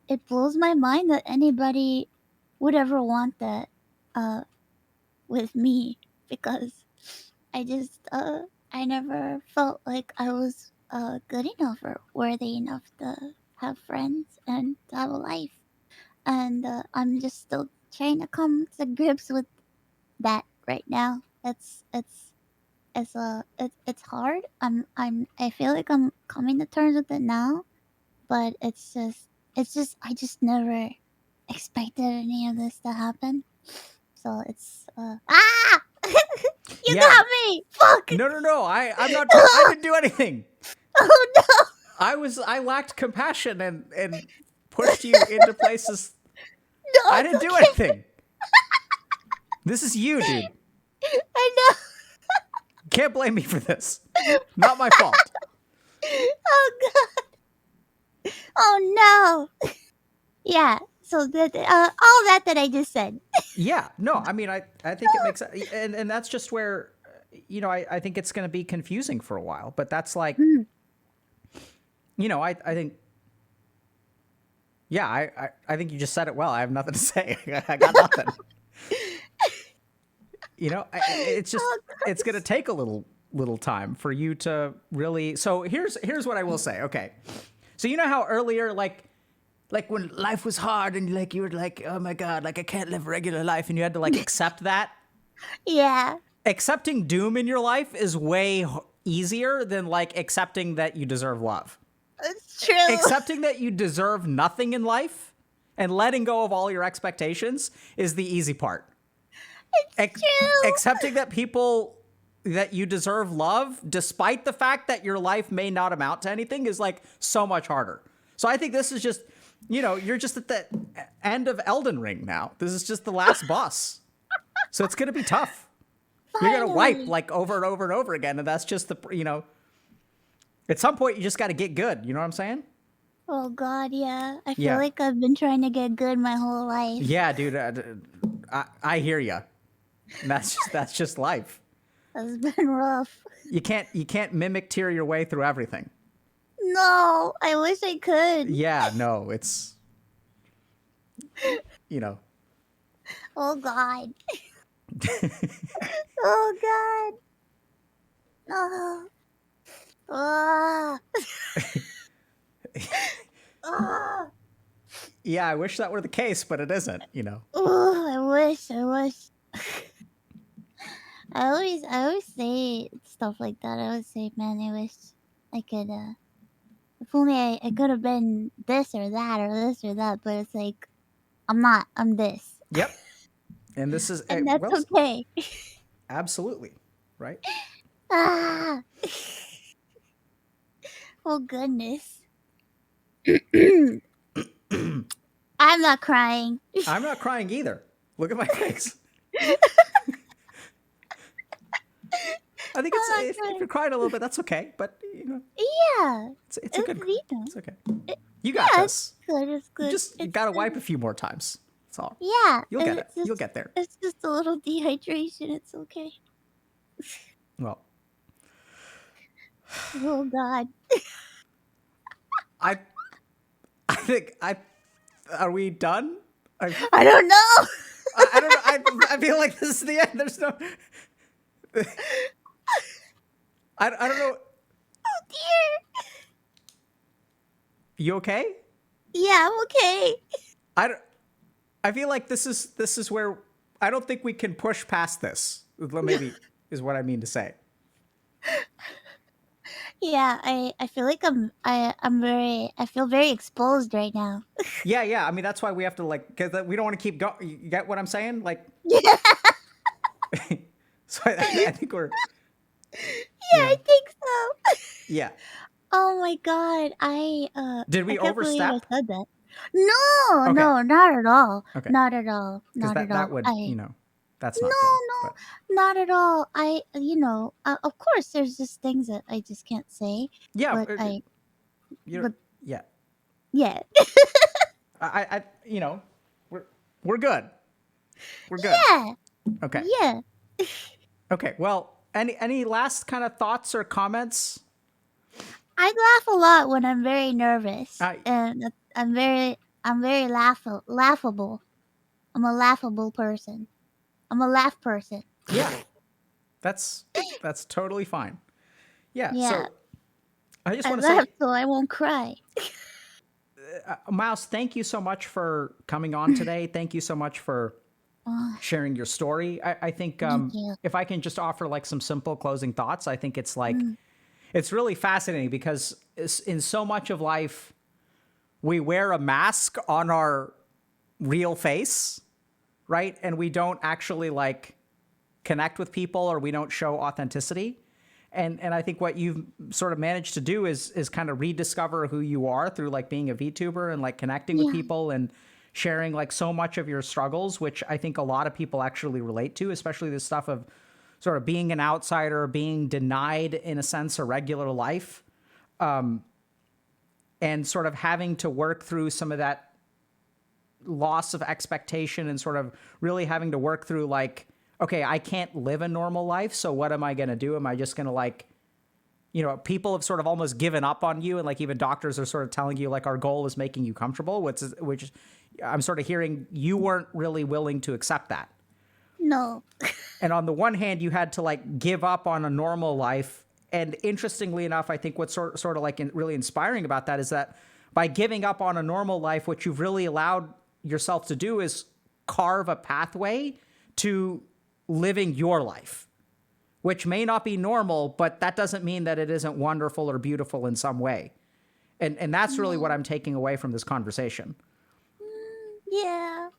it blows my mind that anybody would ever want that uh with me, because I just I never felt like I was good enough or worthy enough to have friends and to have a life, and I'm just still trying to come to grips with that right now. It's hard. I feel like I'm coming to terms with it now, but it's just I just never expected any of this to happen. So it's you Yeah. got me. Fuck. No. I'm not. I didn't do anything. Oh no. I lacked compassion and pushed you into places. No, I it's didn't do okay. anything. This is you, dude. I know. Can't blame me for this. Not my fault. Oh god. Oh no. Yeah. So that all that I just said. Yeah. No, I mean, I think it makes sense. And that's just where, you know, I think it's going to be confusing for a while, but that's like, Mm. you know, I think, yeah, I think you just said it well. I have nothing to say. I got nothing. You know, it's just, Oh, it's going to take a little time for you to really. So here's what I will say. Okay. So you know how earlier, like when life was hard and like you were like, oh my God, like I can't live regular life, and you had to like accept that. yeah, Accepting doom in your life is way easier than like accepting that you deserve love. it's true. Accepting that you deserve nothing in life and letting go of all your expectations is the easy part. It's true. Accepting that that you deserve love, despite the fact that your life may not amount to anything, is like so much harder. So I think this is just, you know, you're just at the end of Elden Ring now. This is just the last boss. So it's going to be tough. You're going to wipe Finally. like over and over and over again. And that's just the, you know, at some point you just got to get good. You know what I'm saying? Oh God, yeah. I feel Yeah. like I've been trying to get good my whole life. Yeah, dude. I hear you. And that's just life. It's been rough. You can't mimic tear your way through everything. No, I wish I could. Yeah, no, it's, you know. Oh God. Oh God. Oh. Ah. Ah. Yeah, I wish that were the case, but it isn't, you know. Oh, I wish. I always say stuff like that. I always say, man, I wish I could, if only I could have been this or that or this or that, but it's like, I'm not, I'm this. Yep. And this is, And that's well, okay. absolutely, right? Ah. Oh, goodness. I'm not crying. I'm not crying either. Look at my face. I think I'm not if crying. you're crying a little bit, that's okay. But, you know, Yeah. it's a good, you know, it's okay. You got yeah, this. it's good. It's good. You It's got to good. wipe a few more times. That's all. Yeah. You'll get and it. it's just- You'll get there. It's just a little dehydration. It's okay. Well, Oh, God. I think are we done? I don't know. I don't know. I feel like this is the end. There's no. I don't know. Oh, dear. You okay? Yeah, I'm okay. I feel like this is where I don't think we can push past this. Maybe is what I mean to say. Yeah, I feel like I feel very exposed right now. Yeah. I mean, that's why we have to like, because we don't want to keep going. You get what I'm saying? Like, Yeah, so I think we're. yeah, I think so. Yeah. Oh my God, Did we I can't believe I overstep? said that. No, Okay. no, not at all. Okay. Not at all. Because Not at all. that would, you know, that's No, not good. no, But not at all. Of course, there's just things that I just can't say. yeah, But you're, yeah. yeah, You know, we're good. We're good. yeah, Okay. yeah. Okay. Well, any last kind of thoughts or comments? I laugh a lot when I'm very nervous, I- and I'm very laughable. I'm a laughable person. I'm a laugh person. Yeah. That's totally fine. Yeah. Yeah. So I just I want to say, laugh so I won't cry. Mouse, thank you so much for coming on today. Thank you so much for Oh, sharing your story. I think thank you. if I can just offer like some simple closing thoughts, I think it's like, Mm. it's really fascinating because in so much of life, we wear a mask on our real face, right? And we don't actually like connect with people, or we don't show authenticity. And I think what you've sort of managed to do is kind of rediscover who you are through like being a VTuber and like connecting with Yeah. people and sharing like so much of your struggles, which I think a lot of people actually relate to, especially this stuff of sort of being an outsider, being denied in a sense a regular life, and sort of having to work through some of that loss of expectation and sort of really having to work through like, okay, I can't live a normal life. So what am I going to do? Am I just going to like, people have sort of almost given up on you. And like even doctors are sort of telling you like our goal is making you comfortable, which I'm sort of hearing you weren't really willing to accept that. No. And on the one hand, you had to like give up on a normal life. And interestingly enough, I think what's sort of like really inspiring about that is that by giving up on a normal life, what you've really allowed yourself to do is carve a pathway to living your life, which may not be normal, but that doesn't mean that it isn't wonderful or beautiful in some way. And that's really what I'm taking away from this conversation. Yeah.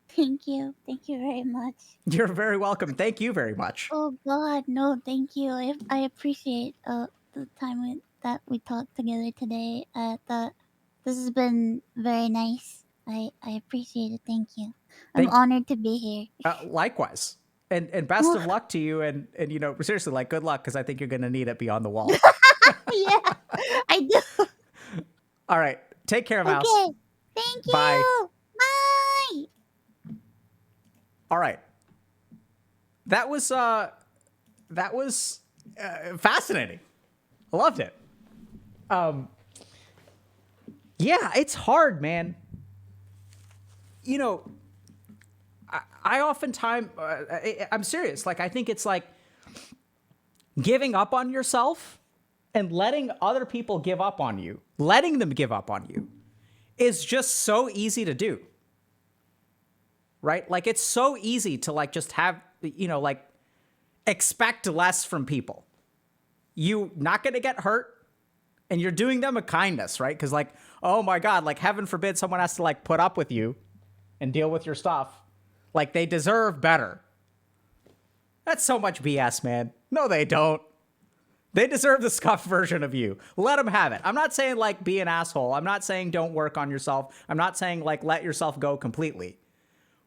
Thank you. Thank you very much. You're very welcome. Thank you very much. Oh God, no, thank you. I appreciate the time that we talked together today. That this has been very nice. I appreciate it. Thank you. I'm honored to be here. Likewise. And best of luck to you. And seriously, like good luck, because I think you're going to need it beyond the wall. Yeah, I do. All right. Take care, Mouse. Okay. Thank you. Bye. Bye. All right. That was fascinating. I loved it. Yeah, it's hard, man. I oftentimes, I'm serious. Like, I think it's like giving up on yourself and letting other people give up on you, letting them give up on you is just so easy to do. Right? Like, it's so easy to like just have, like expect less from people. You're not going to get hurt and you're doing them a kindness, right? Because like, oh my God, like heaven forbid someone has to like put up with you and deal with your stuff. Like they deserve better. That's so much BS, man. No, they don't. They deserve the scuffed version of you. Let them have it. I'm not saying like be an asshole. I'm not saying don't work on yourself. I'm not saying like let yourself go completely.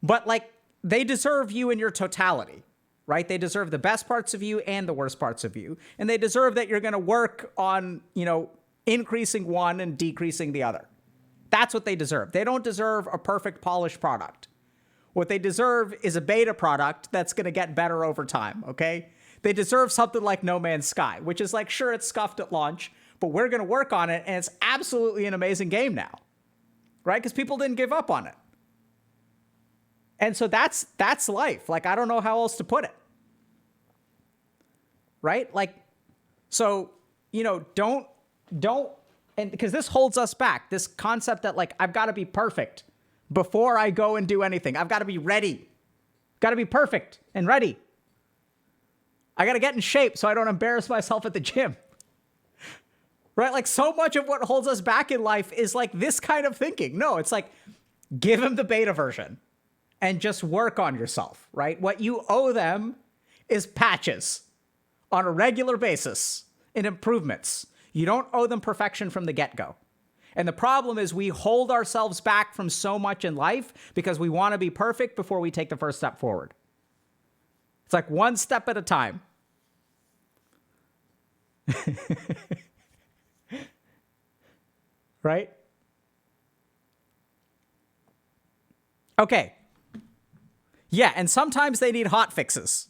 But like they deserve you in your totality, right? They deserve the best parts of you and the worst parts of you. And they deserve that you're going to work on, increasing one and decreasing the other. That's what they deserve. They don't deserve a perfect polished product. What they deserve is a beta product that's going to get better over time, okay? They deserve something like No Man's Sky, which is like, sure, it's scuffed at launch, but we're going to work on it, and it's absolutely an amazing game now, right? Because people didn't give up on it. And so that's life. Like, I don't know how else to put it, right? Like, so, don't, and because this holds us back, this concept that like, I've got to be perfect before I go and do anything. I've got to be ready. Got to be perfect and ready. I got to get in shape so I don't embarrass myself at the gym. Right? Like so much of what holds us back in life is like this kind of thinking. No, it's like give them the beta version and just work on yourself, right? What you owe them is patches on a regular basis and improvements. You don't owe them perfection from the get-go. And the problem is we hold ourselves back from so much in life because we want to be perfect before we take the first step forward. It's like one step at a time. Right? Okay. Yeah, and sometimes they need hot fixes.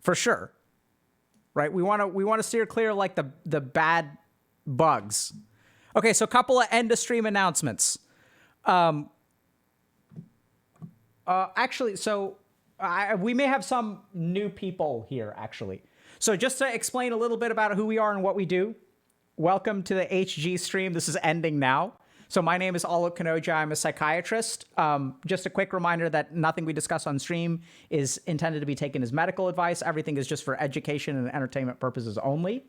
For sure. Right? We want to steer clear like the bad bugs. Okay, so a couple of end of stream announcements. Actually, so we may have some new people here, actually. So just to explain a little bit about who we are and what we do, welcome to the HG stream. This is ending now. So my name is Alok Kanoja. I'm a psychiatrist. Just a quick reminder that nothing we discuss on stream is intended to be taken as medical advice. Everything is just for education and entertainment purposes only.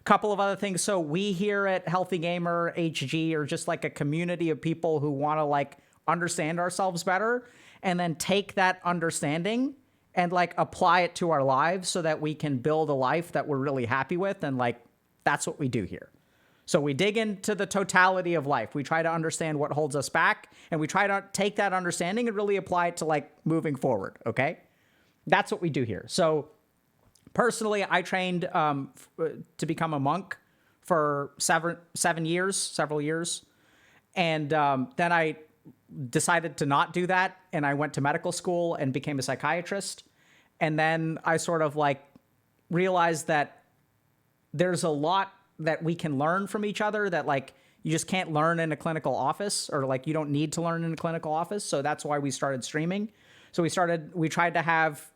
Couple of other things. So we here at Healthy Gamer HG are just like a community of people who want to like understand ourselves better and then take that understanding and like apply it to our lives so that we can build a life that we're really happy with. And like, that's what we do here. So we dig into the totality of life. We try to understand what holds us back and we try to take that understanding and really apply it to like moving forward. Okay. That's what we do here. So personally, I trained to become a monk for several years. And then I decided to not do that, and I went to medical school and became a psychiatrist. And then I sort of like realized that there's a lot that we can learn from each other that like you just can't learn in a clinical office, or like you don't need to learn in a clinical office. So that's why we started streaming. So we tried to have,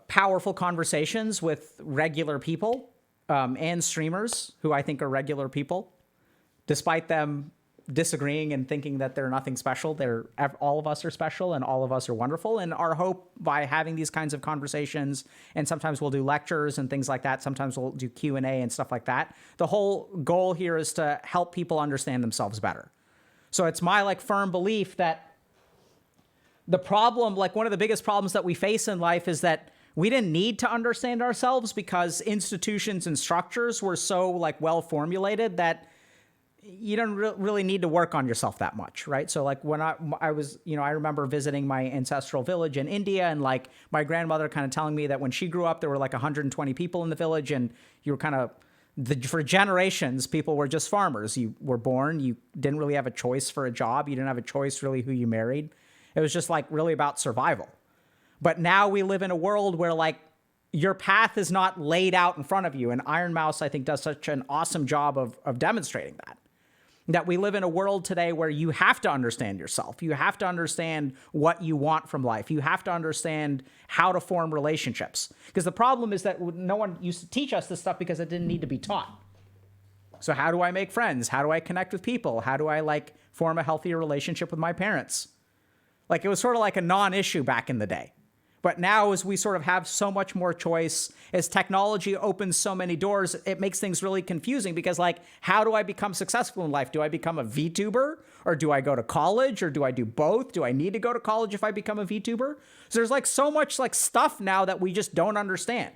powerful conversations with regular people and streamers who I think are regular people, despite them disagreeing and thinking that they're nothing special. All of us are special and all of us are wonderful. And our hope by having these kinds of conversations, and sometimes we'll do lectures and things like that. Sometimes we'll do Q&A and stuff like that. The whole goal here is to help people understand themselves better. So it's my like firm belief that the problem, like one of the biggest problems that we face in life is that we didn't need to understand ourselves because institutions and structures were so like well formulated that you don't really need to work on yourself that much, right? So like when I was, I remember visiting my ancestral village in India, and like my grandmother kind of telling me that when she grew up, there were like 120 people in the village, and you were kind of, for generations, people were just farmers. You were born, you didn't really have a choice for a job. You didn't have a choice really who you married. It was just like really about survival. But now we live in a world where like your path is not laid out in front of you. And Ironmouse, I think, does such an awesome job of demonstrating that we live in a world today where you have to understand yourself. You have to understand what you want from life. You have to understand how to form relationships. Because the problem is that no one used to teach us this stuff because it didn't need to be taught. So how do I make friends? How do I connect with people? How do I like form a healthier relationship with my parents? Like it was sort of like a non-issue back in the day. But now as we sort of have so much more choice, as technology opens so many doors, it makes things really confusing because like, how do I become successful in life? Do I become a VTuber, or do I go to college, or do I do both? Do I need to go to college if I become a VTuber? So there's like so much like stuff now that we just don't understand.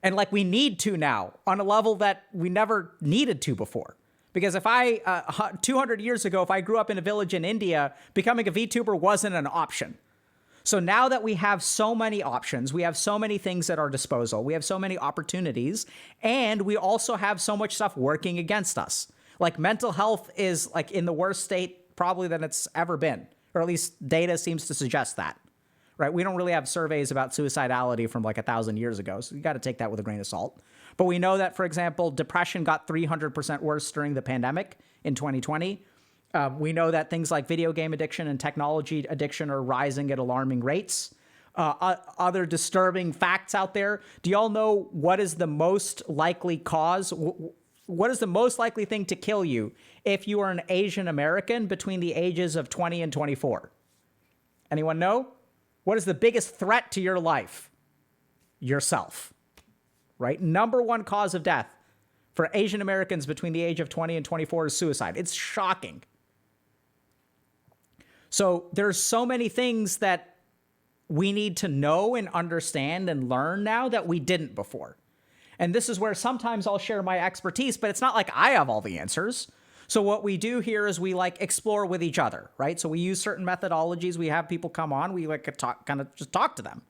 And like we need to now on a level that we never needed to before. Because if 200 years ago, if I grew up in a village in India, becoming a VTuber wasn't an option. So now that we have so many options, we have so many things at our disposal, we have so many opportunities, and we also have so much stuff working against us. Like mental health is like in the worst state probably than it's ever been, or at least data seems to suggest that, right? We don't really have surveys about suicidality from like 1,000 years ago, so you got to take that with a grain of salt. But we know that, for example, depression got 300% worse during the pandemic in 2020. We know that things like video game addiction and technology addiction are rising at alarming rates. Other disturbing facts out there. Do y'all know what is the most likely cause? What is the most likely thing to kill you if you are an Asian American between the ages of 20 and 24? Anyone know? What is the biggest threat to your life? Yourself, right? Number one cause of death for Asian Americans between the age of 20 and 24 is suicide. It's shocking. So there's so many things that we need to know and understand and learn now that we didn't before. And this is where sometimes I'll share my expertise, but it's not like I have all the answers. So what we do here is we like explore with each other, right? So we use certain methodologies. We have people come on, we like just talk to them.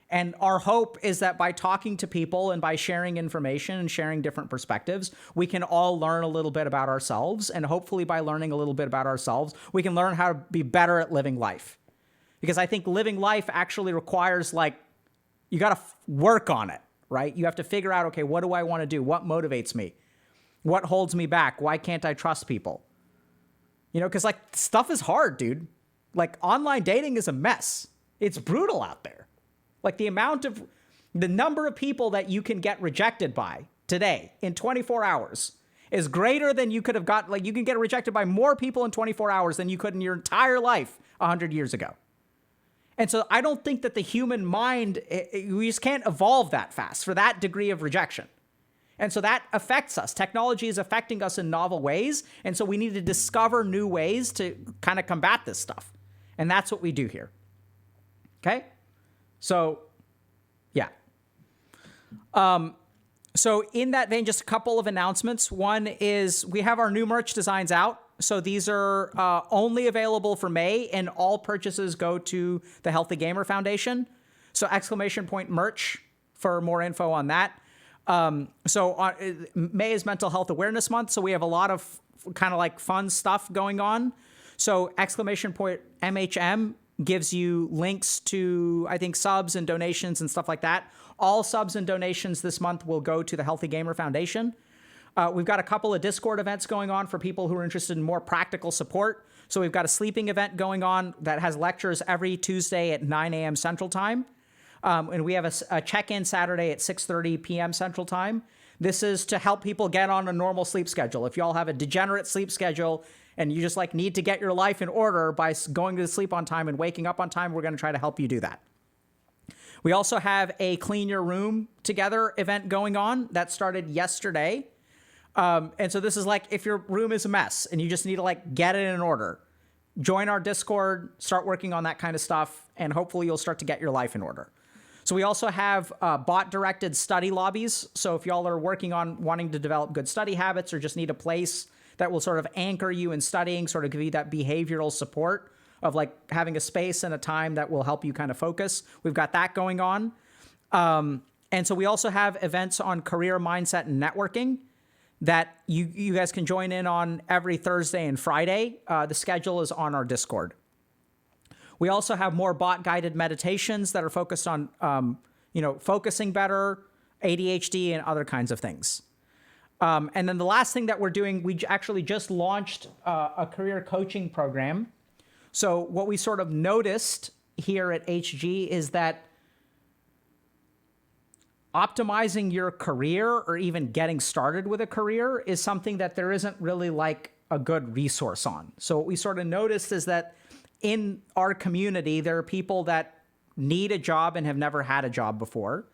And our hope is that by talking to people and by sharing information and sharing different perspectives, we can all learn a little bit about ourselves. And hopefully by learning a little bit about ourselves, we can learn how to be better at living life. Because I think living life actually requires like, you got to work on it, right? You have to figure out, okay, what do I want to do? What motivates me? What holds me back? Why can't I trust people? Because like stuff is hard, dude. Like online dating is a mess. It's brutal out there. Like the number of people that you can get rejected by today in 24 hours is greater than you could have got. Like you can get rejected by more people in 24 hours than you could in your entire life 100 years ago. And so I don't think that the human mind, we just can't evolve that fast for that degree of rejection. And so that affects us. Technology is affecting us in novel ways. And so we need to discover new ways to kind of combat this stuff. And that's what we do here. Okay? So, yeah. So in that vein, just a couple of announcements. One is we have our new merch designs out. So these are only available for May, and all purchases go to the Healthy Gamer Foundation. So !merch for more info on that. May is Mental Health Awareness Month, so we have a lot of kind of like fun stuff going on. So !MHM gives you links to, I think, subs and donations and stuff like that. All subs and donations this month will go to the Healthy Gamer Foundation. We've got a couple of Discord events going on for people who are interested in more practical support. So we've got a sleeping event going on that has lectures every Tuesday at 9 a.m. Central Time. And we have a check-in Saturday at 6:30 p.m. Central Time. This is to help people get on a normal sleep schedule. If y'all have a degenerate sleep schedule and you just like need to get your life in order by going to sleep on time and waking up on time, we're going to try to help you do that. We also have a Clean Your Room Together event going on that started yesterday. And so this is like if your room is a mess and you just need to like get it in order, join our Discord, start working on that kind of stuff, and hopefully you'll start to get your life in order. So we also have bot-directed study lobbies. So if y'all are working on wanting to develop good study habits or just need a place that will sort of anchor you in studying, sort of give you that behavioral support of like having a space and a time that will help you kind of focus, we've got that going on. And so we also have events on career mindset and networking that you guys can join in on every Thursday and Friday. The schedule is on our Discord. We also have more bot-guided meditations that are focused on, focusing better, ADHD, and other kinds of things. And then the last thing that we're doing, we actually just launched a career coaching program. So what we sort of noticed here at HG is that optimizing your career or even getting started with a career is something that there isn't really like a good resource on. So what we sort of noticed is that in our community, there are people that need a job and have never had a job before.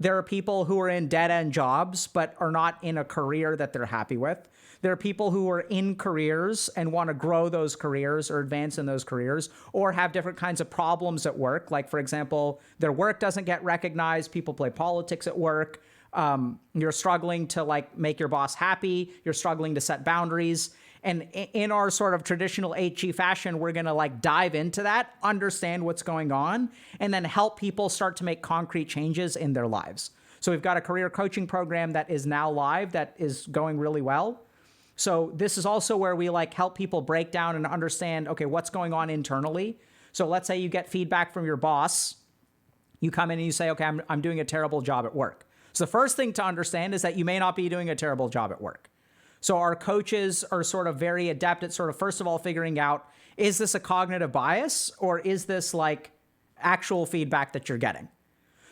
There are people who are in dead-end jobs but are not in a career that they're happy with. There are people who are in careers and want to grow those careers or advance in those careers or have different kinds of problems at work. Like, for example, their work doesn't get recognized. People play politics at work. You're struggling to like make your boss happy. You're struggling to set boundaries. And in our sort of traditional HG fashion, we're going to like dive into that, understand what's going on, and then help people start to make concrete changes in their lives. So we've got a career coaching program that is now live that is going really well. So this is also where we like help people break down and understand, okay, what's going on internally. So let's say you get feedback from your boss. You come in and you say, okay, I'm doing a terrible job at work. So the first thing to understand is that you may not be doing a terrible job at work. So our coaches are sort of very adept at sort of, first of all, figuring out, is this a cognitive bias or is this like actual feedback that you're getting?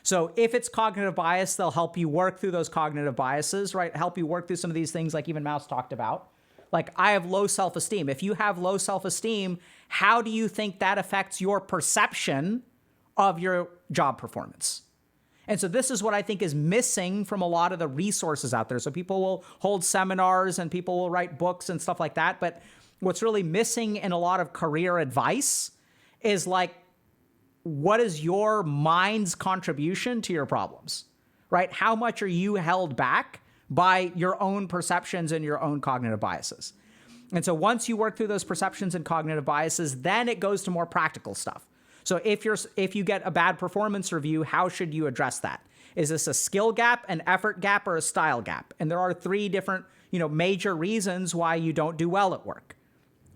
So if it's cognitive bias, they'll help you work through those cognitive biases, right? Help you work through some of these things like even Mouse talked about. Like, I have low self-esteem. If you have low self-esteem, how do you think that affects your perception of your job performance? And so this is what I think is missing from a lot of the resources out there. So people will hold seminars and people will write books and stuff like that. But what's really missing in a lot of career advice is like, what is your mind's contribution to your problems, right? How much are you held back by your own perceptions and your own cognitive biases? And so once you work through those perceptions and cognitive biases, then it goes to more practical stuff. So if you get a bad performance review, how should you address that? Is this a skill gap, an effort gap, or a style gap? And there are 3 different, major reasons why you don't do well at work,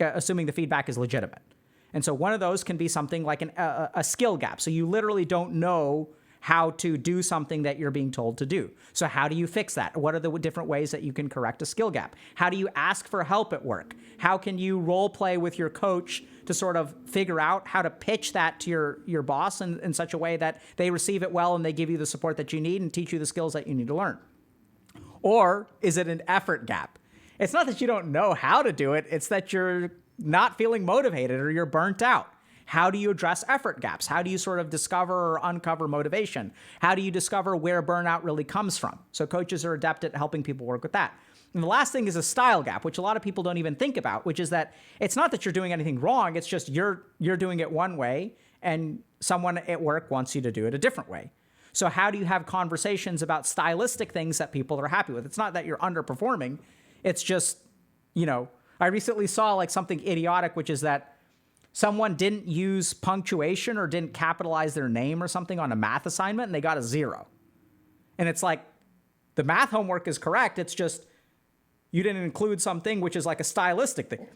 assuming the feedback is legitimate. And so one of those can be something like a skill gap. So you literally don't know how to do something that you're being told to do. So how do you fix that? What are the different ways that you can correct a skill gap? How do you ask for help at work? How can you role play with your coach to sort of figure out how to pitch that to your boss in such a way that they receive it well and they give you the support that you need and teach you the skills that you need to learn? Or is it an effort gap? It's not that you don't know how to do it. It's that you're not feeling motivated or you're burnt out. How do you address effort gaps? How do you sort of discover or uncover motivation? How do you discover where burnout really comes from? So coaches are adept at helping people work with that. And the last thing is a style gap, which a lot of people don't even think about, which is that it's not that you're doing anything wrong. It's just you're doing it one way and someone at work wants you to do it a different way. So how do you have conversations about stylistic things that people are happy with? It's not that you're underperforming. It's just, I recently saw like something idiotic, which is that someone didn't use punctuation or didn't capitalize their name or something on a math assignment and they got a 0. And it's like, the math homework is correct. It's just You didn't include something which is like a stylistic thing.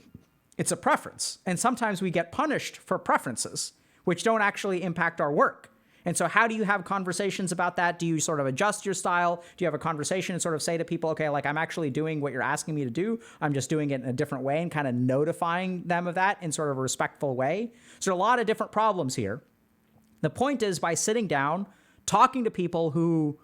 It's a preference. And sometimes we get punished for preferences, which don't actually impact our work. And so how do you have conversations about that? Do you sort of adjust your style? Do you have a conversation and sort of say to people, okay, like I'm actually doing what you're asking me to do. I'm just doing it in a different way, and kind of notifying them of that in sort of a respectful way. So there are a lot of different problems here. The point is, by sitting down, talking to people who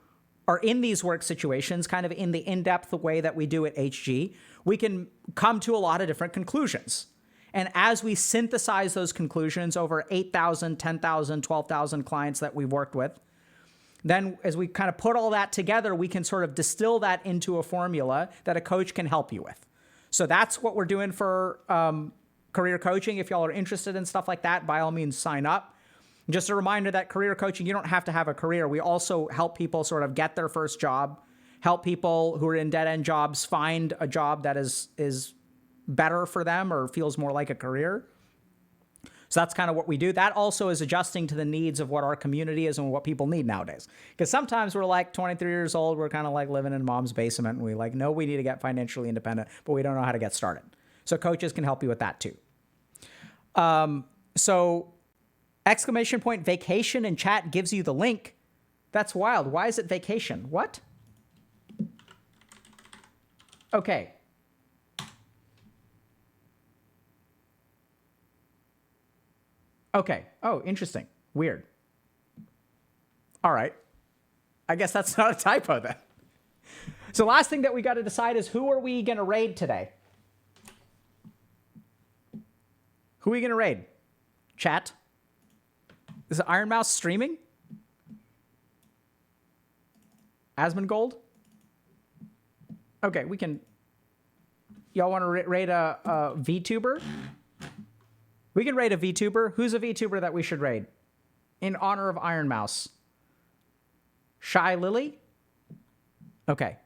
are in these work situations, kind of in the in-depth way that we do at HG, we can come to a lot of different conclusions. And as we synthesize those conclusions over 8,000, 10,000, 12,000 clients that we've worked with, then as we kind of put all that together, we can sort of distill that into a formula that a coach can help you with. So that's what we're doing for career coaching. If y'all are interested in stuff like that, by all means, sign up. Just a reminder that career coaching, you don't have to have a career. We also help people sort of get their first job, help people who are in dead-end jobs find a job that is better for them or feels more like a career. So that's kind of what we do. That also is adjusting to the needs of what our community is and what people need nowadays. Because sometimes we're like 23 years old, we're kind of like living in mom's basement, and we like know we need to get financially independent, but we don't know how to get started. So coaches can help you with that too. So exclamation point vacation in chat gives you the link. That's wild. Why is it vacation? What? Okay. Okay. Oh, interesting. Weird. All right. I guess that's not a typo then. So last thing that we got to decide is, who are we going to raid today? Who are we going to raid? Chat? Is Ironmouse streaming? Asmongold? Okay, we can... Y'all want to raid a VTuber? We can raid a VTuber. Who's a VTuber that we should raid? In honor of Ironmouse. Shy Lily? Okay.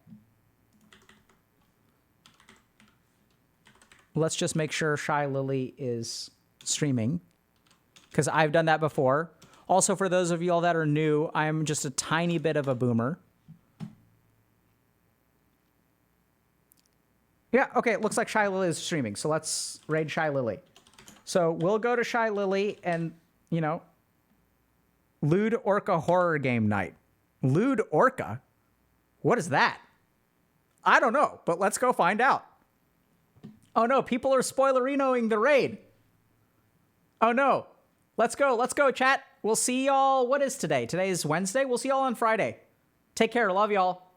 Let's just make sure Shy Lily is streaming, because I've done that before. Also, for those of y'all that are new, I'm just a tiny bit of a boomer. Yeah, okay, it looks like Shy Lily is streaming, so let's raid Shy Lily. So we'll go to Shy Lily and, you know, Lewd Orca horror game night. Lewd Orca? What is that? I don't know, but let's go find out. Oh no, people are spoilerinoing the raid. Oh no. Let's go, chat. We'll see y'all. What is today? Today is Wednesday. We'll see y'all on Friday. Take care. Love y'all.